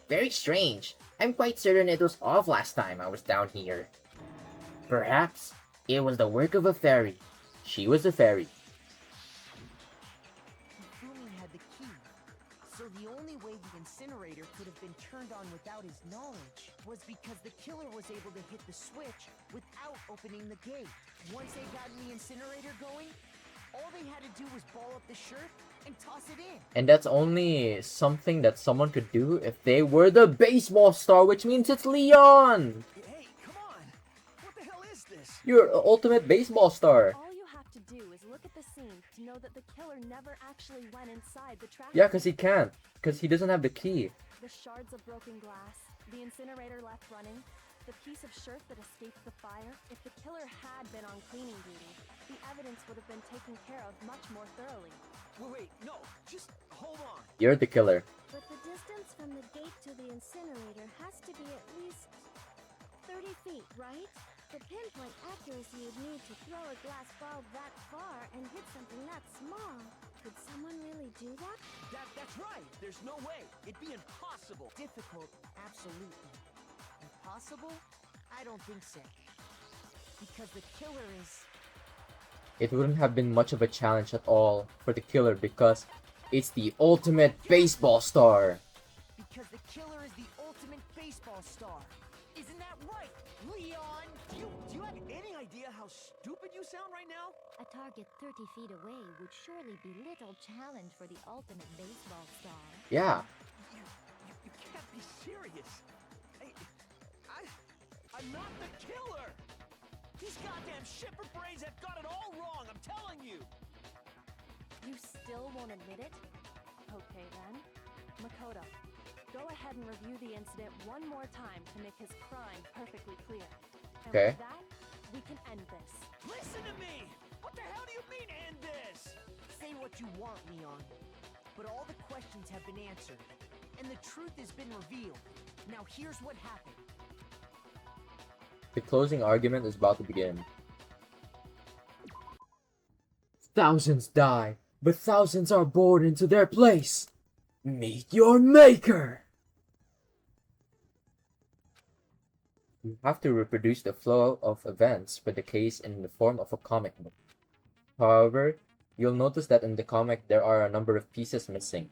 S7: Very strange. I'm quite certain it was off last time I was down here. Perhaps it was the work of a fairy. She was a fairy.
S5: Hifumi had the key, so the only way the incinerator could have been turned on without his knowledge was because the killer was able to hit the switch without opening the gate. Once they got the incinerator going, all they had to do was ball up the shirt and toss it in.
S1: And that's only something that someone could do if they were the baseball star, which means it's Leon!
S13: Hey, come on! What the hell is this?
S1: You're an ultimate baseball star.
S10: All you have to do is look at the scene to know that the killer never actually went inside the trash.
S1: Yeah, because he can't. Because he doesn't have the key.
S10: The shards of broken glass, the incinerator left running, the piece of shirt that escaped the fire. If the killer had been on cleaning duty, the evidence would have been taken care of much more thoroughly.
S13: Wait, no, just hold on.
S1: You're the killer.
S2: But the distance from the gate to the incinerator has to be at least 30 feet, right? The pinpoint accuracy you'd need to throw a glass ball that far and hit something that small. Could someone really do that?
S13: That's right. There's no way. It'd be impossible.
S5: Difficult, absolutely. Impossible? I don't think so. Because the killer is...
S1: It wouldn't have been much of a challenge at all for the killer because it's the ultimate baseball star.
S5: Because the killer is the ultimate baseball star. Isn't that right, Leon?
S13: Do you have any idea how stupid you sound right now?
S2: A target 30 feet away would surely be little challenge for the ultimate baseball star.
S1: Yeah.
S13: You can't be serious. I'm not the killer! These goddamn shipper brains have got it all wrong, I'm telling you!
S10: You still won't admit it? Okay then. Makoto, go ahead and review the incident one more time to make his crime perfectly clear. And
S1: Okay.
S10: with that, we can end this.
S13: Listen to me! What the hell do you mean, end this?
S5: Say what you want, Leon. But all the questions have been answered, and the truth has been revealed. Now here's what happened.
S1: The closing argument is about to begin. Thousands die, but thousands are born into their place. Meet your maker! You have to reproduce the flow of events for the case in the form of a comic book. However, you'll notice that in the comic there are a number of pieces missing.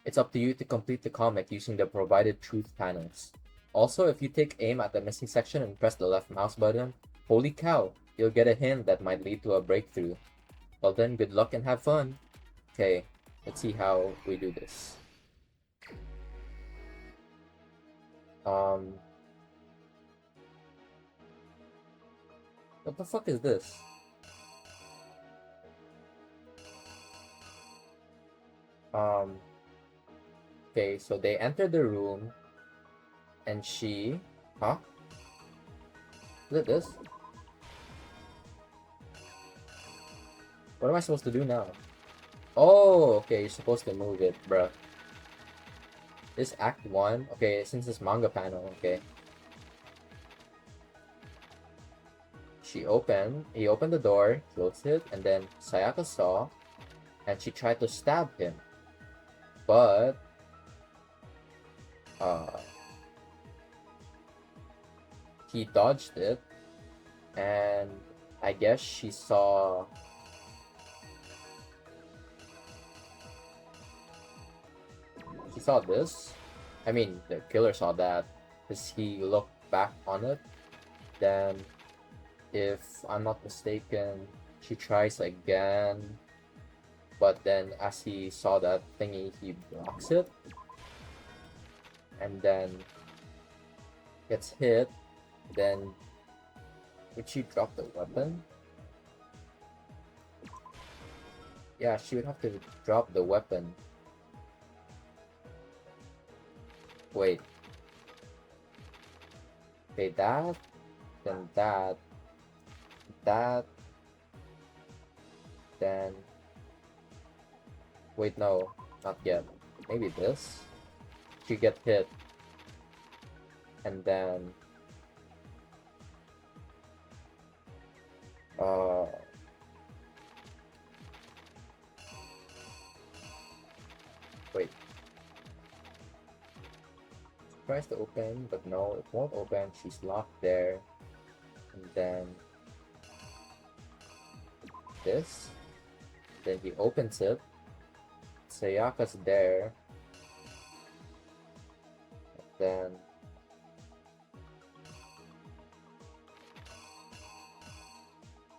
S1: It's up to you to complete the comic using the provided truth panels. Also, if you take aim at the missing section and press the left mouse button, holy cow, you'll get a hint that might lead to a breakthrough. Well then, good luck and have fun. Okay, let's see how we do this. What the fuck is this? Okay, so they enter the room and she... Huh? Is it this? What am I supposed to do now? Oh, okay, you're supposed to move it, bruh. This Act 1? Okay, since it's manga panel, okay. He opened the door, closed it, and then Sayaka saw, and she tried to stab him. But... he dodged it, and I guess she saw... She saw this. I mean, the killer saw that, because he looked back on it. Then, if I'm not mistaken, she tries again. But then, as he saw that thingy, he blocks it. And then gets hit. Then, would she drop the weapon? Yeah, she would have to drop the weapon. Wait. Okay, that, then that, then... Wait, no, not yet. Maybe this? She get hit. And then... Wait. Tries to open, but no, it won't open. She's locked there. And then this. Then he opens it. Sayaka's there. And then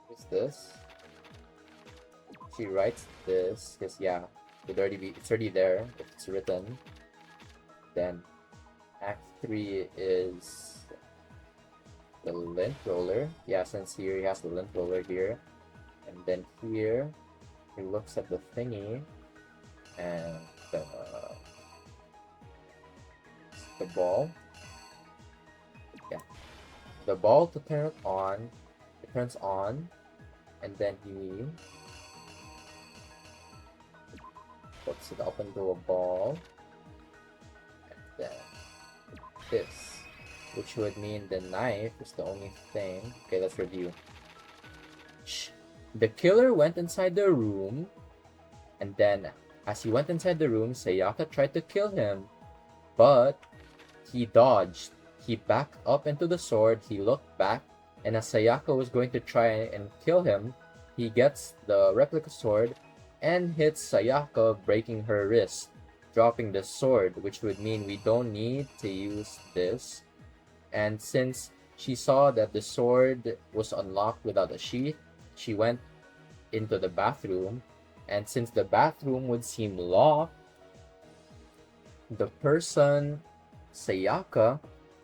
S1: what's this? She writes this because yeah, it's already there if it's written. Then Act 3 is the lint roller. Yeah, since here he has the lint roller here. And then here, he looks at the thingy. And the ball. Yeah. The ball to turn it on. It turns on. And then he puts it up into a ball. And then this, which would mean the knife is the only thing. Okay, let's review. The killer went inside the room, and then as he went inside the room, Sayaka tried to kill him, but he dodged. He backed up into the sword, he looked back, and as Sayaka was going to try and kill him, he gets the replica sword and hits Sayaka, breaking her wrist, dropping the sword, which would mean we don't need to use this. And since she saw that the sword was unlocked without a sheath, she went into the bathroom. And since the bathroom would seem locked, the person, Sayaka,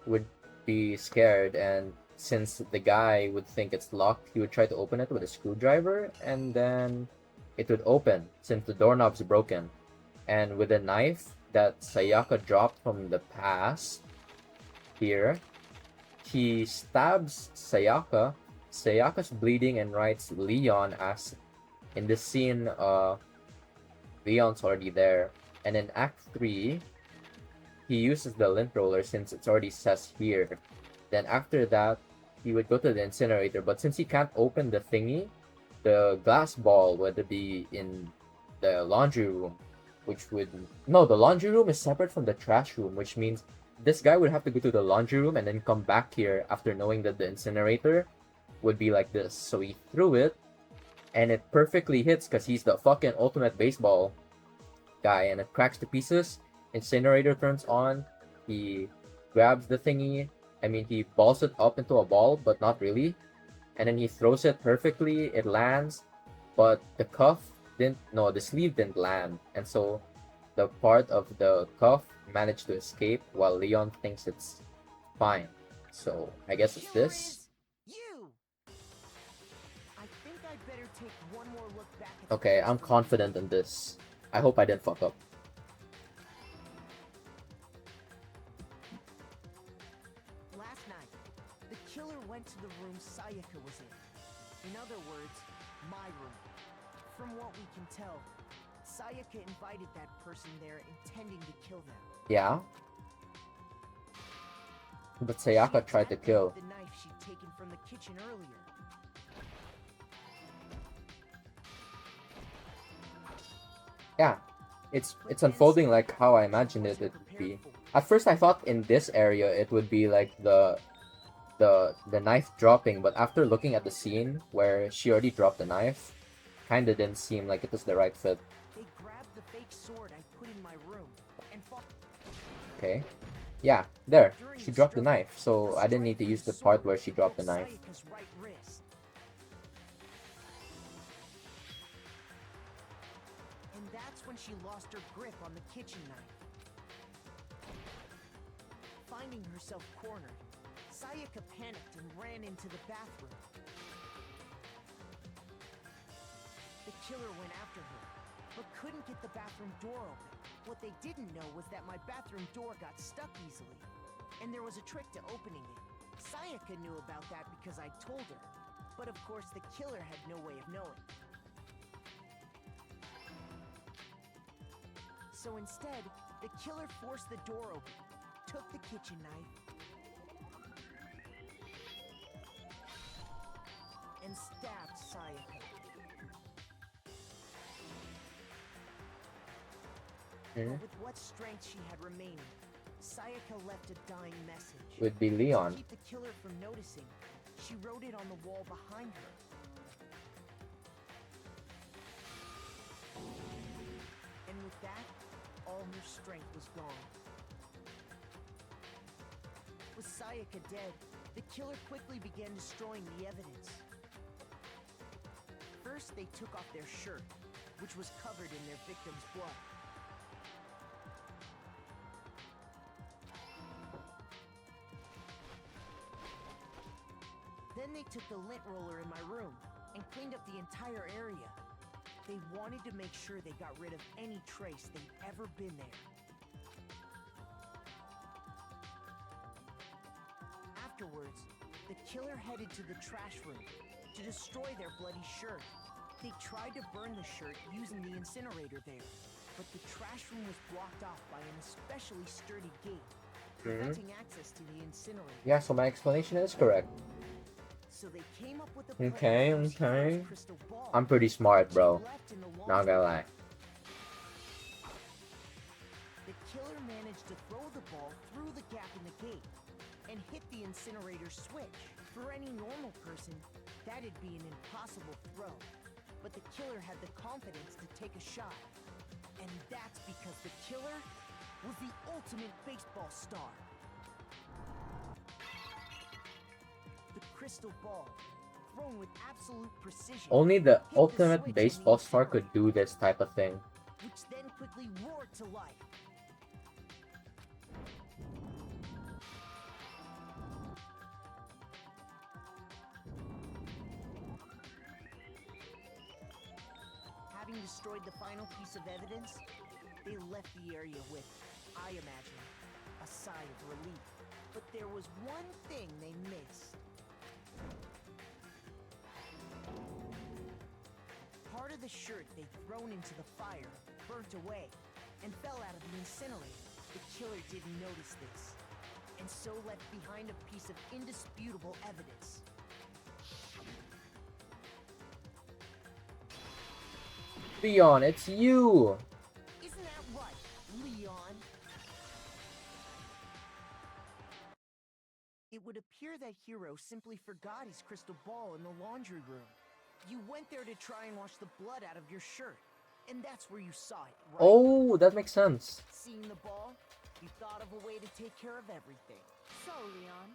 S1: would be scared. And since the guy would think it's locked, he would try to open it with a screwdriver. And then it would open since the doorknob's broken. And with a knife that Sayaka dropped from the past, here, he stabs Sayaka. Sayaka's bleeding and writes Leon as in this scene, Leon's already there. And in Act 3, he uses the lint roller since it's already says here. Then after that, he would go to the incinerator. But since he can't open the thingy, the glass ball would be in the laundry room. Which would... No, the laundry room is separate from the trash room, which means this guy would have to go to the laundry room and then come back here after knowing that the incinerator would be like this. So he threw it, and it perfectly hits because he's the fucking ultimate baseball guy, and it cracks to pieces. Incinerator turns on, he grabs the thingy, he balls it up into a ball, but not really. And then he throws it perfectly, it lands, but the sleeve didn't land, and so the part of the cuff managed to escape while Leon thinks it's fine. So I guess it's this.
S5: You. I think I better take one more look back at
S1: Okay, I'm confident in this. I hope I didn't fuck up.
S5: Last night, the killer went to the room Sayaka was in. In other words, my room. From what we can tell, Sayaka invited that person there intending to kill them.
S1: Yeah. But Sayaka tried to kill.
S5: The knife she'd taken from the kitchen earlier.
S1: Yeah. It's unfolding like how I imagined it would be. At first I thought in this area it would be like the knife dropping, but after looking at the scene where she already dropped the knife, kinda didn't seem like it was the right fit.
S5: They grabbed the fake sword I put in my room and fought.
S1: Okay. Yeah, there. She dropped the knife, so I didn't need to use the part where she dropped the knife.
S5: Sayaka's right wrist. And that's when she lost her grip on the kitchen knife. Finding herself cornered, Sayaka panicked and ran into the bathroom. The killer went after her, but couldn't get the bathroom door open. What they didn't know was that my bathroom door got stuck easily, and there was a trick to opening it. Sayaka knew about that because I told her, but of course the killer had no way of knowing. So instead, the killer forced the door open, took the kitchen knife, and stabbed Sayaka. But with what strength she had remaining, Sayaka left a dying message.
S1: Would be Leon.
S5: To keep the killer from noticing, she wrote it on the wall behind her. And with that, all her strength was gone. With Sayaka dead, the killer quickly began destroying the evidence. First, they took off their shirt, which was covered in their victim's blood. Then they took the lint roller in my room and cleaned up the entire area. They wanted to make sure they got rid of any trace they'd ever been there. Afterwards, the killer headed to the trash room to destroy their bloody shirt. They tried to burn the shirt using the incinerator there, but the trash room was blocked off by an especially sturdy gate, preventing access to the incinerator.
S1: Yeah, so my explanation is correct.
S5: So they came up with a plan
S1: Okay,
S5: to use
S1: okay.
S5: Hero's crystal ball,
S1: I'm pretty smart, bro.
S5: which he left in the
S1: Not gonna
S5: laundry.
S1: lie.
S5: The killer managed to throw the ball through the gap in the gate and hit the incinerator switch. For any normal person, that'd be an impossible throw. But the killer had the confidence to take a shot. And that's because the killer was the ultimate baseball star. The crystal ball, thrown with absolute precision,
S1: Only the
S5: hit
S1: ultimate
S5: switch on the
S1: baseball star
S5: incinerator,
S1: could do this type of thing.
S5: which then quickly roared to life. Having destroyed the final piece of evidence, they left the area with, I imagine, a sigh of relief. But there was one thing they missed. Part of the shirt they'd thrown into the fire burnt away and fell out of the incinerator. The killer didn't notice this, and so left behind a piece of indisputable evidence.
S1: Leon, it's you!
S5: Isn't that right, Leon? It would appear that Hero simply forgot his crystal ball in the laundry room. You went there to try and wash the blood out of your shirt, and that's where you saw it, right?
S1: Oh, that makes sense.
S5: Seeing the ball, you thought of a way to take care of everything.
S10: So, Leon,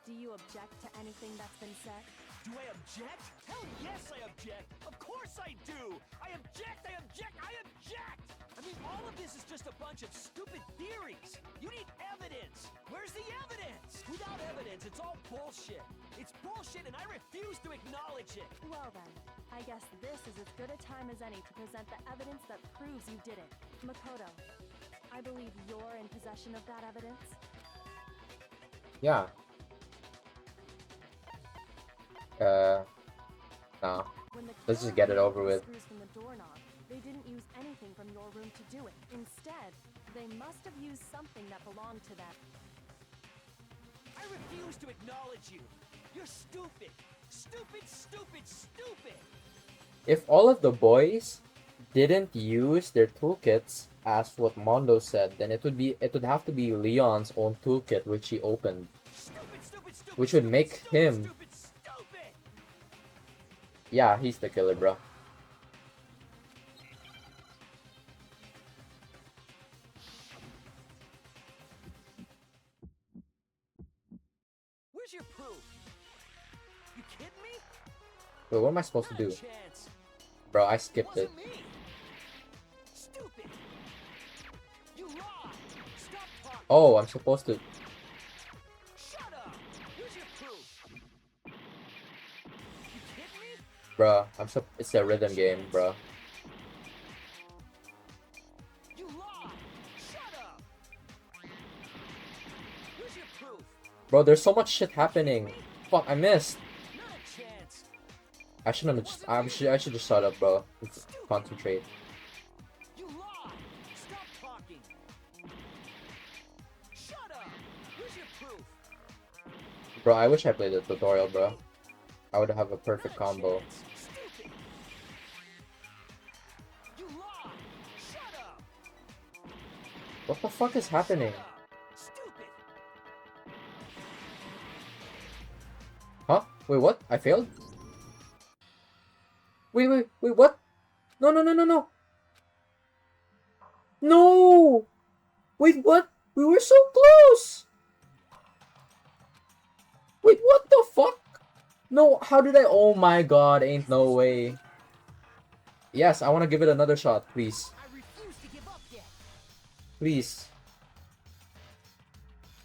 S10: do you object to anything that's been said?
S13: Do I object? Hell yes, I object! Of course I do! I object! I object! I object! I mean, all of this is just a bunch of stupid theories! You need evidence! Where's the evidence? Without evidence, it's all bullshit! It's bullshit and I refuse to acknowledge it!
S10: Well then, I guess this is as good a time as any to present the evidence that proves you did it. Makoto, I believe you're in possession of that evidence?
S1: Yeah. No.
S10: When the
S1: Let's just
S10: killer
S1: get it over
S10: removed
S1: with.
S10: the screws from the doorknob, they didn't use anything from your room to do it. Instead, they must have used something that belonged to them.
S13: I refuse to acknowledge you! You're stupid! Stupid, stupid, stupid!
S1: If all of the boys didn't use their toolkits as what Mondo said, then it would have to be Leon's own toolkit which he opened.
S13: Stupid, stupid, stupid,
S1: Which would make him.
S13: stupid, stupid!
S1: Yeah, he's the killer, bro.
S13: Where's your proof? You kidding me?
S1: Wait, what am I supposed to
S13: Not a
S1: do?
S13: chance.
S1: Bro, I skipped it.
S13: Wasn't me. Stupid. You lied. Stop talking.
S1: Oh, I'm supposed to.
S13: Shut up. Where's your proof? You kidding me?
S1: Bruh, it's a rhythm game, bruh.
S13: You lied. Shut up. Where's your proof?
S1: Bro, there's so much shit happening. Fuck, I missed.
S13: Not a chance.
S1: I shouldn't have just. I should just shut up, bro. Let's concentrate.
S13: You lied. Stop talking. Shut up. Where's your proof?
S1: Bro, I wish I played the tutorial, bro. I would have a perfect combo.
S13: Stupid. You lied. Shut up.
S1: What the fuck is happening?
S13: Stupid.
S1: Huh? Wait, what? I failed? Wait, what? No. No! Wait, what? We were so close! Wait, what the fuck? No, how did I? Oh my god, ain't no way. Yes, I want to give it another shot, please.
S13: I refuse to give up yet.
S1: Please.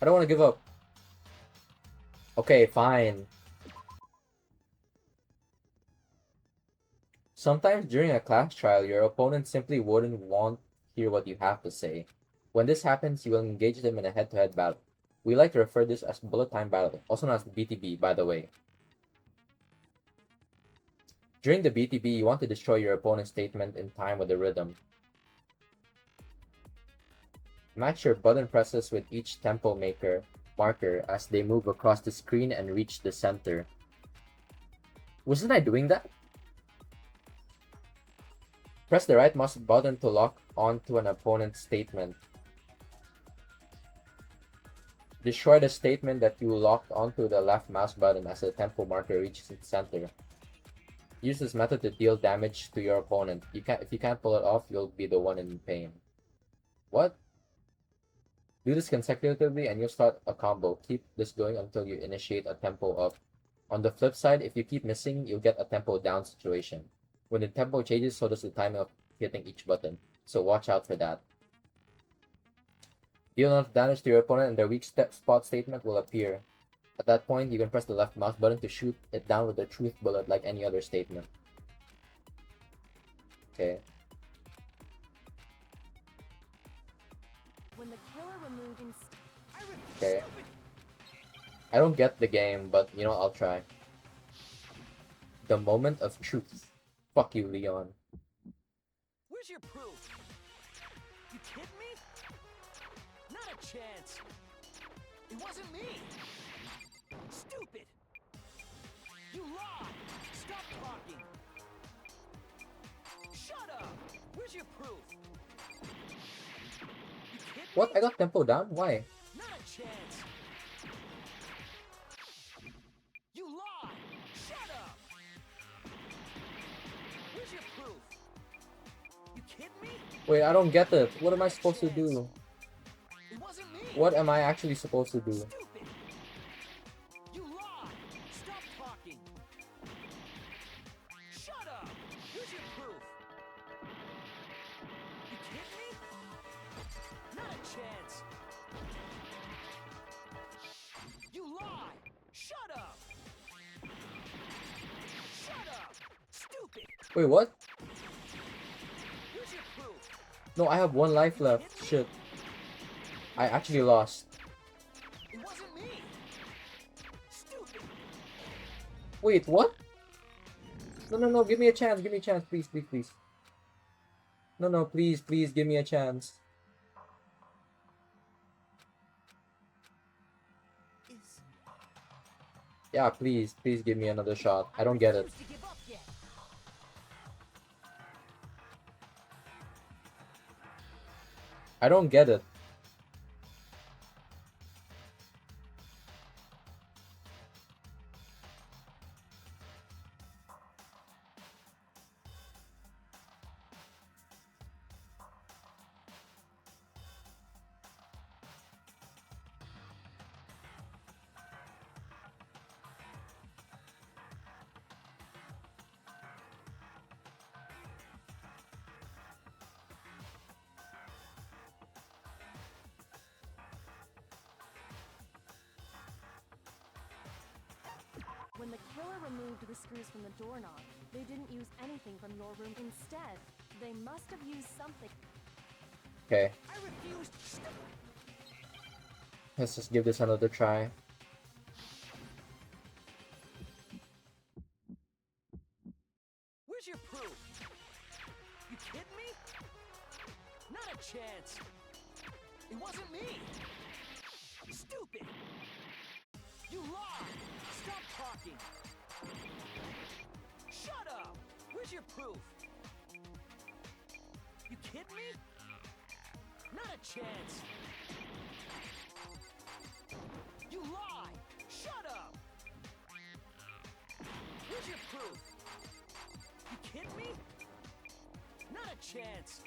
S1: I don't want to give up. Okay, fine. Sometimes during a class trial, your opponent simply wouldn't want to hear what you have to say. When this happens, you will engage them in a head-to-head battle. We like to refer this as bullet time battle, also known as BTB, by the way. During the BTB, you want to destroy your opponent's statement in time with the rhythm. Match your button presses with each tempo marker as they move across the screen and reach the center. Wasn't I doing that? Press the right mouse button to lock onto an opponent's statement. Destroy the statement that you locked onto the left mouse button as the tempo marker reaches its center. Use this method to deal damage to your opponent. If you can't pull it off, you'll be the one in pain. What? Do this consecutively and you'll start a combo. Keep this going until you initiate a tempo up. On the flip side, if you keep missing, you'll get a tempo down situation. When the tempo changes, so does the time of hitting each button. So watch out for that. Deal enough damage to your opponent and their weak spot statement will appear. At that point, you can press the left mouse button to shoot it down with a truth bullet like any other statement. Okay.
S10: When the killer removed
S1: Okay. I don't get the game, but you know, I'll try. The moment of truth. Fuck you, Leon.
S13: Where's your proof? You kidding me? Not a chance. It wasn't me. Stupid. You lied. Stop talking. Shut up. Where's your proof? You kidding
S1: What?
S13: me?
S1: I got tempo down? Why?
S13: Not a chance. You lied. Shut up. Where's your proof? You kidding me?
S1: Wait, I don't get it. What am I supposed to do?
S13: It wasn't me.
S1: What am I actually supposed to do?
S13: Stupid. You lied. Stop talking. Shut up. Where's your proof? You kidding me? Not a chance. You lie. Shut up. Shut up. Stupid.
S1: Wait, what?
S13: Where's your proof?
S1: No, I have one life left. Shit. I actually lost.
S13: It wasn't me. Stupid.
S1: Wait, what? No, give me a chance, please. No, please, give me a chance. Yeah, please give me another shot. I don't get it.
S13: Refuse to give up yet.
S1: I don't get it.
S10: removed the screws from the doorknob. They didn't use anything from your room. Instead, they must have used something.
S1: Okay,
S13: I refuse.
S1: let's just give this another try.
S13: Where's your proof? You kidding me? Not a chance. It wasn't me. Stupid. You lied. Stop talking. Shut up. Where's your proof? You kidding me? Not a chance. You lie. Shut up. Where's your proof? You kidding me? Not a chance.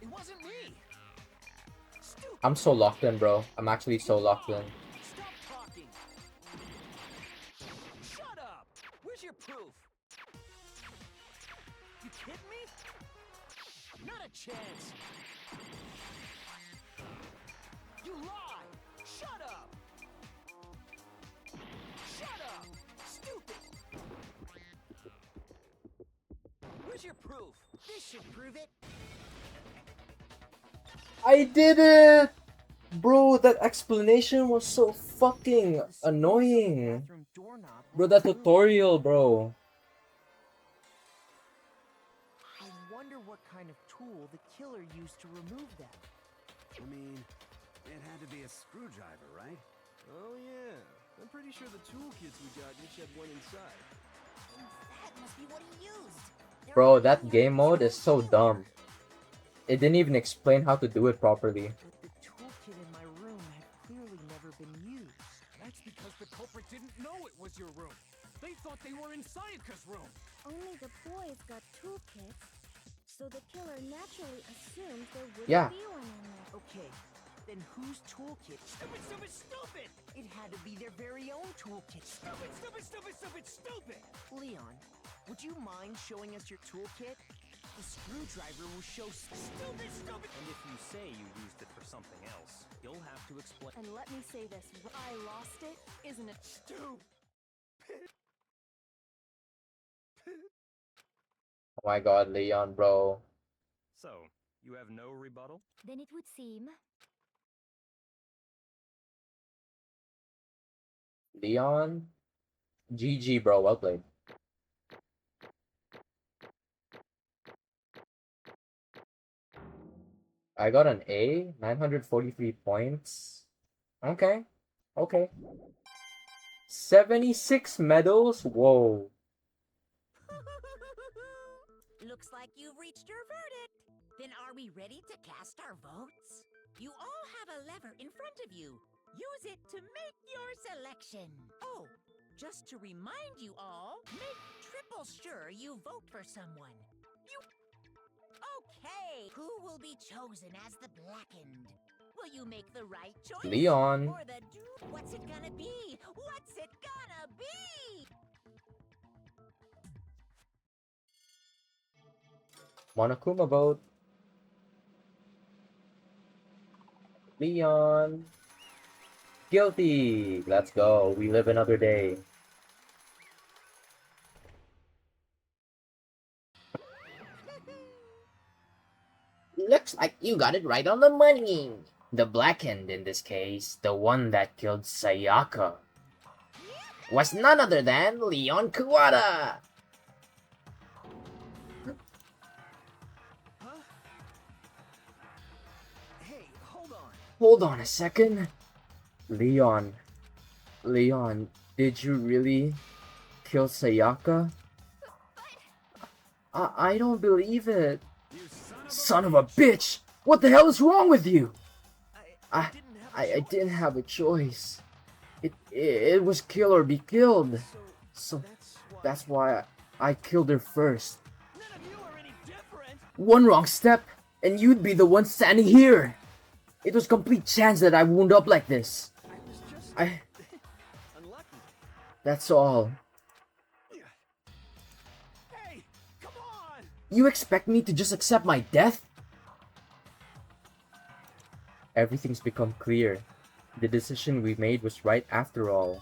S13: It wasn't me. Stupid.
S1: I'm so locked in, bro. I'm actually so locked in.
S13: Stop talking. Shut up. Where's your proof? You kidding me? Not a chance. You lie. Shut up. Shut up. Stupid. Where's your proof? This should prove it.
S1: I did it! Bro, that explanation was so fucking annoying.
S5: Bathroom doorknob.
S1: Bro, that tutorial, bro.
S5: I wonder what kind of tool the killer used to remove that.
S9: I mean, it had to be a screwdriver, right?
S11: Oh yeah, I'm pretty sure the toolkits we got each had one inside.
S4: That must be what he used.
S1: Bro, that game mode is so dumb. It didn't even explain how to do it properly.
S5: But the toolkit in my room had clearly never been used.
S8: That's because the culprit didn't know it was your room. They thought they were in Sayaka's room.
S14: Only the boys got toolkits, so the killer naturally assumed there wouldn't
S1: Yeah.
S14: be one in there.
S5: Okay, then whose toolkit?
S13: Stupid, stupid, stupid.
S5: It had to be their very own toolkit.
S13: Stupid, stupid, stupid, stupid, stupid.
S5: Leon, would you mind showing us your toolkit? The screwdriver will show
S13: Stupid, stupid.
S3: And if you say you used it for something else, you'll have to explain.
S10: And let me say this, I lost it, isn't it?
S13: Stupid.
S1: Oh my god, Leon, bro.
S3: So, you have no rebuttal?
S2: Then it would seem
S1: Leon? GG, bro. Well played. I got an A, 943 points. Okay. Okay. 76 medals? Whoa.
S4: Looks like you've reached your verdict. Then are we ready to cast our votes? You all have a lever in front of you. Use it to make your selection. Oh, just to remind you all, make triple sure you vote for someone. Okay, who will be chosen as the blackened? Will you make the right choice?
S1: Leon.
S4: Or the what's it gonna be? What's it gonna be?
S1: Monokuma vote. Leon. Guilty. Let's go. We live another day.
S7: Looks like you got it right on the money. The blackened in this case, the one that killed Sayaka, was none other than Leon Kuwata.
S13: Huh? Hey, hold on.
S1: Hold on a second. Leon. Leon, did you really kill Sayaka? I don't believe it. Son of a bitch! What the hell is wrong with you? I didn't have a choice. It was kill or be killed. So that's why I killed her first.
S13: None of you are any different.
S1: One wrong step, and you'd be the one standing here. It was complete chance that I wound up like this.
S13: I was just unlucky.
S1: That's all.
S13: Hey, come on!
S1: You expect me to just accept my death? Everything's become clear. The decision we made was right after all.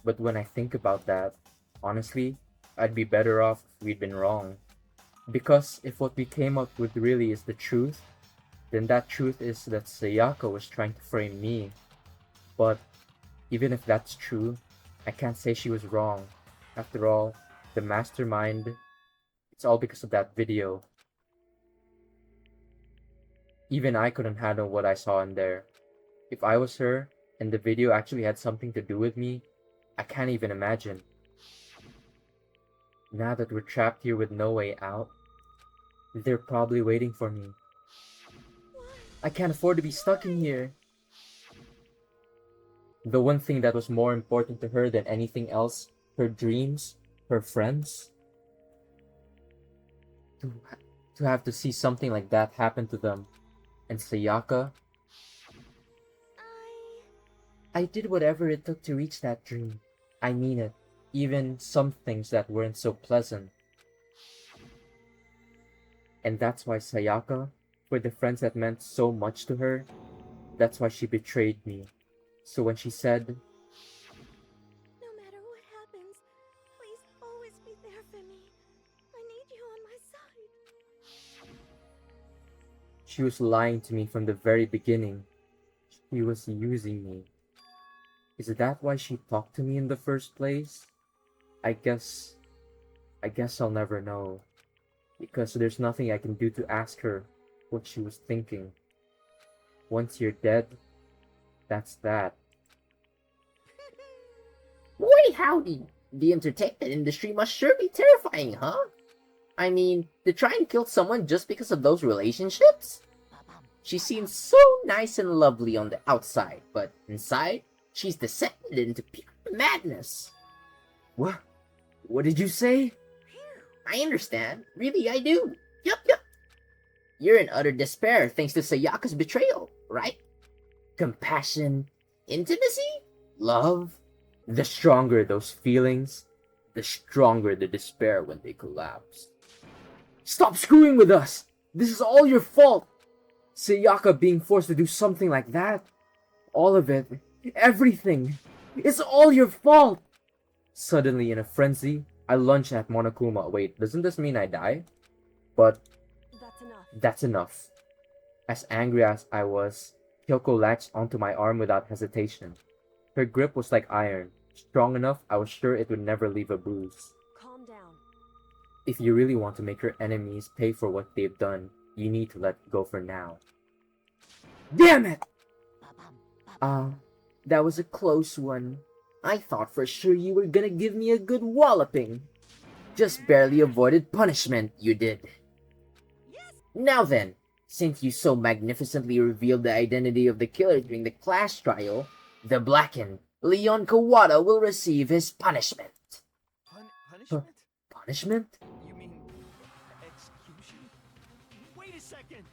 S1: But when I think about that, Honestly, I'd be better off if we'd been wrong. Because if what we came up with really is the truth, then that truth is that Sayaka was trying to frame me. But even if that's true, I can't say she was wrong. After all, the mastermind, it's all because of that video. Even I couldn't handle what I saw in there. If I was her, and the video actually had something to do with me, I can't even imagine. Now that we're trapped here with no way out, they're probably waiting for me. I can't afford to be stuck in here. The one thing that was more important to her than anything else, her dreams, her friends. To have to see something like that happen to them. And Sayaka, I did whatever it took to reach that dream. I mean it. Even some things that weren't so pleasant. And that's why Sayaka, for the friends that meant so much to her, that's why she betrayed me. So when she said,
S15: No matter what happens, please always be there for me. I need you on my side.
S1: she was lying to me from the very beginning. She was using me. Is that why she talked to me in the first place? I guess I'll never know. Because there's nothing I can do to ask her what she was thinking. Once you're dead, that's that.
S7: Boy howdy, the entertainment industry must sure be terrifying, huh? I mean, to try and kill someone just because of those relationships? She seems so nice and lovely on the outside, but inside, she's descended into pure madness.
S1: What did you say?
S7: I understand. Really, I do. Yup. You're in utter despair thanks to Sayaka's betrayal, right? Compassion, intimacy, love.
S1: The stronger those feelings, the stronger the despair when they collapse. Stop screwing with us! This is all your fault! Sayaka being forced to do something like that. All of it. Everything. It's all your fault! Suddenly, in a frenzy, I lunge at Monokuma. Wait, doesn't this mean I die? But that's enough. As angry as I was, Kyoko latched onto my arm without hesitation. Her grip was like iron, strong enough I was sure it would never leave a bruise.
S10: Calm down.
S1: If you really want to make your enemies pay for what they've done, you need to let go for now. Damn it! That was a close one. I thought for sure you were gonna give me a good walloping. Just barely avoided punishment, you did. Now then, since you so magnificently revealed the identity of the killer during the class trial, the blackened Leon Kawada will receive his punishment.
S13: Punishment?
S1: Punishment?
S13: You mean execution? Wait a second!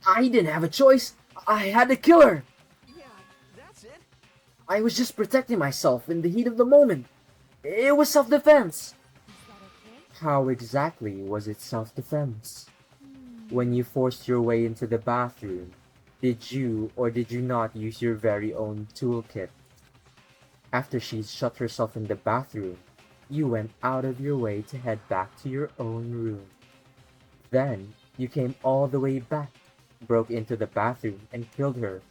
S1: I didn't have a choice. I had to kill her.
S13: Yeah, that's it.
S1: I was just protecting myself in the heat of the moment. It was self-defense. How exactly was it self-defense? When you forced your way into the bathroom, did you or did you not use your very own toolkit? After she shut herself in the bathroom, you went out of your way to head back to your own room. Then, you came all the way back, broke into the bathroom, and killed her.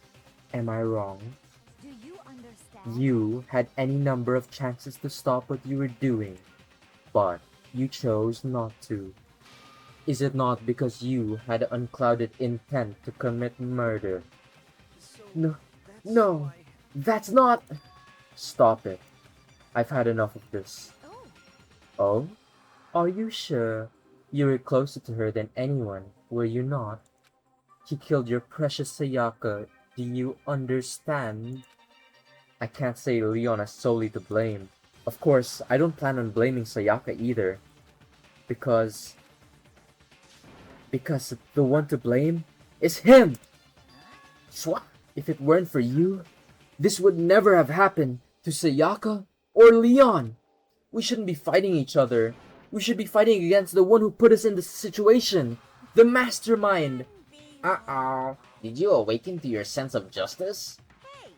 S1: Am I wrong?
S2: Do you understand?
S1: You had any number of chances to stop what you were doing, but you chose not to. Is it not because you had unclouded intent to commit murder? No, that's not... Stop it. I've had enough of this. Oh? Are you sure? You were closer to her than anyone, were you not? She killed your precious Sayaka. Do you understand? I can't say Leon is solely to blame. Of course, I don't plan on blaming Sayaka either. Because the one to blame is him! Swat! If it weren't for you, this would never have happened to Sayaka or Leon. We shouldn't be fighting each other. We should be fighting against the one who put us in this situation. The mastermind.
S7: Uh-oh. Did you awaken to your sense of justice?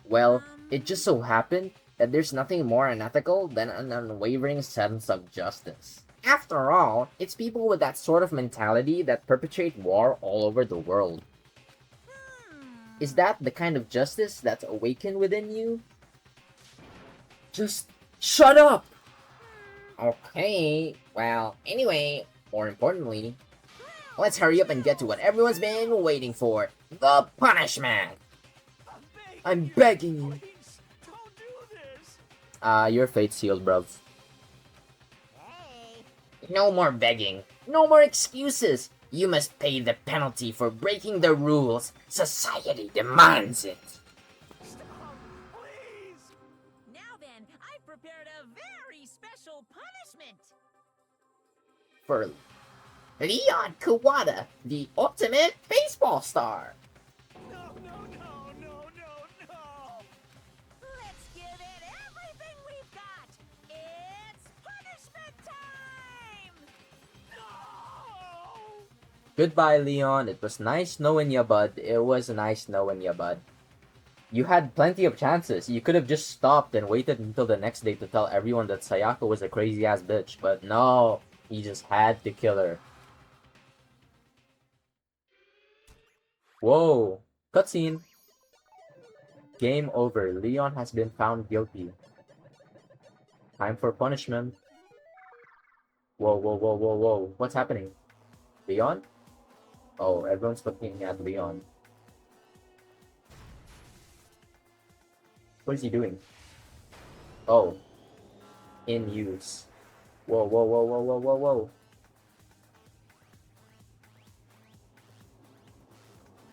S7: Well, it just so happened that there's nothing more unethical than an unwavering sense of justice. After all, it's people with that sort of mentality that perpetrate war all over the world. Is that the kind of justice that's awakened within you? Just shut up! Okay, well, anyway, more importantly, let's hurry up and get to what everyone's been waiting for. The punishment! I'm begging you. Your fate's sealed, bruv. No more begging. No more excuses. You must pay the penalty for breaking the rules. Society demands it.
S4: Now then, I've prepared a very special punishment.
S7: For Leon Kawada, the ultimate baseball star.
S4: Let's give it everything we've got. It's punishment time!
S1: Goodbye, Leon. It was nice knowing ya, bud. It was nice knowing ya, bud. You had plenty of chances. You could have just stopped and waited until the next day to tell everyone that Sayaka was a crazy-ass bitch. But no, you just had to kill her. Whoa. Cutscene. Game over. Leon has been found guilty. Time for punishment. Whoa, whoa, whoa, whoa, whoa. What's happening? Leon? Oh, everyone's looking at Leon. What is he doing? Oh. In use. Whoa, whoa, whoa, whoa, whoa, whoa, whoa.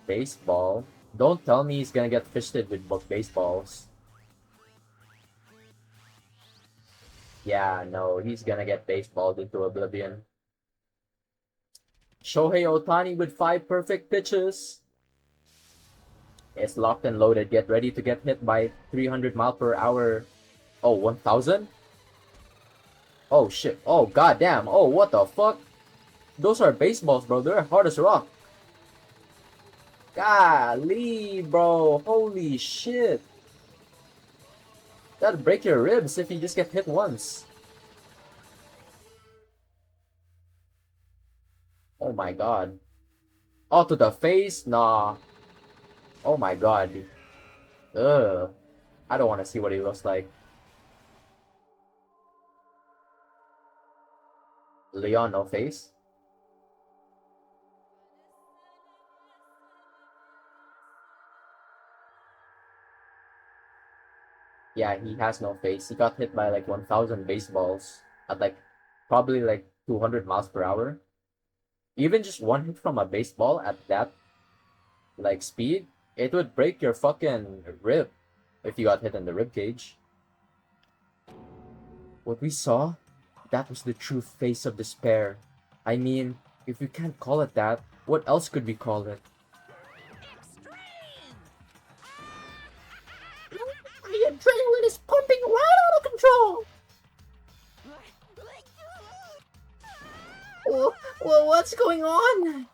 S1: Baseball? Don't tell me he's gonna get fisted with baseballs. Yeah, no, he's gonna get baseballed into oblivion. Shohei Ohtani with 5 perfect pitches. It's locked and loaded. Get ready to get hit by 300 mile per hour. Oh, 1000? Oh shit. Oh goddamn. Oh, what the fuck? Those are baseballs, bro. They're hard as rock. Golly, bro. Holy shit. That'd break your ribs if you just get hit once. Oh my god. Oh, to the face? Nah. Oh my god. Ugh. I don't want to see what he looks like. Leon, no face? Yeah, he has no face. He got hit by like 1000 baseballs at like probably like 200 miles per hour. Even just one hit from a baseball at that like speed, it would break your fucking rib if you got hit in the rib cage. What we saw, that was the true face of despair. I mean, if we can't call it that, what else could we call it?
S7: My adrenaline is pumping right out of control! Well, what's going on?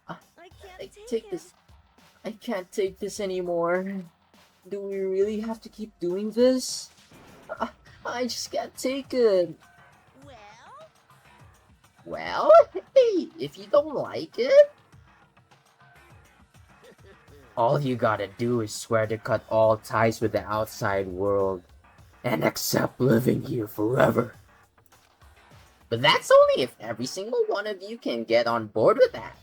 S7: I take this. I can't take this anymore. Do we really have to keep doing this? I just can't take it. Well, hey, if you don't like it, all you gotta do is swear to cut all ties with the outside world and accept living here forever. But that's only if every single one of you can get on board with that.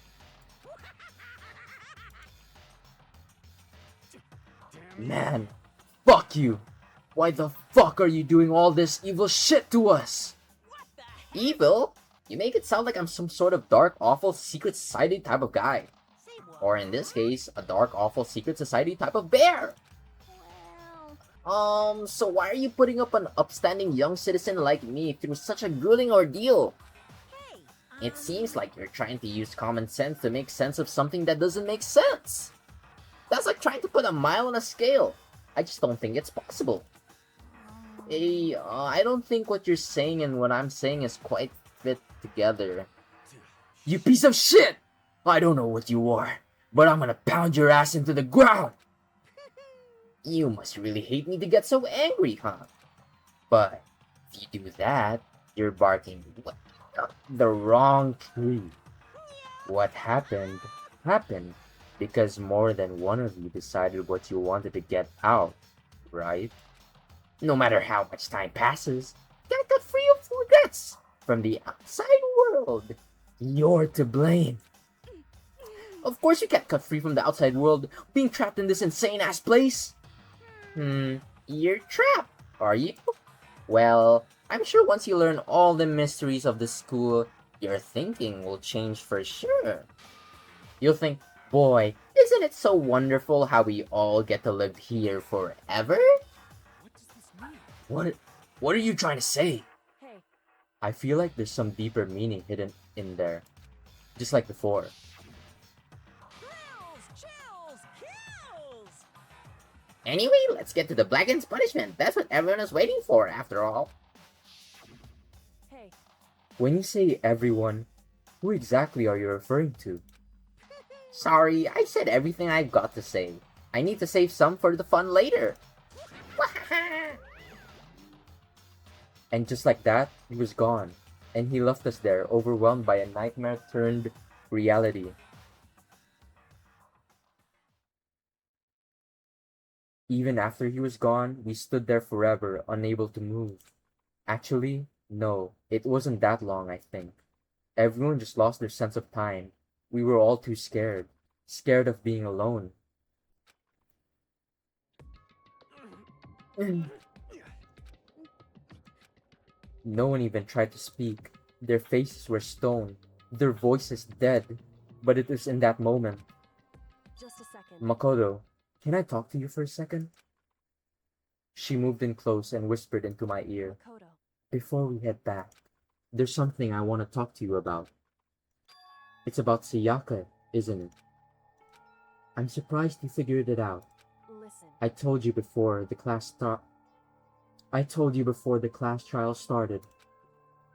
S1: Man, fuck you! Why the fuck are you doing all this evil shit to us?
S7: Evil? You make it sound like I'm some sort of dark, awful, secret society type of guy. Or in this case, a dark, awful, secret society type of bear. So why are you putting up an upstanding young citizen like me through such a grueling ordeal? It seems like you're trying to use common sense to make sense of something that doesn't make sense. That's like trying to put a mile on a scale. I just don't think it's possible. Hey, I don't think what you're saying and what I'm saying is quite fit together.
S1: You piece of shit! I don't know what you are, but I'm gonna pound your ass into the ground!
S7: You must really hate me to get so angry, huh? But if you do that, you're barking up the wrong tree. What happened because more than one of you decided what you wanted to get out, right? No matter how much time passes, can't get free of regrets from the outside world. You're to blame. Of course you can't cut free from the outside world, being trapped in this insane-ass place. You're trapped, are you? Well, I'm sure once you learn all the mysteries of the school, your thinking will change for sure. You'll think, boy, isn't it so wonderful how we all get to live here forever? What are you trying to say?
S10: Hey,
S1: I feel like there's some deeper meaning hidden in there. Just like before.
S7: Anyway, let's get to the Blacken's punishment. That's what everyone is waiting for, after all.
S10: hey,
S1: When you say everyone, who exactly are you referring to?
S7: Sorry, I said everything I've got to say. I need to save some for the fun later.
S1: And just like that, he was gone. And he left us there, overwhelmed by a nightmare turned reality. Even after he was gone, we stood there forever, unable to move. Actually, no, it wasn't that long, I think. Everyone just lost their sense of time. We were all too scared. Scared of being alone. No one even tried to speak. Their faces were stone, their voices dead. But it was in that moment.
S10: just a second.
S1: Makoto, can I talk to you for a second? She moved in close and whispered into my ear.
S10: Makoto.
S1: Before we head back, there's something I want to talk to you about. It's about Sayaka, isn't it? I'm surprised you figured it out.
S10: Listen.
S1: I told you before the class trial started.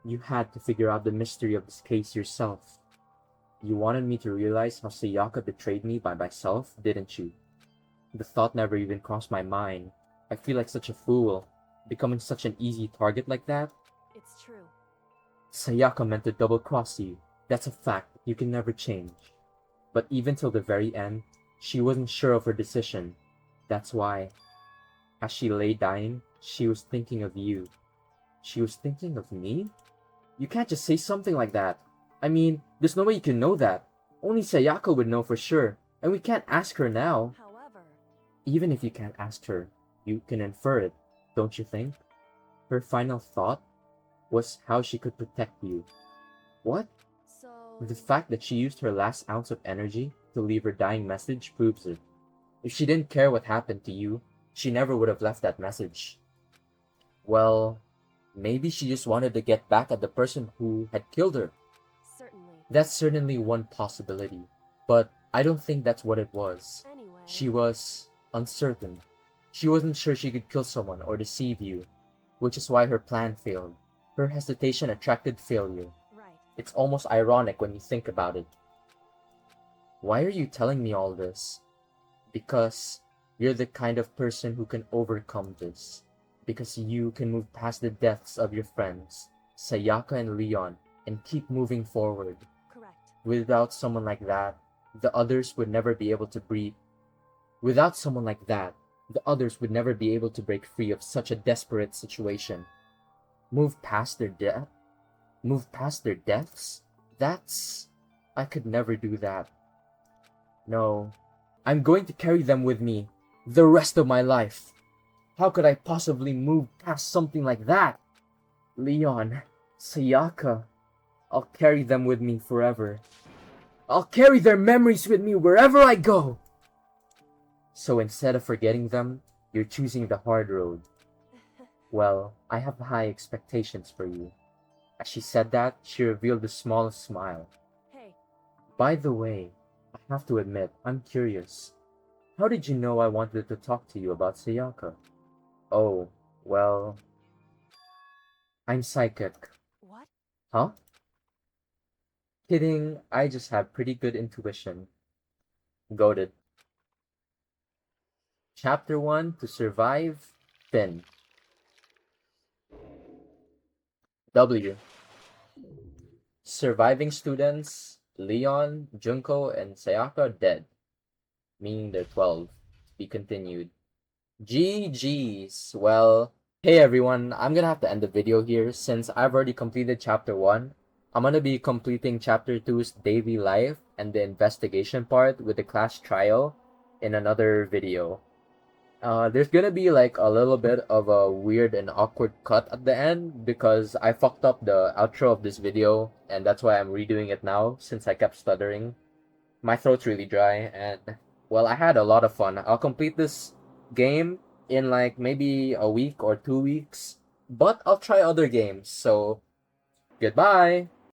S1: You had to figure out the mystery of this case yourself. You wanted me to realize how Sayaka betrayed me by myself, didn't you? The thought never even crossed my mind. I feel like such a fool, becoming such an easy target like that.
S10: It's true.
S1: Sayaka meant to double-cross you. That's a fact you can never change. But even till the very end, she wasn't sure of her decision. That's why, as she lay dying, she was thinking of you. She was thinking of me? You can't just say something like that. I mean, there's no way you can know that. Only Sayaka would know for sure, and we can't ask her now.
S10: However,
S1: Even if you can't ask her, you can infer it, don't you think? Her final thought was how she could protect you. What?
S10: so...
S1: The fact that she used her last ounce of energy to leave her dying message proves it. If she didn't care what happened to you, she never would have left that message. Well, maybe she just wanted to get back at the person who had killed her.
S10: Certainly.
S1: That's certainly one possibility, but I don't think that's what it was.
S10: Anyway...
S1: She was uncertain. She wasn't sure she could kill someone or deceive you, which is why her plan failed. Her hesitation attracted failure.
S10: Right.
S1: It's almost ironic when you think about it. Why are you telling me all this? Because you're the kind of person who can overcome this. Because you can move past the deaths of your friends, Sayaka and Leon, and keep moving forward.
S10: Correct.
S1: Without someone like that, the others would never be able to breathe. Without someone like that, the others would never be able to break free of such a desperate situation. Move past their death? Move past their deaths? That's... I could never do that. No. I'm going to carry them with me the rest of my life. How could I possibly move past something like that? Leon, Sayaka, I'll carry them with me forever. I'll carry their memories with me wherever I go. So instead of forgetting them, you're choosing the hard road. Well, I have high expectations for you. As she said that, she revealed the smallest smile.
S10: Hey.
S1: By the way, I have to admit, I'm curious. How did you know I wanted to talk to you about Sayaka? Oh, well... I'm psychic.
S10: What?
S1: Huh? Kidding, I just have pretty good intuition. Goated. Chapter 1 to survive Finn. W. Surviving students Leon, Junko, and Sayaka dead, meaning they're 12. To be continued. GG's. Well, hey everyone, I'm gonna have to end the video here since I've already completed chapter 1. I'm gonna be completing chapter 2's daily life and the investigation part with the class trial in another video. There's gonna be like a little bit of a weird and awkward cut at the end because I fucked up the outro of this video and that's why I'm redoing it now since I kept stuttering. My throat's really dry and, well, I had a lot of fun. I'll complete this game in like maybe a week or 2 weeks, but I'll try other games, so goodbye!